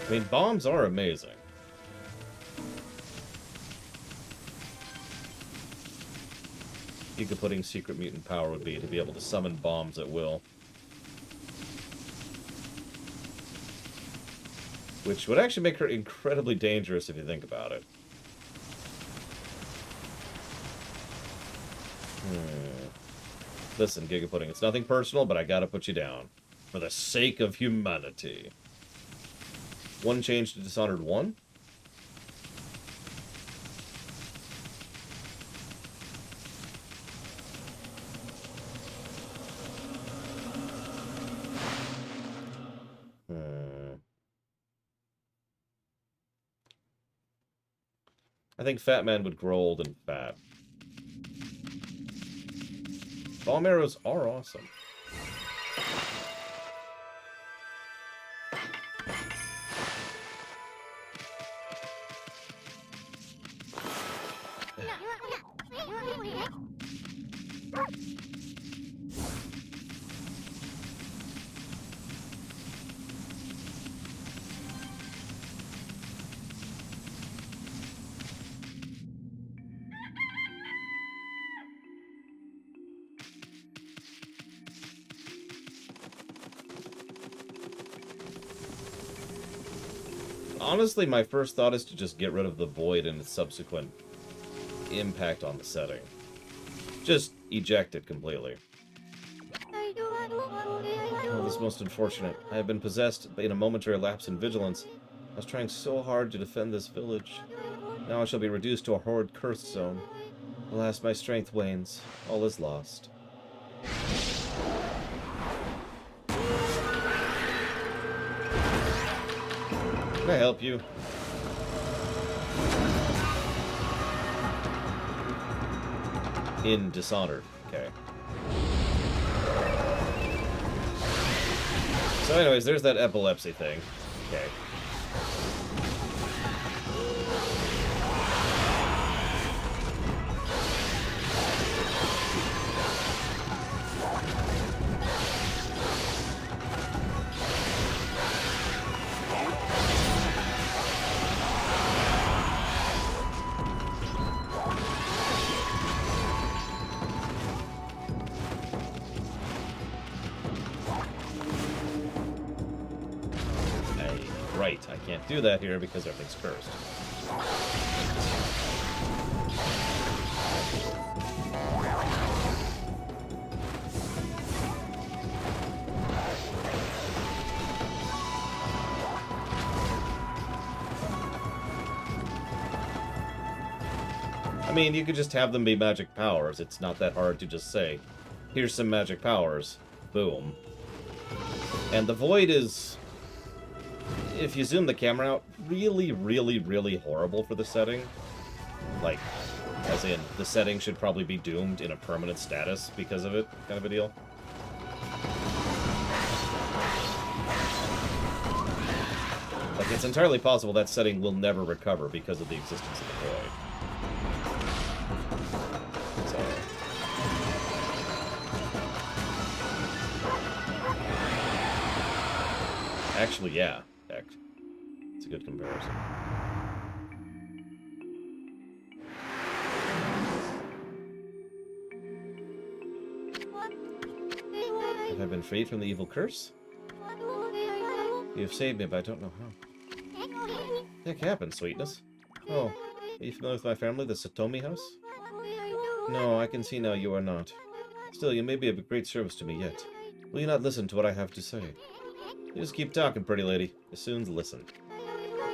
I mean, bombs are amazing. Giga-Pudding's secret mutant power would be to be able to summon bombs at will. Which would actually make her incredibly dangerous if you think about it. Listen, Giga-Pudding, it's nothing personal, but I gotta put you down. For the sake of humanity. One change to Dishonored 1? I think Fat Man would grow old and fat. Bomb arrows are awesome. honestly, my first thought is to just get rid of the void and its subsequent impact on the setting. Just eject it completely. Oh, this is most unfortunate. I have been possessed in a momentary lapse in vigilance. I was trying so hard to defend this village. Now I shall be reduced to a horrid cursed zone. Alas, my strength wanes. All is lost. Can I help you? In Dishonored. Okay. So anyways, there's that epilepsy thing. Okay. Right, I can't do that here because everything's cursed. I mean, you could just have them be magic powers. It's not that hard to just say, here's some magic powers. Boom. And the void is, if you zoom the camera out, really, really, really horrible for the setting. Like, as in, the setting should probably be doomed in a permanent status because of it, kind of a deal. Like, it's entirely possible that setting will never recover because of the existence of the void. So. Actually, yeah. It's a good comparison. Have I been freed from the evil curse? You have saved me, but I don't know how. What the heck happened, sweetness? Oh, are you familiar with my family, the Satomi house? No, I can see now you are not. Still, you may be of great service to me yet. Will you not listen to what I have to say? You just keep talking, pretty lady. As soon as listen.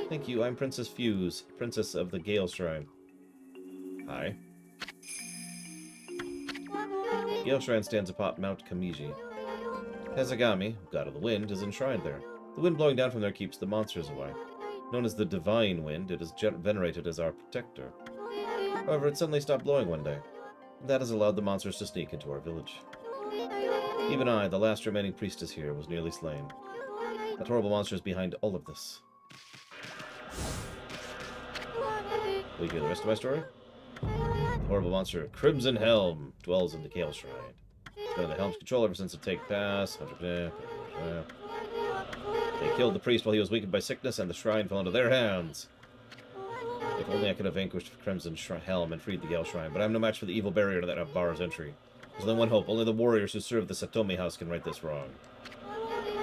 Thank you, I'm Princess Fuse, Princess of the Gale Shrine. Hi. Gale Shrine stands atop Mount Kamiji. Kazagami, god of the wind, is enshrined there. The wind blowing down from there keeps the monsters away. Known as the Divine Wind, it is venerated as our protector. However, it suddenly stopped blowing one day. That has allowed the monsters to sneak into our village. Even I, the last remaining priestess here, was nearly slain. That horrible monster is behind all of this. Will you hear the rest of my story? The horrible monster, Crimson Helm, dwells in the Gale Shrine. It's been in the Helm's control ever since the Take Pass. They killed the priest while he was weakened by sickness, and the shrine fell into their hands. If only I could have vanquished Crimson Helm and freed the Gale Shrine, but I'm no match for the evil barrier that bars entry. There's only one hope. Only the warriors who serve the Satomi house can right this wrong.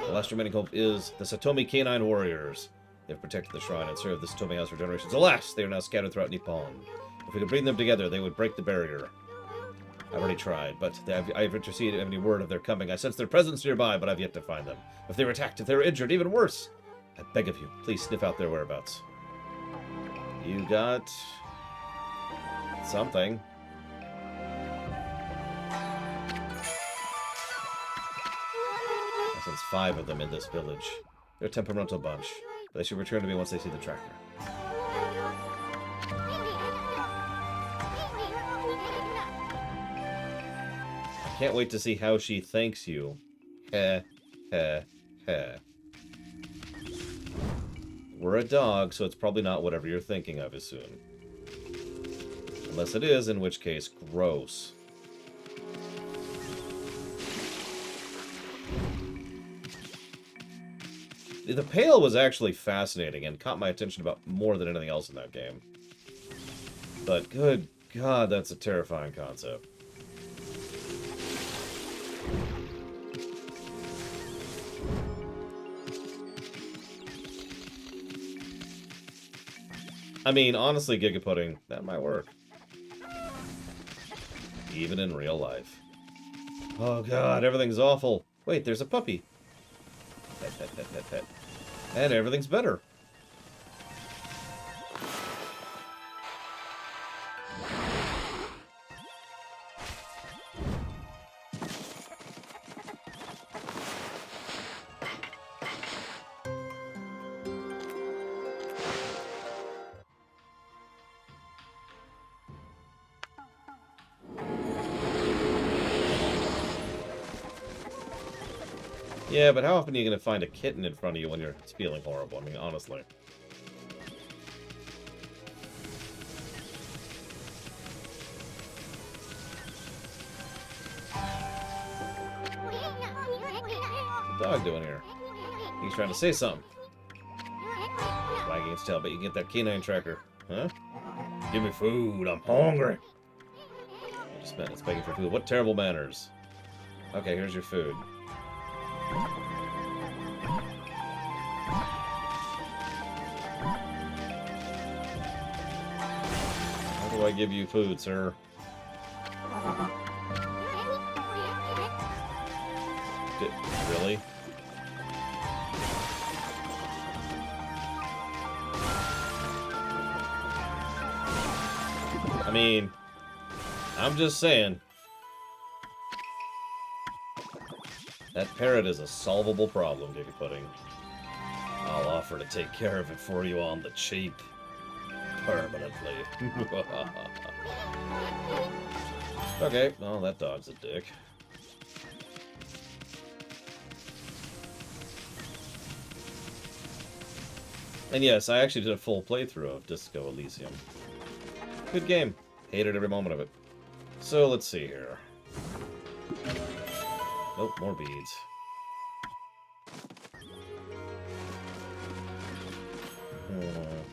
The last remaining hope is the Satomi Canine Warriors. They've protected the shrine and served the Satomi house for generations. Alas, they are now scattered throughout Nippon. If we could bring them together, they would break the barrier. I've already tried, but I've interceded any word of their coming. I sense their presence nearby, but I've yet to find them. If they were attacked, if they were injured, even worse, I beg of you, please sniff out their whereabouts. You got something. I sense 5 of them in this village. They're a temperamental bunch, but they should return to me once they see the tracker. I can't wait to see how she thanks you. Heh, heh, heh. We're a dog, so it's probably not whatever you're thinking of as soon. Unless it is, in which case, gross. The Pale was actually fascinating and caught my attention about more than anything else in that game. But good God, that's a terrifying concept. I mean, honestly, Giga Pudding, that might work. Even in real life. Oh god, everything's awful. Wait, there's a puppy. Pet, pet, pet, pet, pet. And everything's better. Yeah, but how often are you going to find a kitten in front of you when you're feeling horrible? I mean, honestly. What's the dog doing here? He's trying to say something. Wagging its tail, but you can get that canine tracker. Huh? Give me food, I'm hungry. I just meant it's begging for food. What terrible manners. Okay, here's your food. How do I give you food, sir? Really? I mean, I'm just saying. That parrot is a solvable problem, Giga Pudding. I'll offer to take care of it for you on the cheap. Permanently. Okay, well, that dog's a dick. And yes, I actually did a full playthrough of Disco Elysium. Good game. Hated every moment of it. So, let's see here. Nope, more beads.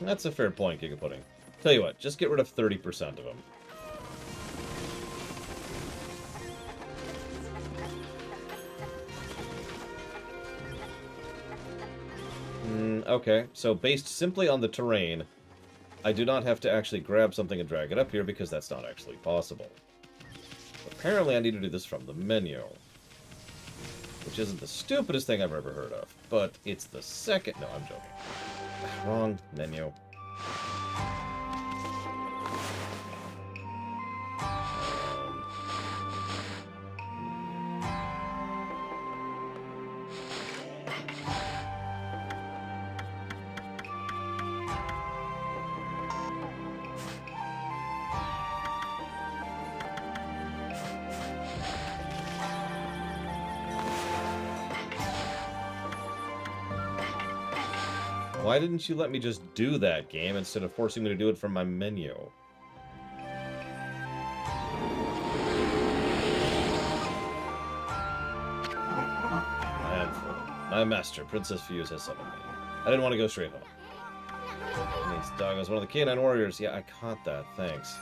That's a fair point, Giga Pudding. Tell you what, just get rid of 30% of them. Okay, so based simply on the terrain, I do not have to actually grab something and drag it up here because that's not actually possible. Apparently I need to do this from the menu. Which isn't the stupidest thing I've ever heard of, but it's the second... No, I'm joking. Wrong menu. Why didn't you let me just do that, game, instead of forcing me to do it from my menu? I am full. My master, Princess Fuse, has summoned me. I didn't want to go straight home. This dog is one of the canine warriors. Yeah, I caught that. Thanks.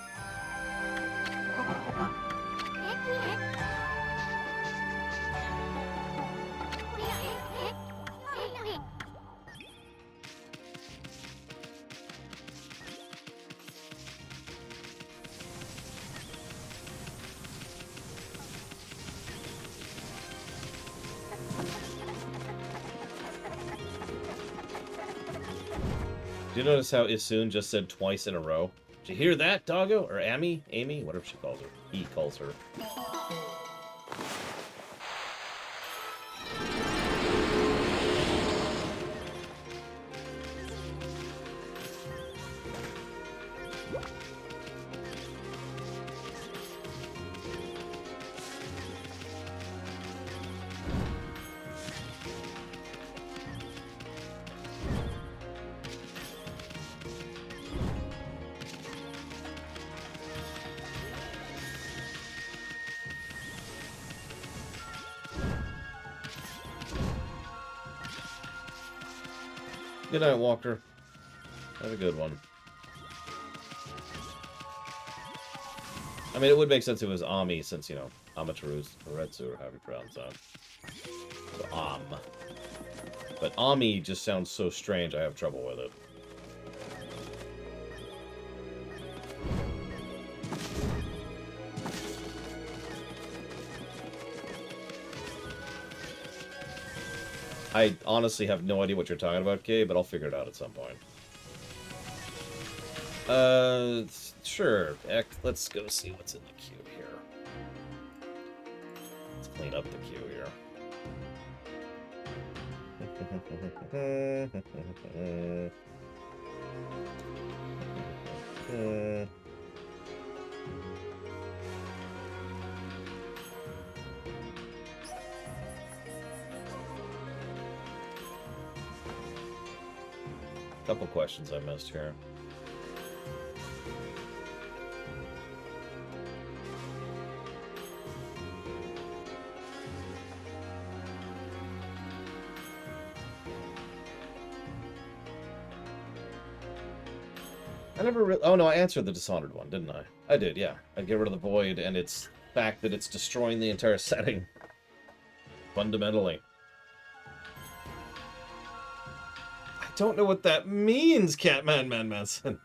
Do you notice how Isun just said twice in a row? Did you hear that, doggo? Or Amy? Amy? Whatever she calls her. He calls her. Good night, Walker. Have a good one. I mean, it would make sense if it was Ami, since, you know, Amateru's Haretsu, or however you pronounce that. So, But Ami just sounds so strange, I have trouble with it. I honestly have no idea what you're talking about, Kay, but I'll figure it out at some point. Sure. Let's go see what's in the queue here. Let's clean up the queue here. Couple questions I missed here. I never really... Oh, no, I answered the Dishonored one, didn't I? I did, yeah. I'd get rid of the Void and its fact that it's destroying the entire setting. Fundamentally. I don't know what that means, Manson.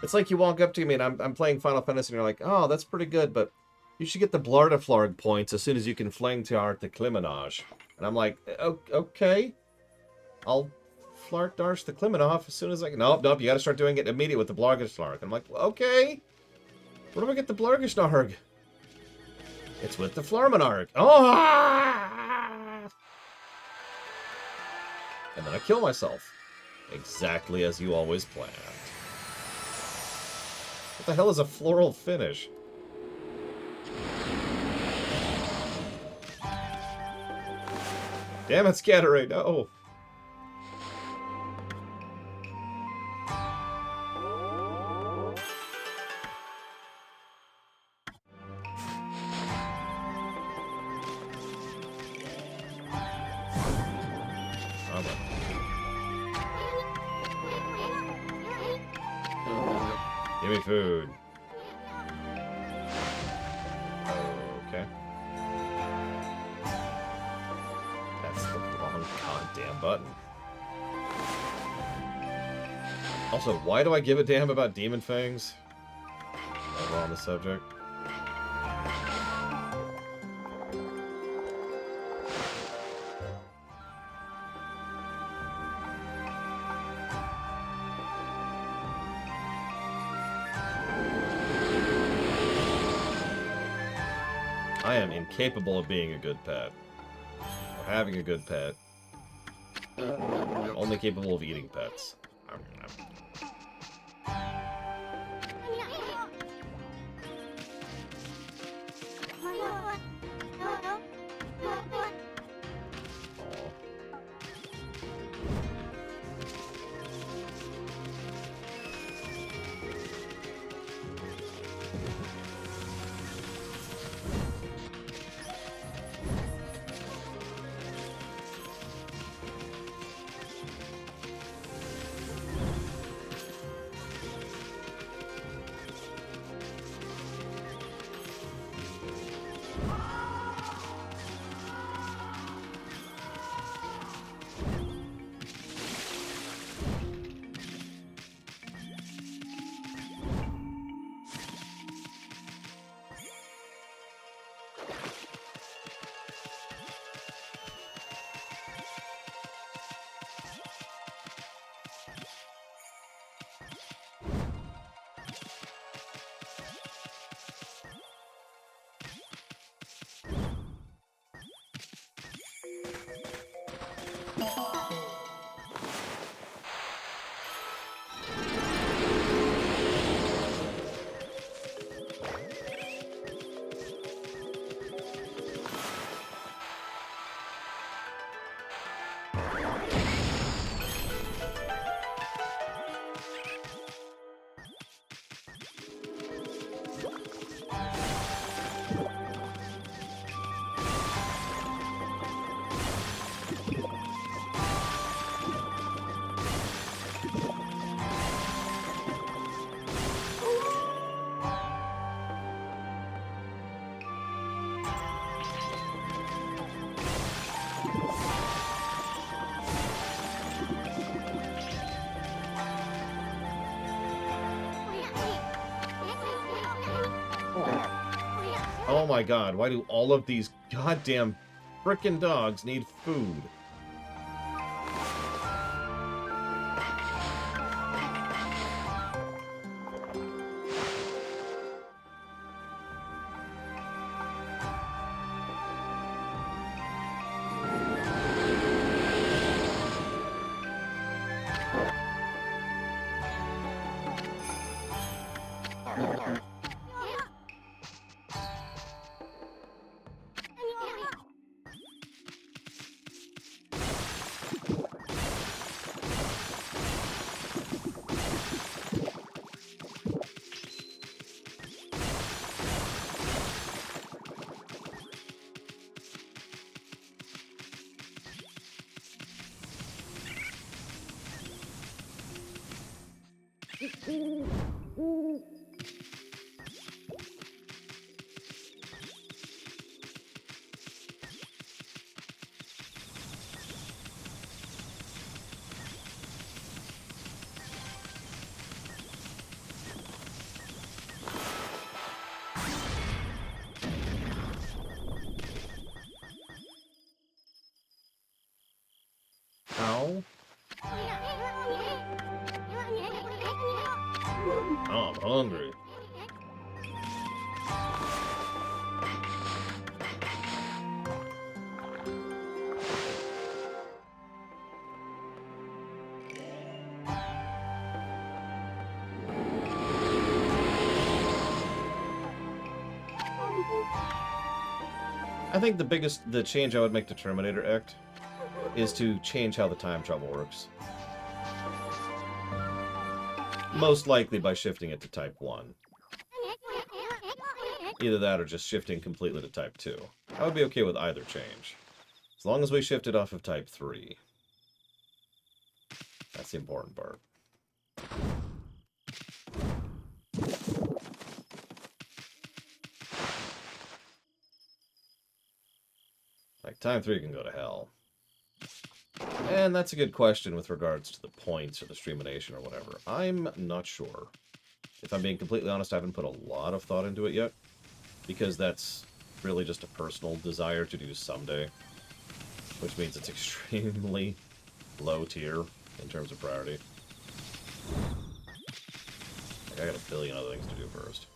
It's like you walk up to me and I'm playing Final Fantasy and you're like, oh, that's pretty good, but you should get the Blardaflarg points as soon as you can fling to Art the Klimenage. And I'm like, okay. I'll Flark Darsh the Klimenov as soon as I can. Nope, you gotta start doing it immediately with the Blargashlarg. I'm like, okay. Where do I get the Blargashnarg? It's with the Flarmanarg. Oh! And then I kill myself. Exactly as you always planned. What the hell is a floral finish? Damn it, Scatteray, no! Give me food. Okay. That's the wrong goddamn button. Also, why do I give a damn about demon fangs? While we're on the subject. I am incapable of being a good pet. Or having a good pet. I'm only capable of eating pets. Oh my god, why do all of these goddamn frickin' dogs need food. Ow. Oh, I'm hungry. I think the change I would make to Terminator Act is to change how the time travel works. Most likely by shifting it to Type 1. Either that or just shifting completely to Type 2. I would be okay with either change. As long as we shift it off of Type 3. That's the important part. Like, Time 3 can go to hell. And that's a good question with regards to the points or the streamination or whatever. I'm not sure. If I'm being completely honest, I haven't put a lot of thought into it yet. Because that's really just a personal desire to do someday. Which means it's extremely low tier in terms of priority. Like, I got a billion other things to do first.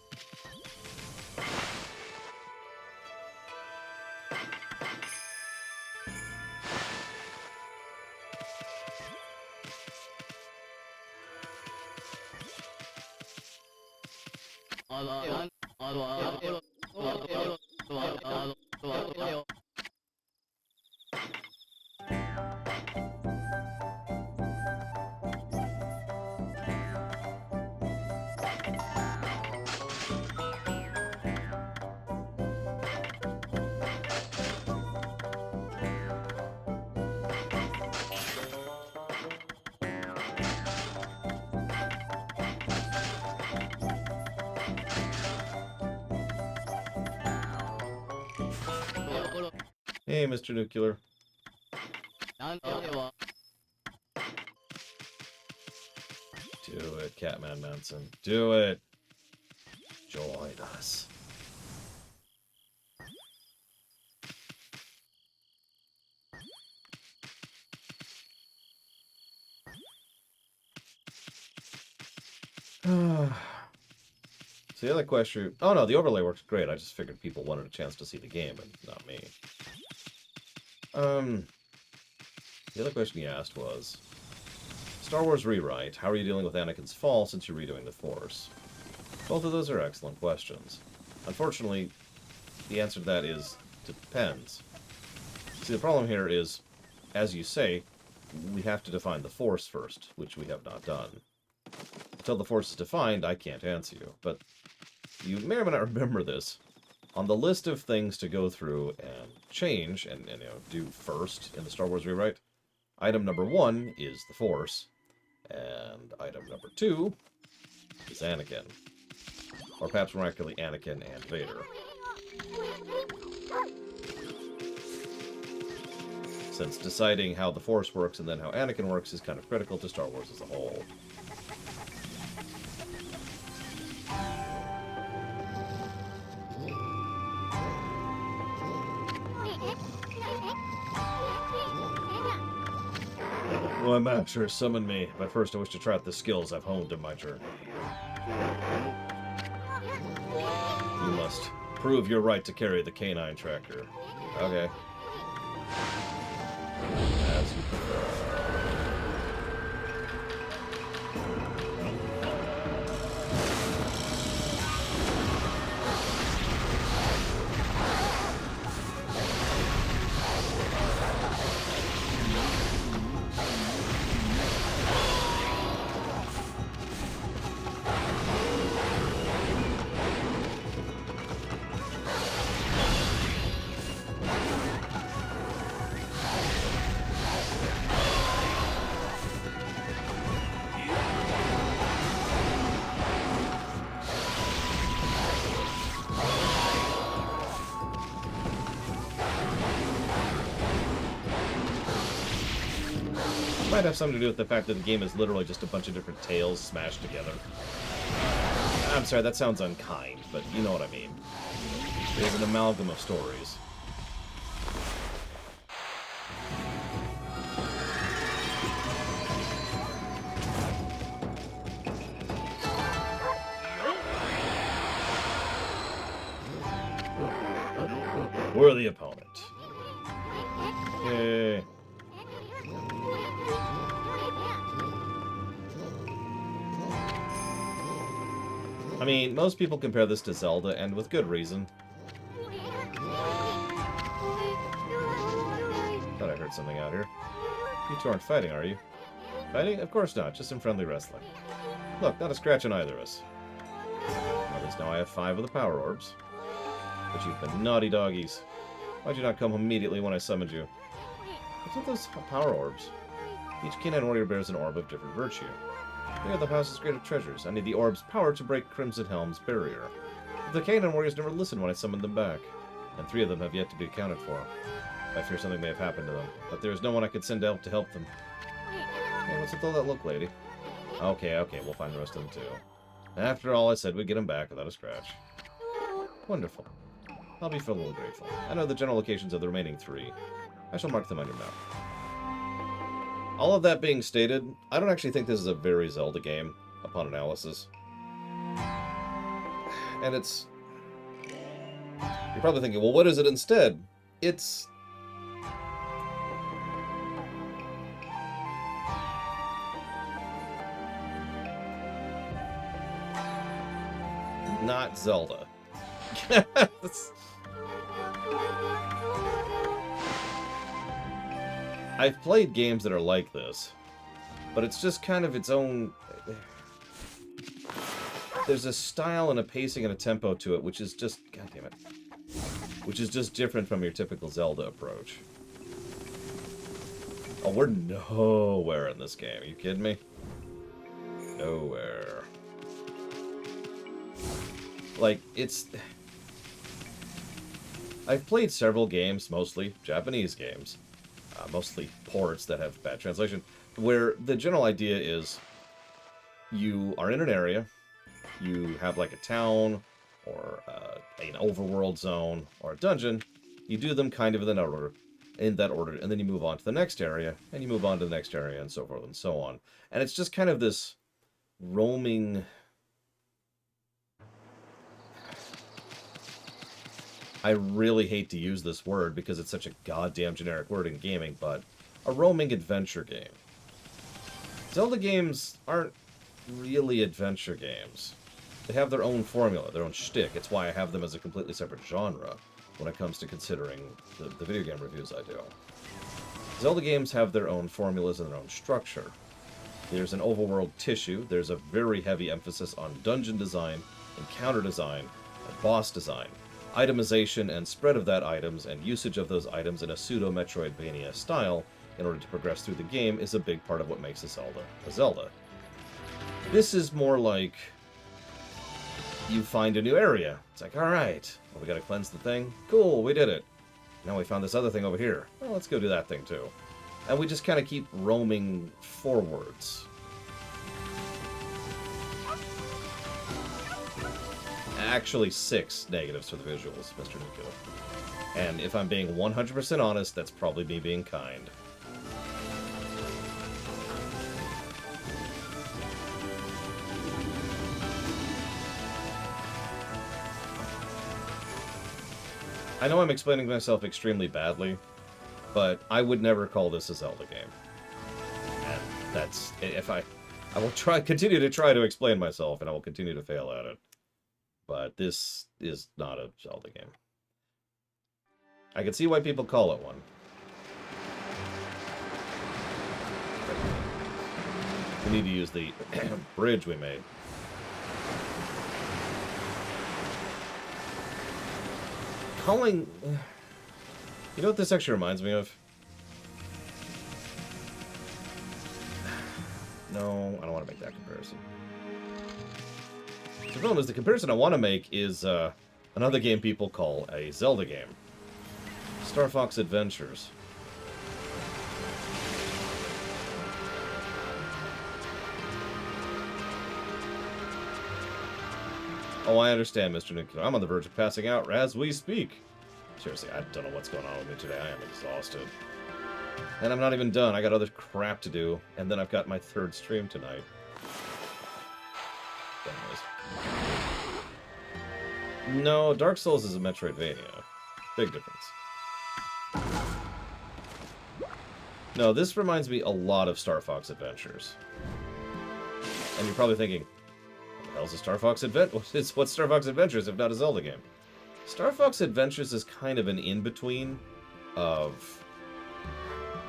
Hey, Mr. Nuclear. Do it, Catman Manson. Do it. Join us. So the other question... Oh no, the overlay works great. I just figured people wanted a chance to see the game, and not me. The other question he asked was... Star Wars Rewrite. How are you dealing with Anakin's fall since you're redoing the Force? Both of those are excellent questions. Unfortunately, the answer to that is... depends. See, the problem here is, as you say, we have to define the Force first, which we have not done. Until the Force is defined, I can't answer you, but you may or may not remember this. On the list of things to go through and change and do first in the Star Wars Rewrite, item number 1 is the Force, and item number 2 is Anakin. Or perhaps more accurately, Anakin and Vader. Since deciding how the Force works and then how Anakin works is kind of critical to Star Wars as a whole. My master has summoned me, but first I wish to try out the skills I've honed in my journey. You must prove your right to carry the canine tracker. Okay. As you prefer. Might have something to do with the fact that the game is literally just a bunch of different tales smashed together. I'm sorry, that sounds unkind, but you know what I mean. There's an amalgam of stories. Worthy opponent. Yay. I mean, most people compare this to Zelda, and with good reason. Thought I heard something out here. You two aren't fighting, are you? Fighting? Of course not, just some friendly wrestling. Look, not a scratch on either of us. At least now I have 5 of the power orbs. But you've been naughty doggies. Why'd you not come home immediately when I summoned you? What's with those power orbs? Each canine warrior bears an orb of different virtue. They are the house's greatest treasures. I need the orb's power to break Crimson Helm's barrier. The canine warriors never listened when I summoned them back, and 3 of them have yet to be accounted for. I fear something may have happened to them, but there is no one I could send out to help them. Hey, what's with all that look, lady? Okay, we'll find the rest of them too. After all, I said we'd get them back without a scratch. Wonderful. I'll be feeling grateful. I know the general locations of the remaining 3. I shall mark them on your map. All of that being stated, I don't actually think this is a very Zelda game, upon analysis. And it's... You're probably thinking, well, what is it instead? It's... not Zelda. I've played games that are like this, but it's just kind of its own... There's a style and a pacing and a tempo to it, which is just... God damn it. Which is just different from your typical Zelda approach. Oh, we're nowhere in this game. Are you kidding me? Nowhere. Like, it's... I've played several games, mostly Japanese games. Mostly ports that have bad translation, where the general idea is you are in an area, you have like a town, or an overworld zone, or a dungeon, you do them kind of in that order, and then you move on to the next area, and you move on to the next area, and so forth and so on. And it's just kind of this roaming... I really hate to use this word because it's such a goddamn generic word in gaming, but a roaming adventure game. Zelda games aren't really adventure games. They have their own formula, their own shtick. It's why I have them as a completely separate genre when it comes to considering the video game reviews I do. Zelda games have their own formulas and their own structure. There's an overworld tissue, there's a very heavy emphasis on dungeon design, encounter design, and boss design. Itemization and spread of that items and usage of those items in a pseudo-Metroidvania style in order to progress through the game is a big part of what makes a Zelda. This is more like you find a new area. It's like, alright, well, we gotta cleanse the thing. Cool, we did it. Now we found this other thing over here. Well, let's go do that thing too. And we just kind of keep roaming forwards. Actually 6 negatives for the visuals, Mr. Nuku. And if I'm being 100% honest, that's probably me being kind. I know I'm explaining myself extremely badly, but I would never call this a Zelda game. And that's... I will continue to try to explain myself, and I will continue to fail at it. But this is not a Zelda game. I can see why people call it one. We need to use the bridge we made. Calling... You know what this actually reminds me of? No, I don't want to make that comparison. The problem is, the comparison I want to make is another game people call a Zelda game. Star Fox Adventures. Oh, I understand, Mr. Nick. I'm on the verge of passing out as we speak. Seriously, I don't know what's going on with me today. I am exhausted. And I'm not even done. I got other crap to do. And then I've got my 3rd stream tonight. Anyways. No, Dark Souls is a Metroidvania. Big difference. No, this reminds me a lot of Star Fox Adventures. And you're probably thinking, what the hell's a Star Fox Adventures? What's Star Fox Adventures if not a Zelda game? Star Fox Adventures is kind of an in-between of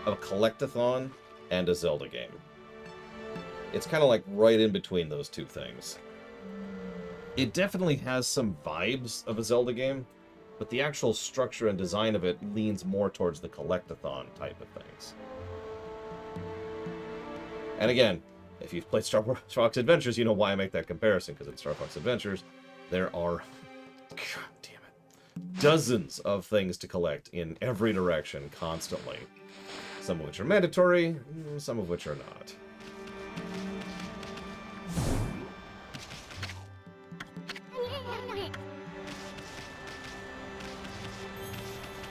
a collectathon and a Zelda game. It's kind of like right in between those two things. It definitely has some vibes of a Zelda game, but the actual structure and design of it leans more towards the collectathon type of things. And again, if you've played Star Fox Adventures, you know why I make that comparison, because in Star Fox Adventures, there are, god damn it, dozens of things to collect in every direction constantly. Some of which are mandatory, some of which are not.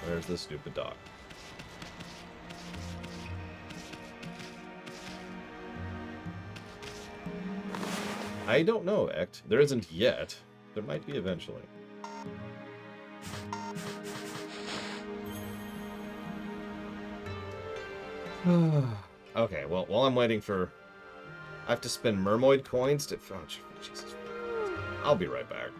Where's this stupid dog? I don't know, Ect. There isn't yet. There might be eventually. Okay, well, while I'm waiting for... I have to spend Mermoid coins to... Oh, Jesus. I'll be right back.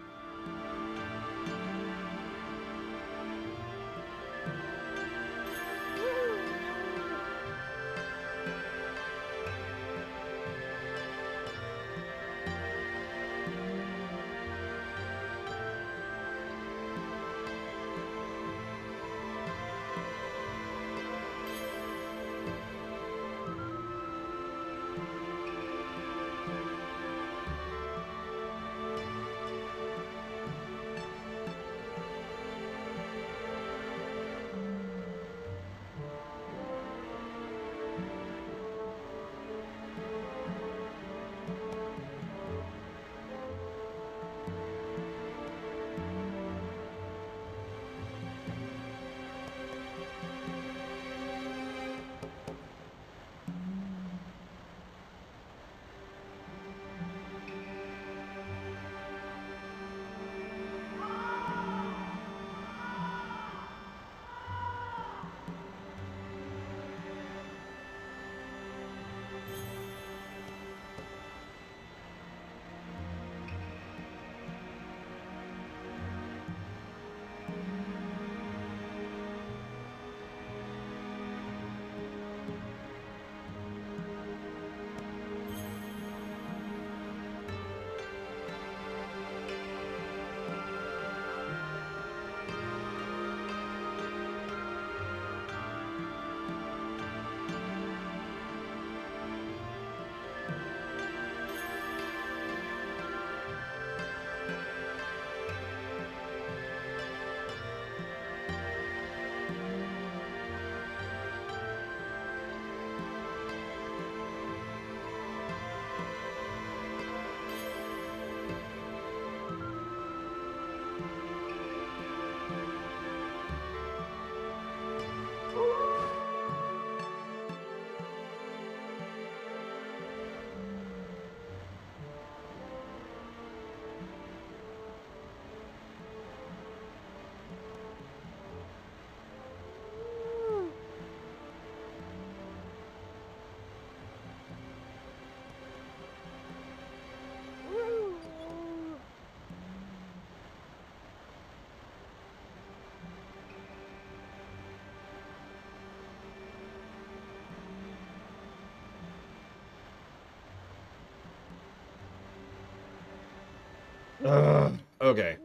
Okay.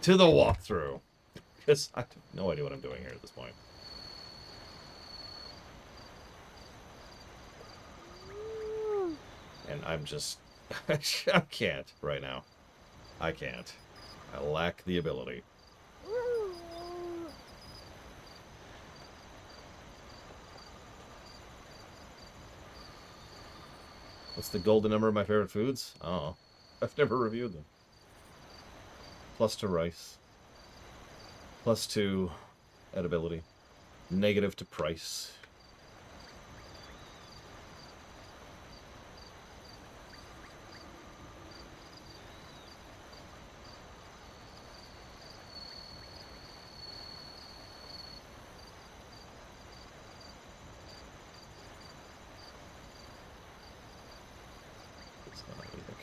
To the walkthrough. Because I have no idea what I'm doing here at this point. And I'm just... I can't right now. I can't. I lack the ability. What's the golden number of my favorite foods? Oh, I've never reviewed them. +2 rice. +2 edibility. Negative to price.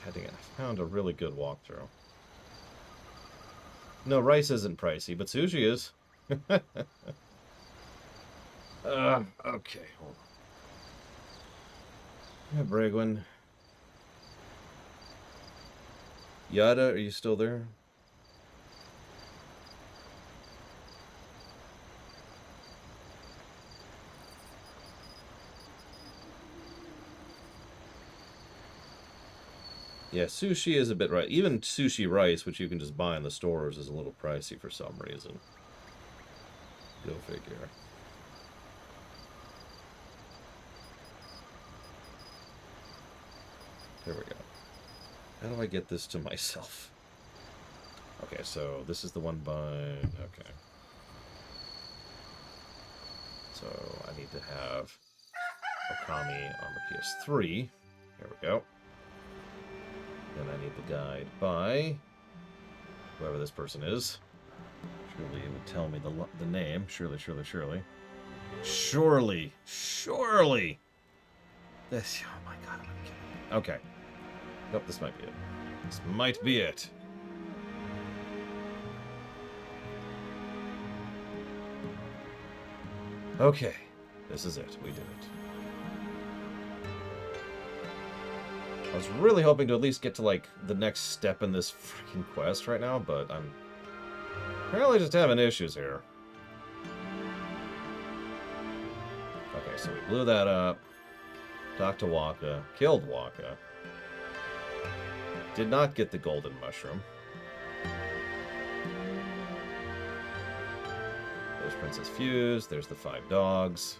I found a really good walkthrough. No, rice isn't pricey, but sushi is. Okay, hold on. Yeah, Bragwin. Yada, are you still there? Yeah, sushi is a bit right. Even sushi rice, which you can just buy in the stores, is a little pricey for some reason. Go figure. There we go. How do I get this to myself? Okay, so this is the one by... Okay. So I need to have Okami on the PS3. There we go. Then I need the guide by whoever this person is. Surely it would tell me the name. Surely. This. Oh my god, I'm kidding. Okay. Nope, this might be it. This might be it. Okay. This is it. We did it. I was really hoping to at least get to, like, the next step in this freaking quest right now, but I'm apparently just having issues here. Okay, so we blew that up. Talked to Waka. Killed Waka. Did not get the golden mushroom. There's Princess Fuse. There's the 5 dogs.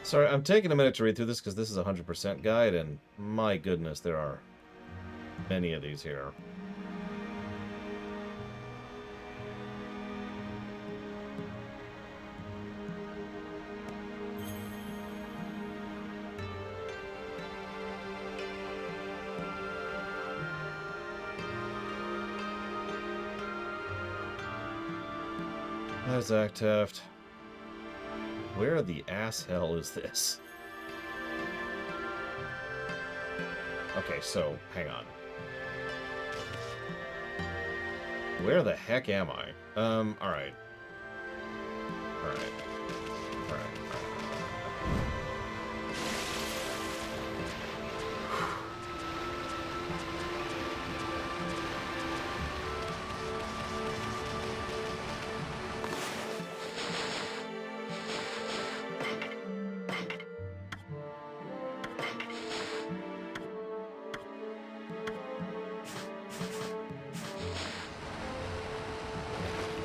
Sorry, I'm taking a minute to read through this because this is a 100% guide, and my goodness, there are many of these here. There's Actaft. Where the ass hell is this? Okay, so, hang on. Where the heck am I? Alright. Alright.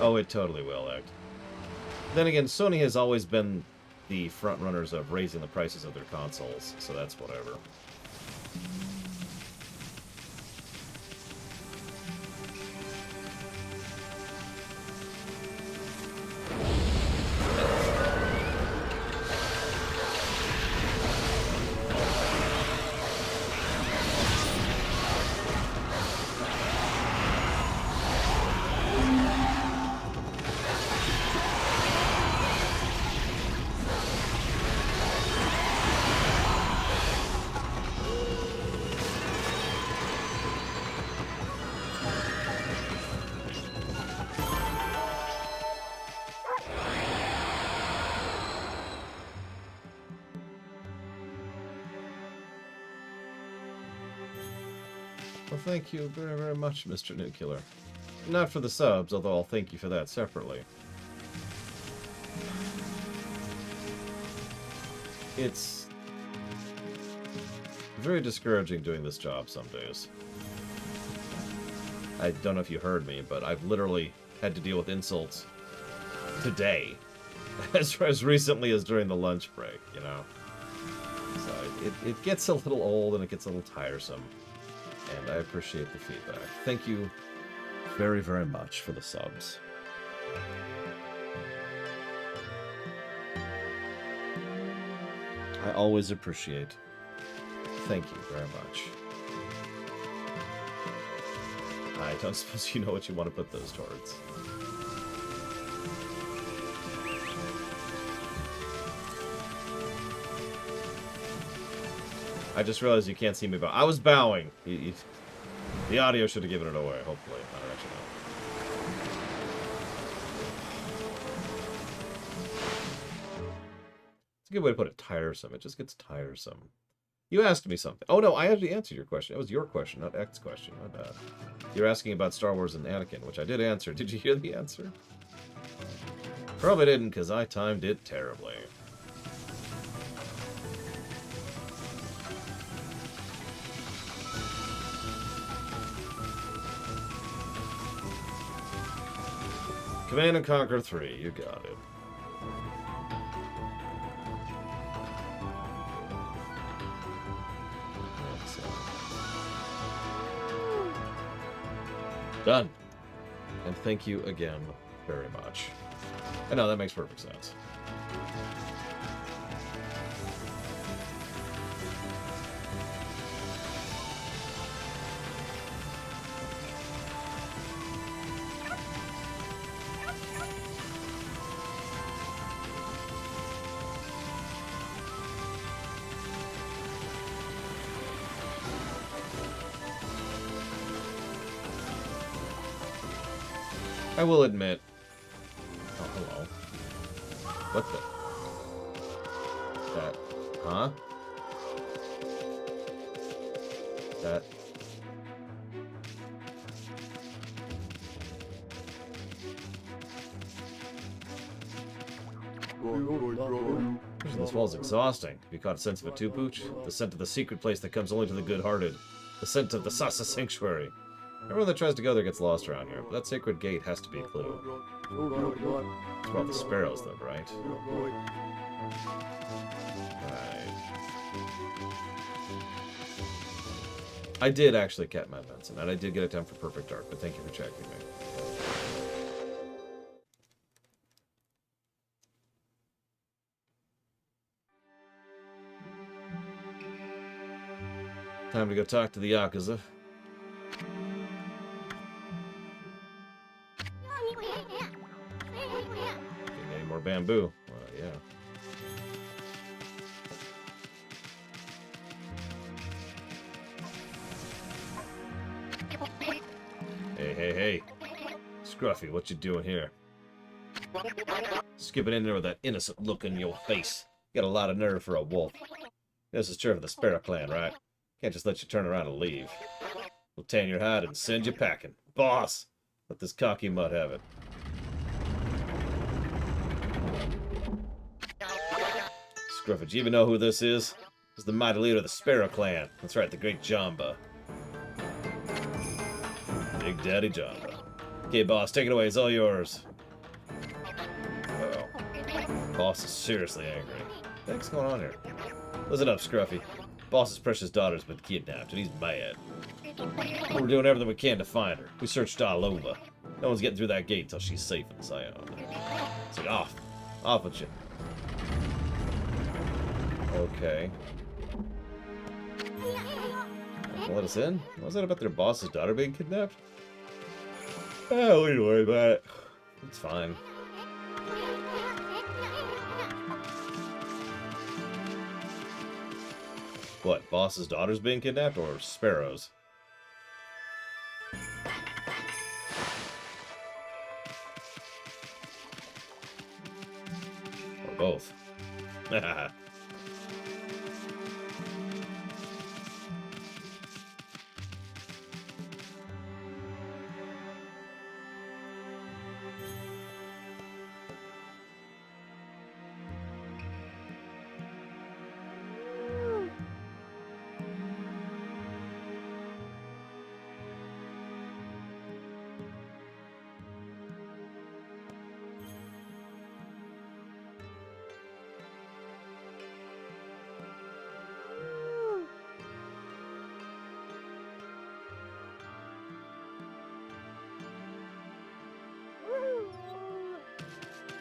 Oh, it totally will, Act. Then again, Sony has always been the front runners of raising the prices of their consoles, so that's whatever. Well, thank you very, very much, Mr. Nuclear. Not for the subs, although I'll thank you for that separately. It's very discouraging doing this job some days. I don't know if you heard me, but I've literally had to deal with insults today. As recently as during the lunch break, you know? So it gets a little old and it gets a little tiresome. And I appreciate the feedback. Thank you very, very much for the subs. I always appreciate. Thank you very much. I don't suppose you know what you want to put those towards. I just realized you can't see me bow. I was bowing. The audio should have given it away, hopefully. I don't actually know. It's a good way to put it. Tiresome. It just gets tiresome. You asked me something. Oh, no, I already answered your question. It was your question, not X's question. My bad. You're asking about Star Wars and Anakin, which I did answer. Did you hear the answer? Probably didn't, because I timed it terribly. Command & Conquer 3, you got it. Done. And thank you again very much. I know, that makes perfect sense. I will admit... Oh, hello. What the... That... Huh? That... This wall's exhausting. Have you caught a sense of a two-pooch? The scent of the secret place that comes only to the good-hearted. The scent of the Sasa Sanctuary. Everyone that tries to go there gets lost around here, but that sacred gate has to be a clue. It's where all the sparrows live, right? Right. I did actually catch Matt Benson, and I did get it down for Perfect Dark, but thank you for checking me. Time to go talk to the Yakuza. Any more bamboo? Well, yeah. Hey. Scruffy, what you doing here? Skipping in there with that innocent look in your face. You got a lot of nerve for a wolf. This is chair of the Sparrow Clan, right? Can't just let you turn around and leave. We'll tan your hide and send you packing. Boss! Let this cocky mutt have it. Scruffy, do you even know who this is? This is the mighty leader of the Sparrow Clan. That's right, the great Jamba. Big Daddy Jamba. Okay, boss, take it away. It's all yours. Uh-oh. Boss is seriously angry. What the heck's going on here? Listen up, Scruffy. Boss's precious daughter's been kidnapped, and he's mad. We're doing everything we can to find her. We searched all over. No one's getting through that gate until she's safe and sound. So off. Off with you. Okay. Let us in? What was that about their boss's daughter being kidnapped? Oh, we worry about it. It's fine. What, boss's daughter's being kidnapped, or Sparrow's? Or both.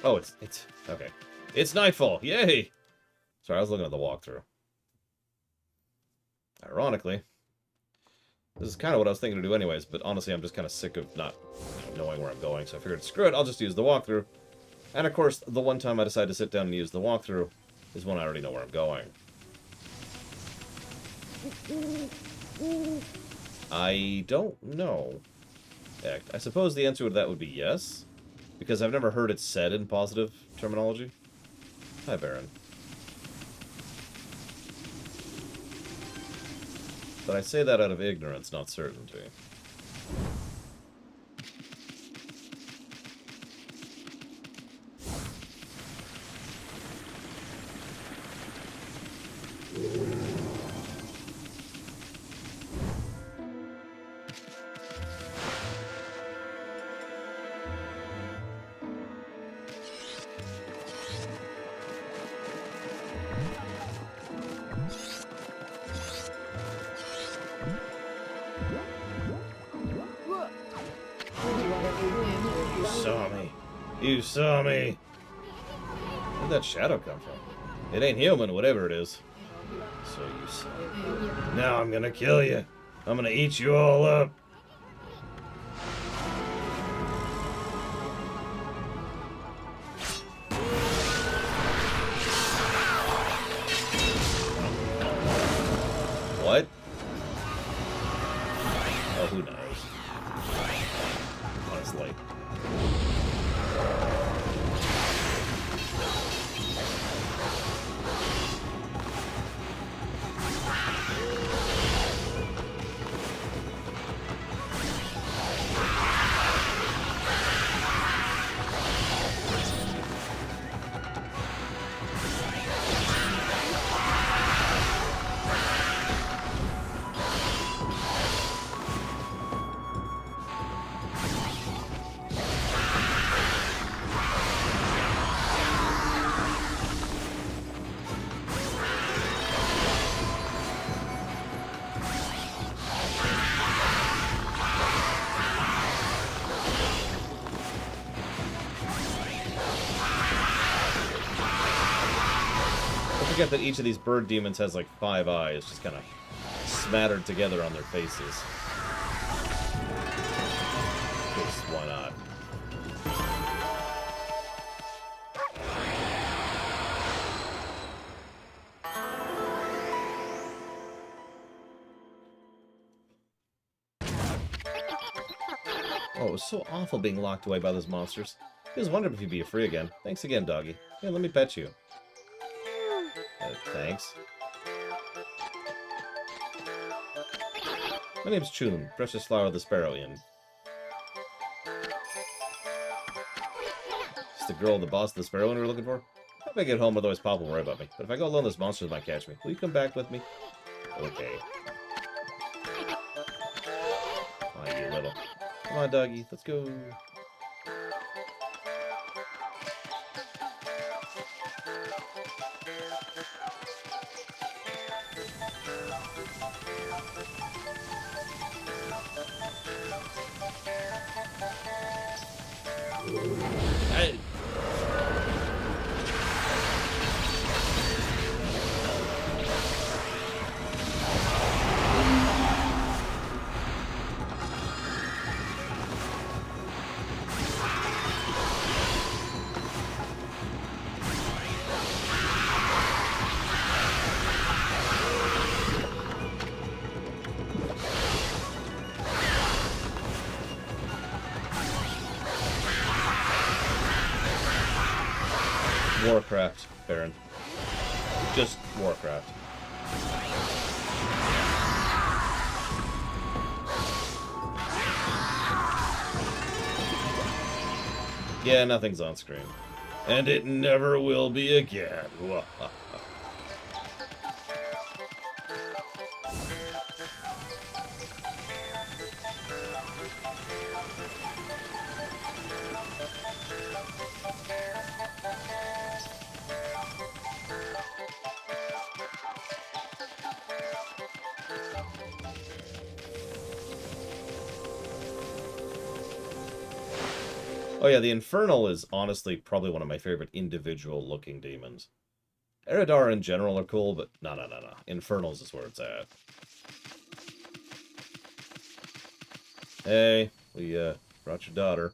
Oh, it's okay. It's nightfall. Yay! Sorry, I was looking at the walkthrough. Ironically, this is kind of what I was thinking to do anyways, but honestly, I'm just kind of sick of not knowing where I'm going, so I figured, screw it, I'll just use the walkthrough. And of course, the one time I decide to sit down and use the walkthrough is when I already know where I'm going. I don't know. I suppose the answer to that would be yes. Because I've never heard it said in positive terminology. Hi, Baron. But I say that out of ignorance, not certainty. You saw me. Where'd that shadow come from? It ain't human, whatever it is. So you saw me. Now I'm gonna kill you. I'm gonna eat you all up. What? Oh, who knows? Honestly. Forget that each of these bird demons has like 5 eyes, just kind of smattered together on their faces. Because why not? Oh, it was so awful being locked away by those monsters. I was wondering if you'd be free again. Thanks again, doggy. Here, let me pet you. Thanks. My name's Chun, Precious Flower of the Sparrow Inn. Is the girl the boss of the Sparrow Inn we're looking for? If I get home, otherwise Pop will worry about me. But if I go alone, those monsters might catch me. Will you come back with me? Okay. Oh, you little. Come on, doggy. Let's go. Warcraft, Baron. Just Warcraft. Yeah, nothing's on screen. And it never will be again. Oh yeah, the Infernal is honestly probably one of my favorite individual-looking demons. Eridar in general are cool, but no. Infernals is where it's at. Hey, we brought your daughter.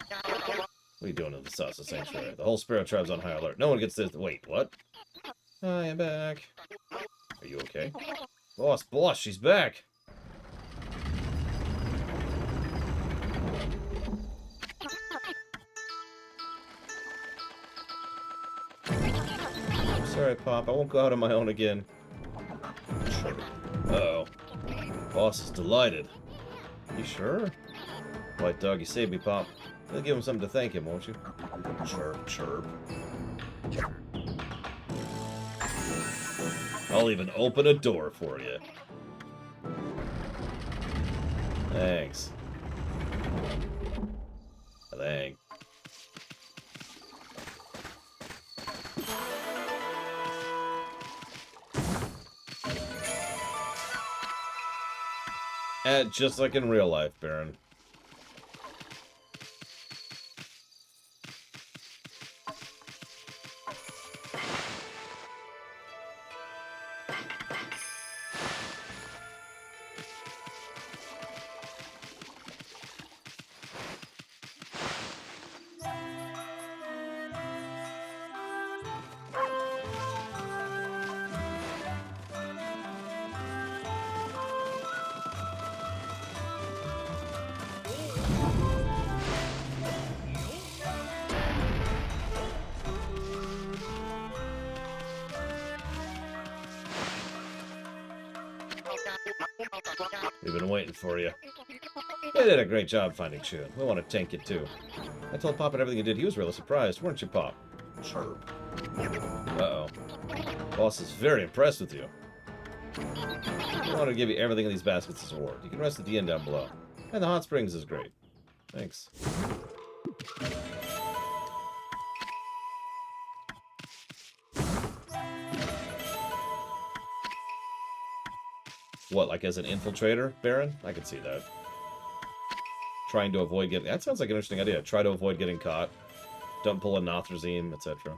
What are you doing in the Sasa Sanctuary? The whole Sparrow Tribe's on high alert. No one gets this. Wait, what? I am back. Are you okay? Boss, she's back! Sorry, Pop. I won't go out on my own again. Uh-oh. Boss is delighted. You sure? White dog, you saved me, Pop. You'll give him something to thank him, won't you? Chirp, chirp. I'll even open a door for you. Thanks. Thanks. Just like in real life, Baron. We've been waiting for you. You did a great job finding Chun. We want to thank you, too. I told Pop everything you did. He was really surprised, weren't you, Pop? Sure. Uh-oh. Boss is very impressed with you. I want to give you everything in these baskets as a reward. You can rest at the inn down below. And the hot springs is great. Thanks. What, like as an infiltrator, Baron? I could see that. Trying to avoid getting... That sounds like an interesting idea. Try to avoid getting caught. Don't pull a Nothrazine, etc.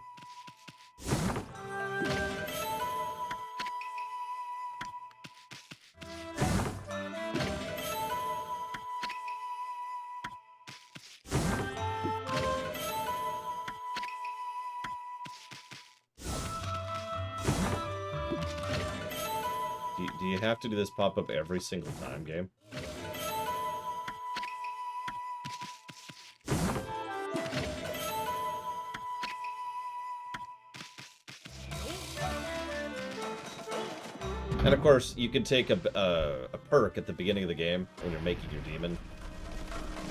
Do you have to do this pop-up every single time, game? And of course, you can take a perk at the beginning of the game when you're making your demon.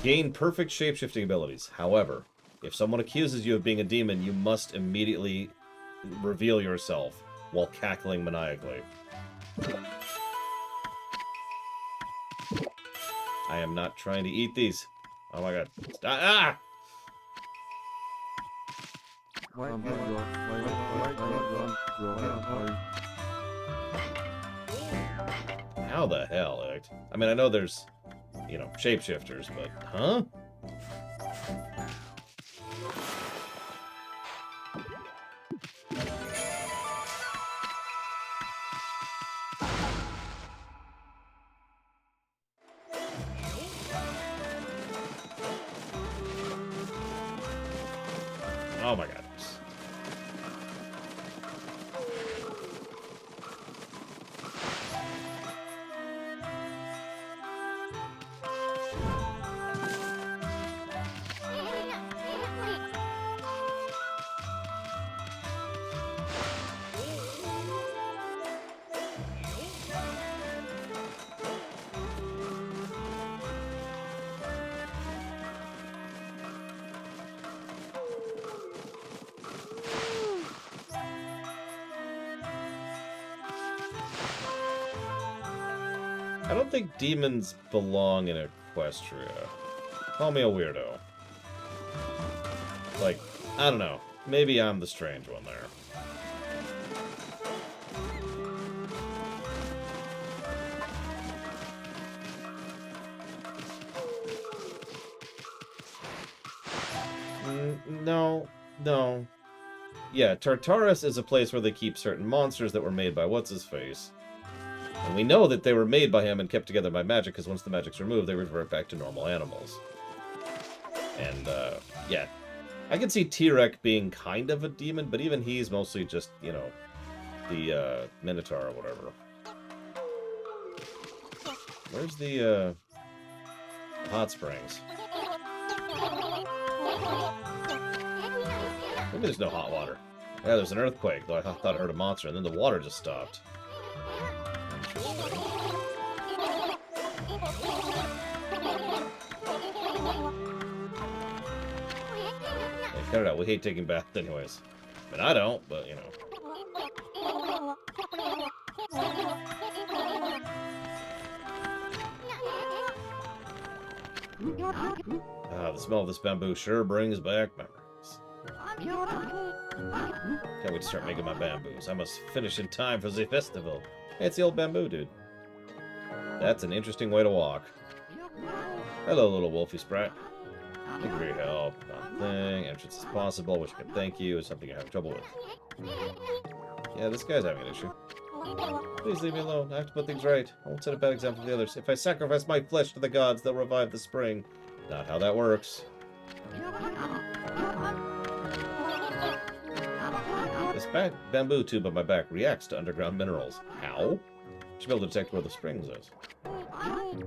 Gain perfect shape-shifting abilities. However, if someone accuses you of being a demon, you must immediately reveal yourself while cackling maniacally. I am not trying to eat these. Oh my god. Ah! How the hell, Ict? I mean, I know there's, you know, shapeshifters, but... Huh? Oh my god. I don't think demons belong in Equestria. Call me a weirdo. Like, I don't know. Maybe I'm the strange one there. No. Yeah, Tartarus is a place where they keep certain monsters that were made by what's-his-face. And we know that they were made by him and kept together by magic, because once the magic's removed, they revert back to normal animals. And, yeah. I can see T-Rex being kind of a demon, but even he's mostly just, you know, the, Minotaur or whatever. Where's the, hot springs? Maybe there's no hot water. Yeah, there's an earthquake, though I thought I heard a monster, and then the water just stopped. Interesting. Hey, cut it out. We hate taking baths anyways. I mean, I don't, but, you know. Ah, the smell of this bamboo sure brings back memories. Can't wait to start making my bamboos. I must finish in time for the festival. Hey, it's the old bamboo dude. That's an interesting way to walk. Hello, little wolfy sprat. Thank you for your help. Nothing. Entrance is possible. Wish I could thank you. It's something you're having trouble with. Yeah, this guy's having an issue. Please leave me alone. I have to put things right. I won't set a bad example for the others. If I sacrifice my flesh to the gods, they'll revive the spring. Not how that works. This bamboo tube on my back reacts to underground minerals. How? Should be able to detect where the springs is.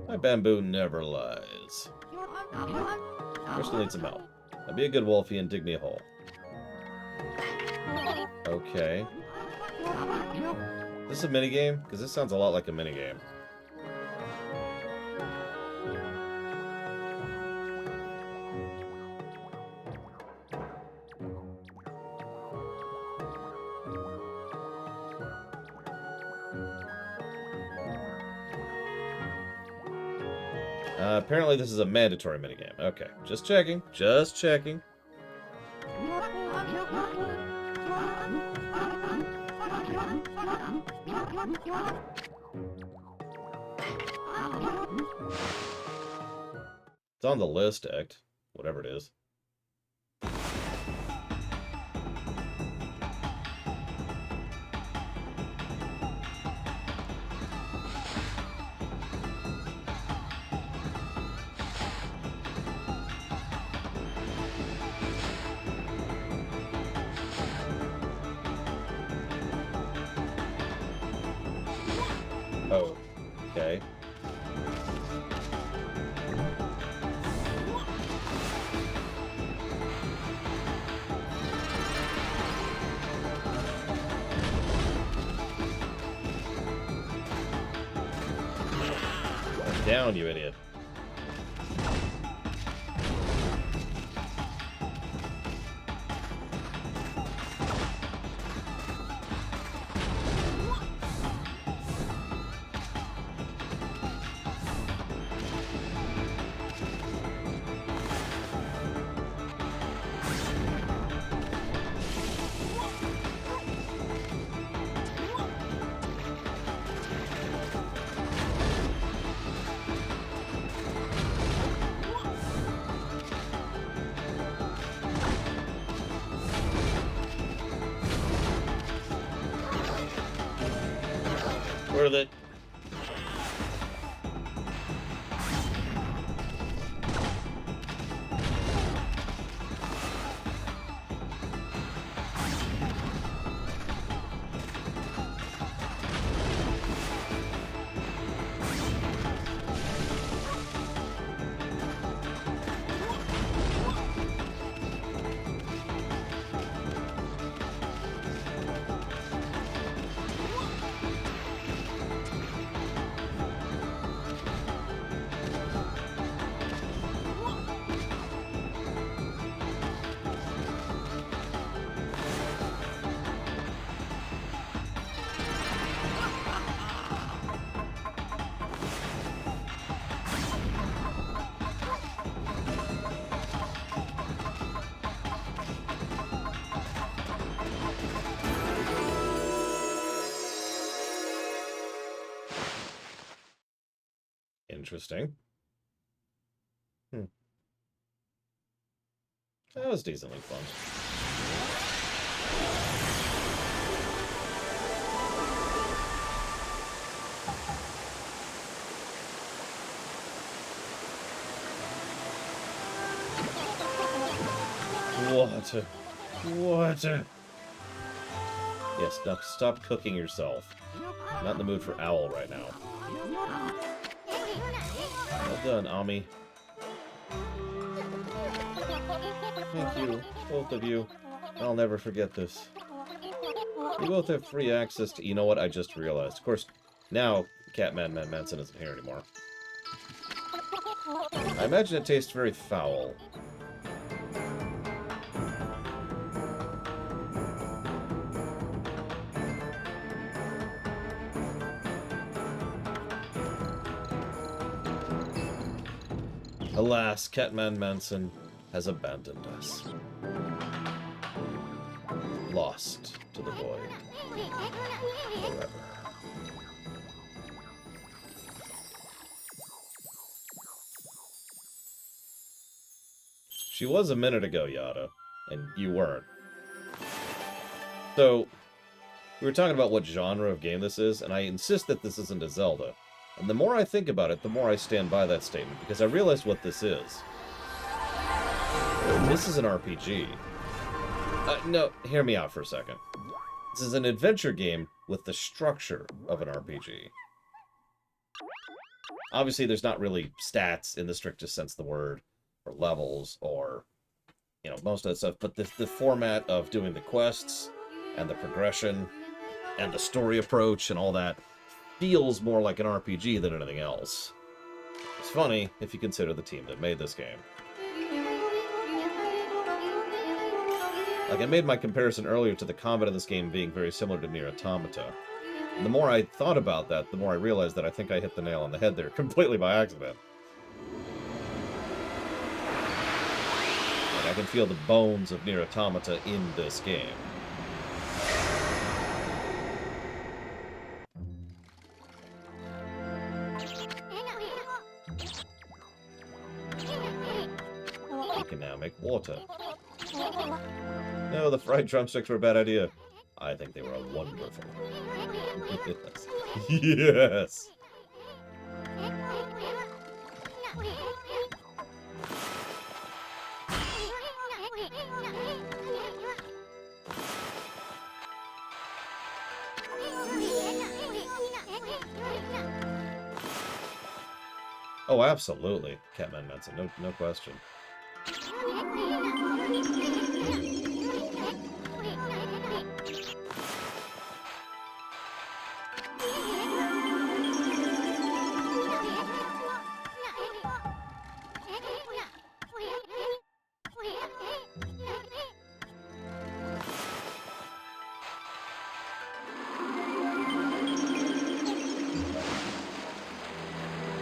My bamboo never lies. First, I need some help. Now be a good wolfie and dig me a hole. Okay. Is this a minigame? Because this sounds a lot like a minigame. Apparently this is a mandatory minigame. Okay, just checking. Just checking. It's on the list, Act. Whatever it is. Oh, okay. Down, you idiot. Worth it. Interesting. That was decently fun. Water. Water. Yes, stop cooking yourself. I'm not in the mood for owl right now. Well done, Ami. Thank you, both of you. I'll never forget this. You both have free access to... You know what? I just realized. Of course, now Catman Manson isn't here anymore. I imagine it tastes very foul. Alas, Catman Manson has abandoned us. Lost to the void. Forever. She was a minute ago, Yada, and you weren't. So, we were talking about what genre of game this is, and I insist that this isn't a Zelda. And the more I think about it, the more I stand by that statement, because I realized what this is. This is an RPG. No, hear me out for a second. This is an adventure game with the structure of an RPG. Obviously, there's not really stats in the strictest sense of the word, or levels, or, you know, most of that stuff, but the format of doing the quests, and the progression, and the story approach, and all that, feels more like an RPG than anything else. It's funny if you consider the team that made this game. Like, I made my comparison earlier to the combat in this game being very similar to Nier Automata. And the more I thought about that, the more I realized that I think I hit the nail on the head there completely by accident. Like, I can feel the bones of Nier Automata in this game. You can now make water. No, the fried drumsticks were a bad idea. I think they were wonderful. Yes. Yes! Oh, absolutely, Catman Manson. No question.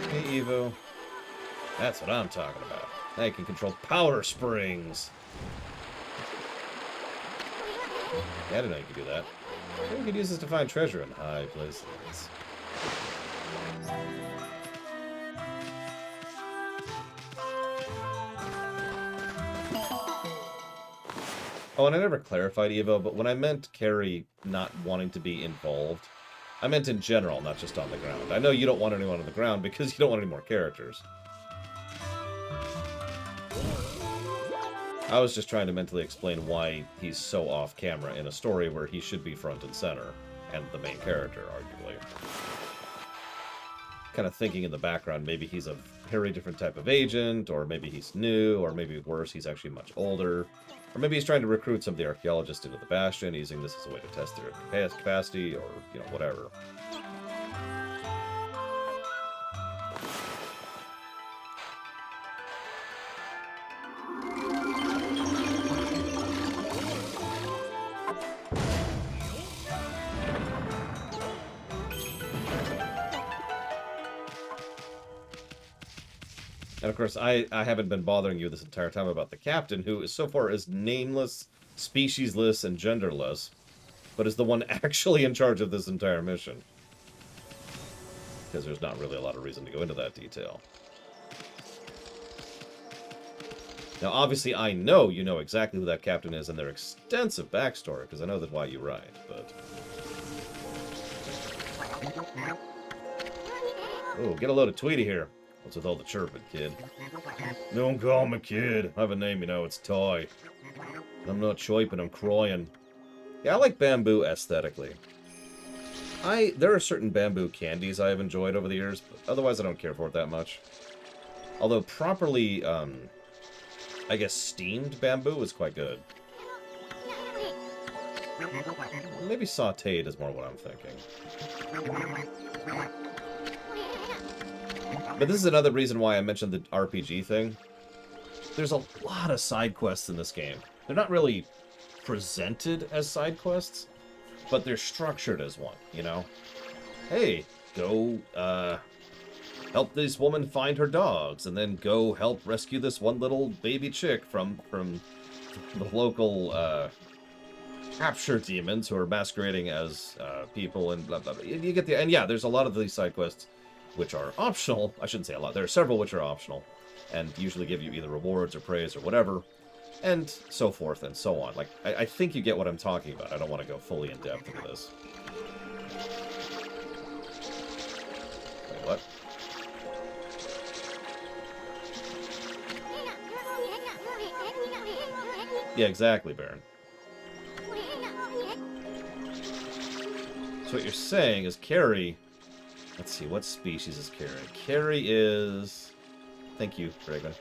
Hey, Evo. That's what I'm talking about. Now you can control power springs. Yeah, I didn't know you could do that. Maybe we could use this to find treasure in high places. Oh, and I never clarified, Evo, but when I meant Carrie not wanting to be involved, I meant in general, not just on the ground. I know you don't want anyone on the ground because you don't want any more characters. I was just trying to mentally explain why he's so off-camera in a story where he should be front and center, and the main character, arguably. Kind of thinking in the background, maybe he's a very different type of agent, or maybe he's new, or maybe worse, he's actually much older. Or maybe he's trying to recruit some of the archaeologists into the Bastion, using this as a way to test their capacity, or, you know, whatever. And of course, I haven't been bothering you this entire time about the captain, who so far is nameless, speciesless, and genderless, but is the one actually in charge of this entire mission. Because there's not really a lot of reason to go into that detail. Now, obviously, I know you know exactly who that captain is and their extensive backstory, because I know that's why you write, but... Oh, get a load of Tweety here. What's with all the chirping, kid? Don't call me kid. I have a name, you know, it's Toy. I'm not chirping, I'm crying. Yeah, I like bamboo aesthetically. There are certain bamboo candies I have enjoyed over the years, but otherwise I don't care for it that much. Although properly, I guess steamed bamboo is quite good. Maybe sautéed is more what I'm thinking. But this is another reason why I mentioned the RPG thing. There's a lot of side quests in this game. They're not really presented as side quests, but they're structured as one, you know? Hey, go, help this woman find her dogs, and then go help rescue this one little baby chick from the local, capture demons who are masquerading as, people, and blah, blah, blah. You get the... And yeah, there's a lot of these side quests which are optional. I shouldn't say a lot. There are several which are optional, and usually give you either rewards or praise or whatever, and so forth and so on. Like, I think you get what I'm talking about. I don't want to go fully in depth into this. Wait, what? Yeah, exactly, Baron. So what you're saying is Carrie... Let's see, what species is Carrie? Carrie is... Thank you, Dragon.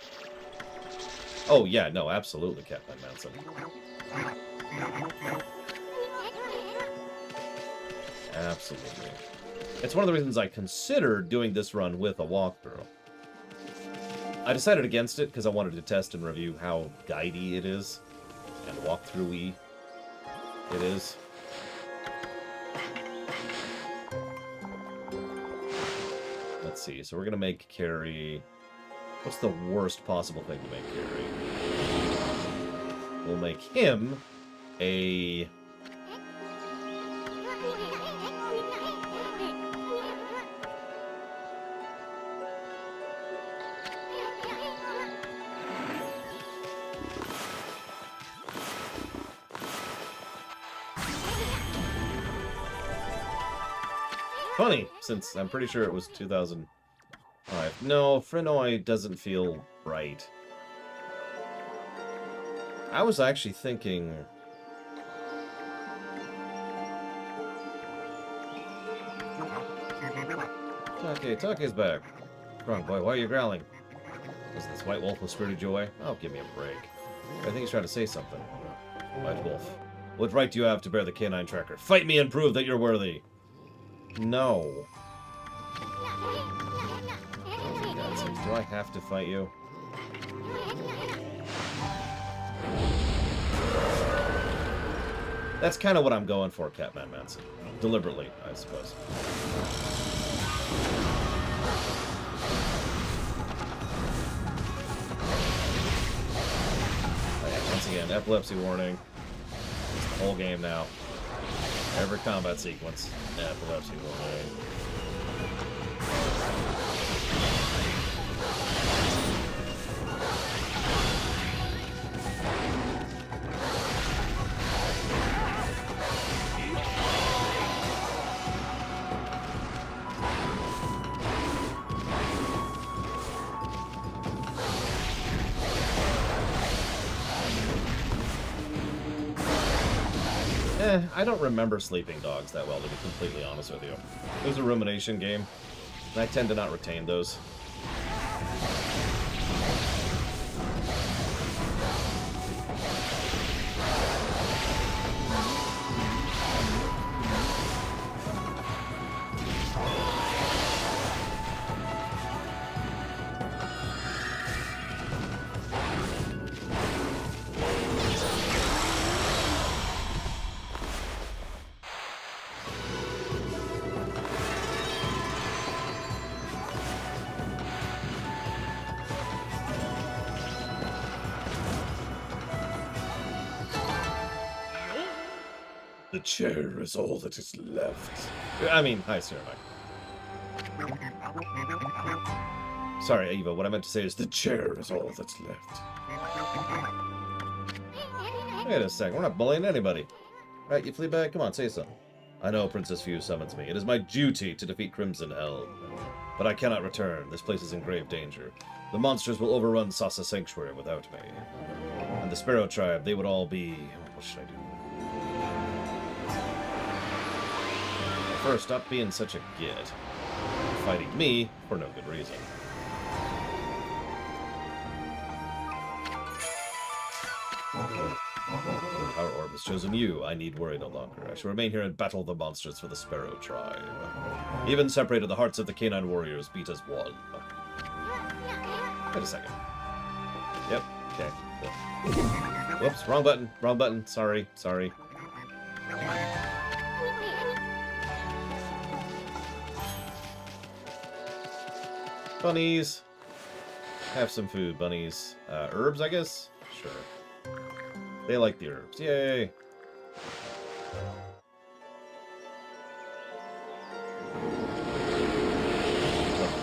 Oh, yeah, no, absolutely, Captain Manson. Absolutely. It's one of the reasons I considered doing this run with a walkthrough. I decided against it because I wanted to test and review how guidey it is, and walkthrough-y it is. Let's see, so we're gonna make Carrie... What's the worst possible thing to make Carrie? We'll make him a... Funny, since I'm pretty sure it was 2005. No, Frenoy doesn't feel right. I was actually thinking... Take's back. Wrong boy, why are you growling? Was this White Wolf with spirited joy? Oh, give me a break. I think he's trying to say something. White Wolf. What right do you have to bear the canine tracker? Fight me and prove that you're worthy! No. Oh, God's sake, do I have to fight you? That's kind of what I'm going for, Catman Manson. Deliberately, I suppose. Once again, epilepsy warning. It's the whole game now. Every combat sequence, epilepsy warning. I don't remember Sleeping Dogs that well, to be completely honest with you. It was a rumination game, and I tend to not retain those. The chair is all that is left. I mean, hi, Sarah. Sorry, Eva, what I meant to say is the chair is all that's left. Wait a sec, we're not bullying anybody. Right, you Fleabag? Come on, say something. I know Princess Few summons me. It is my duty to defeat Crimson Hell. But I cannot return. This place is in grave danger. The monsters will overrun Sasa Sanctuary without me. And the Sparrow Tribe, they would all be... What should I do? First, stop being such a git. Fighting me for no good reason. Our orb has chosen you. I need worry no longer. I shall remain here and battle the monsters for the Sparrow Tribe. Even separated, the hearts of the canine warriors beat as one. Wait a second. Yep. Okay. Whoops. Wrong button. Wrong button. Sorry. Sorry. Bunnies. Have some food, bunnies. Herbs, I guess? Sure. They like the herbs. Yay! The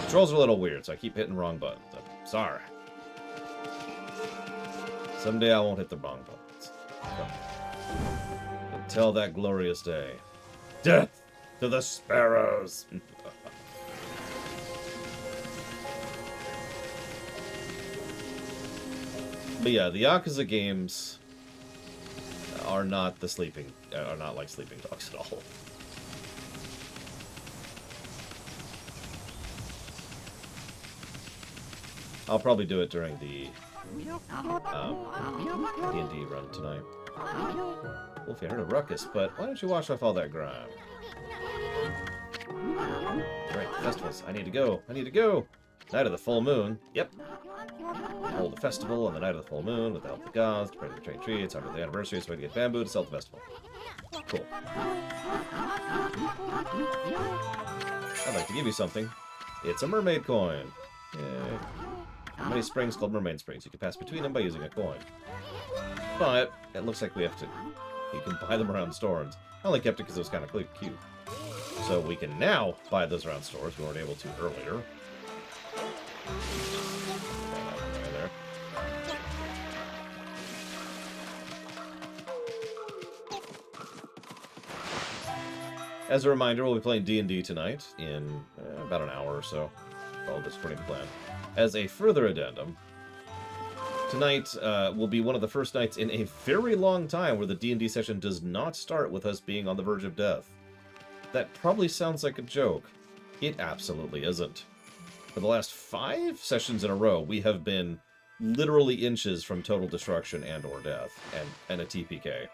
controls are a little weird, so I keep hitting wrong buttons. I'm sorry. Someday I won't hit the wrong buttons. Until that glorious day. Death to the sparrows! But yeah, the Yakuza games are not like Sleeping Dogs at all. I'll probably do it during the D&D run tonight. Wolfie, I heard a ruckus, but why don't you wash off all that grime? Right, festivals. I need to go. I need to go. Night of the full moon. Yep. Hold a festival on the night of the full moon with the help of the gods to pray to the trade tree. It's after the anniversary, so we get bamboo to sell the festival. Cool. I'd like to give you something. It's a mermaid coin. Yay. Many springs called mermaid springs. You can pass between them by using a coin. But it looks like we have to... You can buy them around stores. I only kept it because it was kind of cute. So we can now buy those around stores. We weren't able to earlier. There. As a reminder, we'll be playing D&D tonight in about an hour or so. Follow this according to plan. As a further addendum, tonight will be one of the first nights in a very long time where the D&D session does not start with us being on the verge of death. That probably sounds like a joke. It absolutely isn't. For the last 5 sessions in a row, we have been literally inches from total destruction and or death, and a TPK.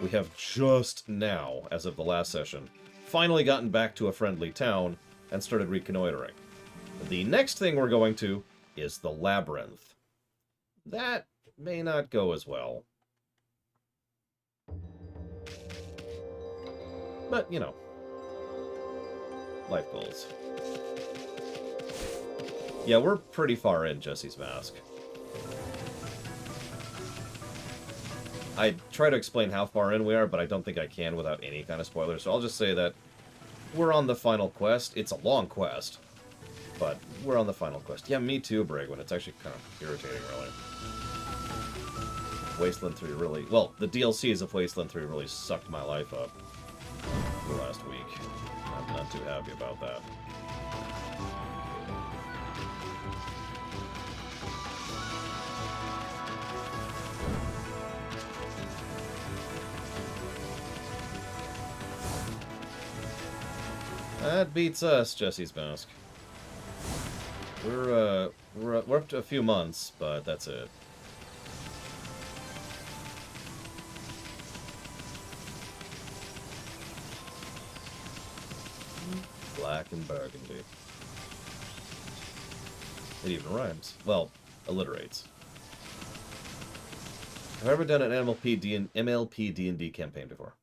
We have just now, as of the last session, finally gotten back to a friendly town and started reconnoitering. The next thing we're going to is the Labyrinth. That may not go as well. But, you know, life goals. Yeah, we're pretty far in Jesse's Mask. I try to explain how far in we are, but I don't think I can without any kind of spoilers, so I'll just say that we're on the final quest. It's a long quest, but we're on the final quest. Yeah, me too, Bragwin. It's actually kind of irritating, really. Wasteland 3 really... Well, the DLCs of Wasteland 3 really sucked my life up the last week. I'm not too happy about that. That beats us, Jesse's Mask. We're up to a few months, but that's it. Black and burgundy. It even rhymes. Well, alliterates. Have I ever done an MLP D&D campaign before?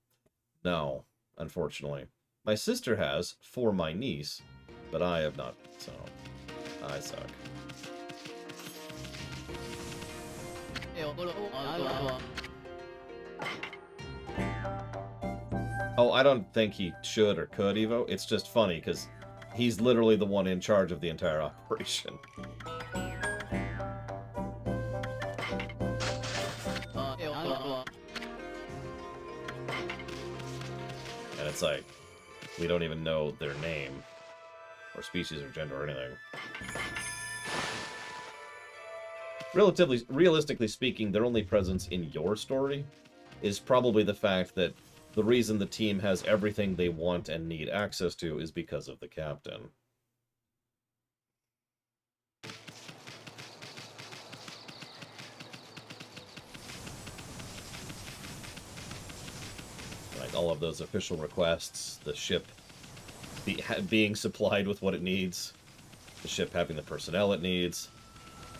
No, unfortunately. My sister has, for my niece, but I have not, so I suck. Oh, I don't think he should or could, Evo. It's just funny, because he's literally the one in charge of the entire operation. And it's like, we don't even know their name, or species, or gender, or anything. Realistically speaking, their only presence in your story is probably the fact that the reason the team has everything they want and need access to is because of the captain. Like all of those official requests, the ship being supplied with what it needs, the ship having the personnel it needs,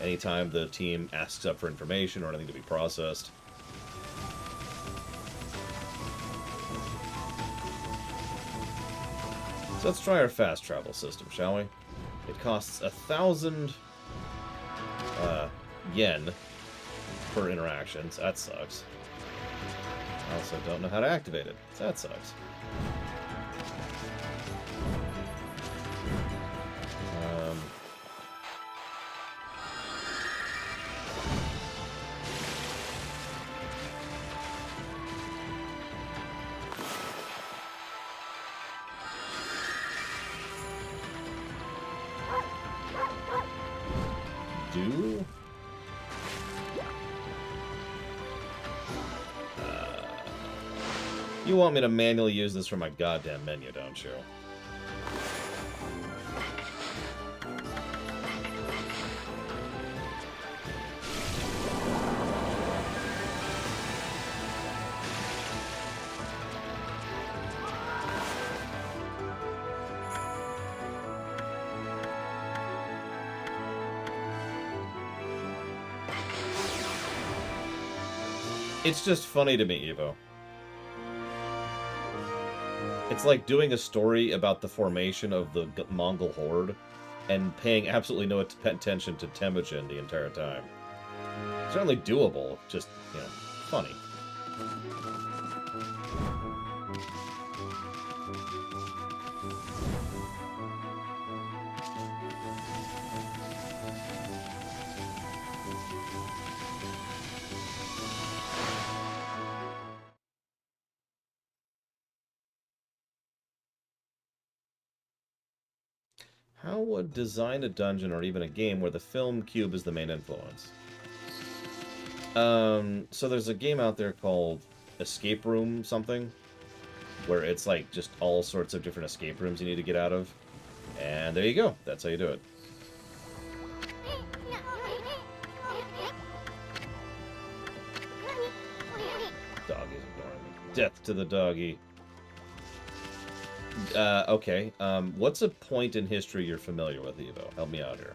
anytime the team asks up for information or anything to be processed. So let's try our fast travel system, shall we? It costs 1,000 yen per interaction, so that sucks. I also don't know how to activate it, so that sucks. You want me to manually use this from my goddamn menu, don't you? It's just funny to me, Evo. It's like doing a story about the formation of the Mongol horde and paying absolutely no attention to Temujin the entire time. Certainly doable, just, you know, funny. How would design a dungeon or even a game where the film cube is the main influence? So there's a game out there called Escape Room something, where it's like just all sorts of different escape rooms you need to get out of. And there you go. That's how you do it. Doggy's ignoring me. Death to the doggy. Okay. What's a point in history you're familiar with, Evo? Help me out here.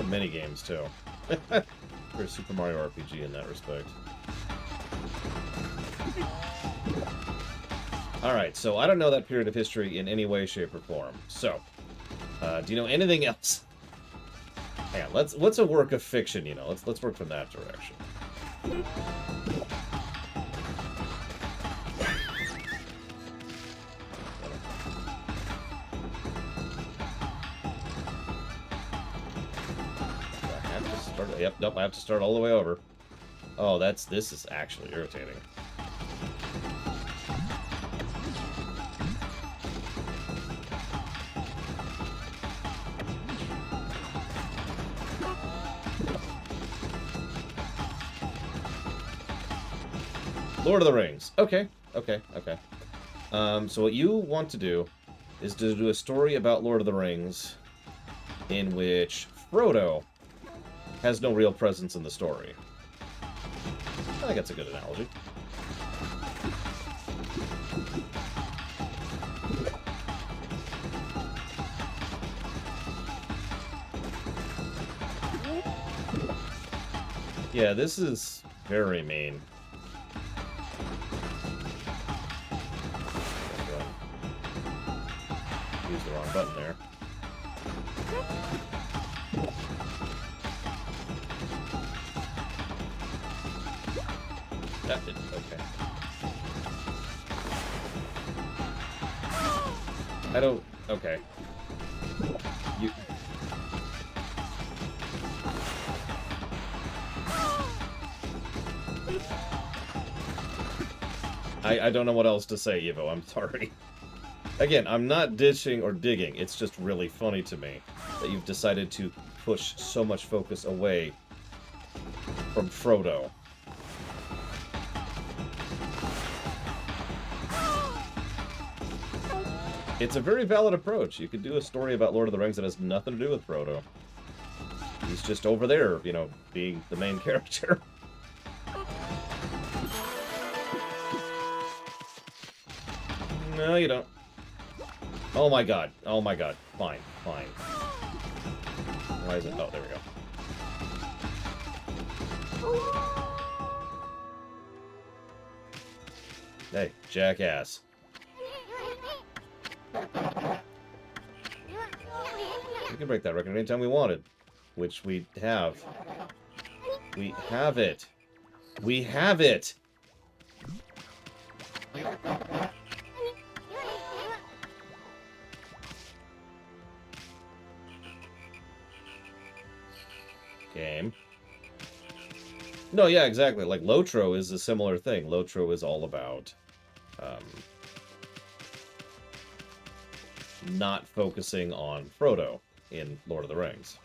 Minigames too. For Super Mario RPG in that respect. Alright, so I don't know that period of history in any way, shape, or form. So, do you know anything else? Hang on, what's a work of fiction, you know? Let's work from that direction. Yep, nope, I have to start all the way over. Oh, this is actually irritating. Lord of the Rings. Okay. So what you want to do is to do a story about Lord of the Rings in which Frodo has no real presence in the story. I think that's a good analogy. Yeah, this is very mean. Use the wrong button there. That didn't. Okay. I don't. Okay. You. I don't know what else to say, Evo. I'm sorry. Again, I'm not ditching or digging. It's just really funny to me that you've decided to push so much focus away from Frodo. It's a very valid approach. You could do a story about Lord of the Rings that has nothing to do with Frodo. He's just over there, you know, being the main character. No, you don't. Oh my god. Oh my god. Fine. Fine. Why is it? Oh, there we go. Hey, jackass. We can break that record anytime we wanted. Which we have. We have it. We have it! Game. No, yeah, exactly. Like, Lotro is a similar thing. Lotro is all about not focusing on Frodo in Lord of the Rings.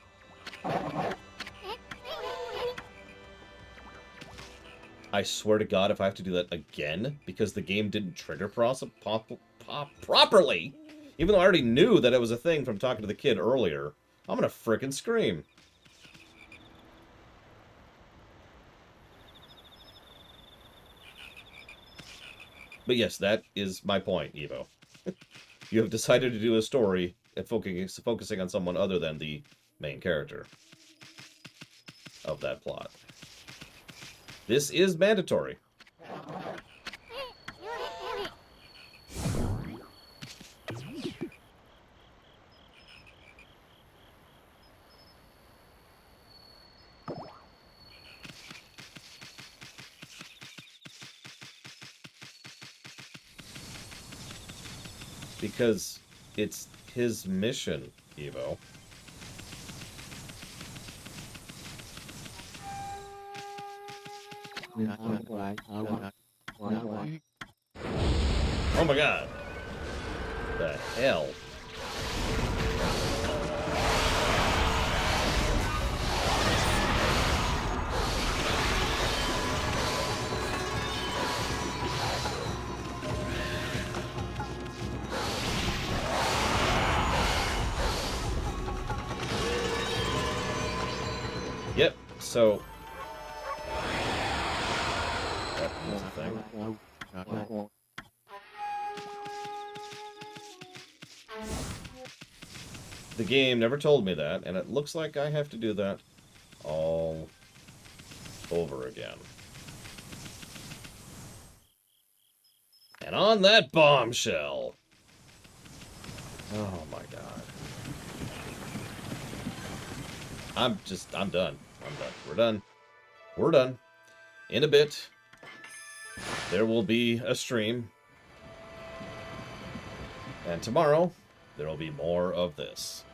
I swear to God, if I have to do that again, because the game didn't trigger properly, even though I already knew that it was a thing from talking to the kid earlier, I'm gonna frickin' scream. But yes, that is my point, Evo. You have decided to do a story and focusing on someone other than the main character of that plot. This is mandatory. Because it's his mission, Evo. Oh my god. The hell? Yep, so... That's a thing. The game never told me that, and it looks like I have to do that all over again. And on that bombshell... Oh my god. I'm done. We're done. We're done. In a bit, there will be a stream. And tomorrow, there will be more of this.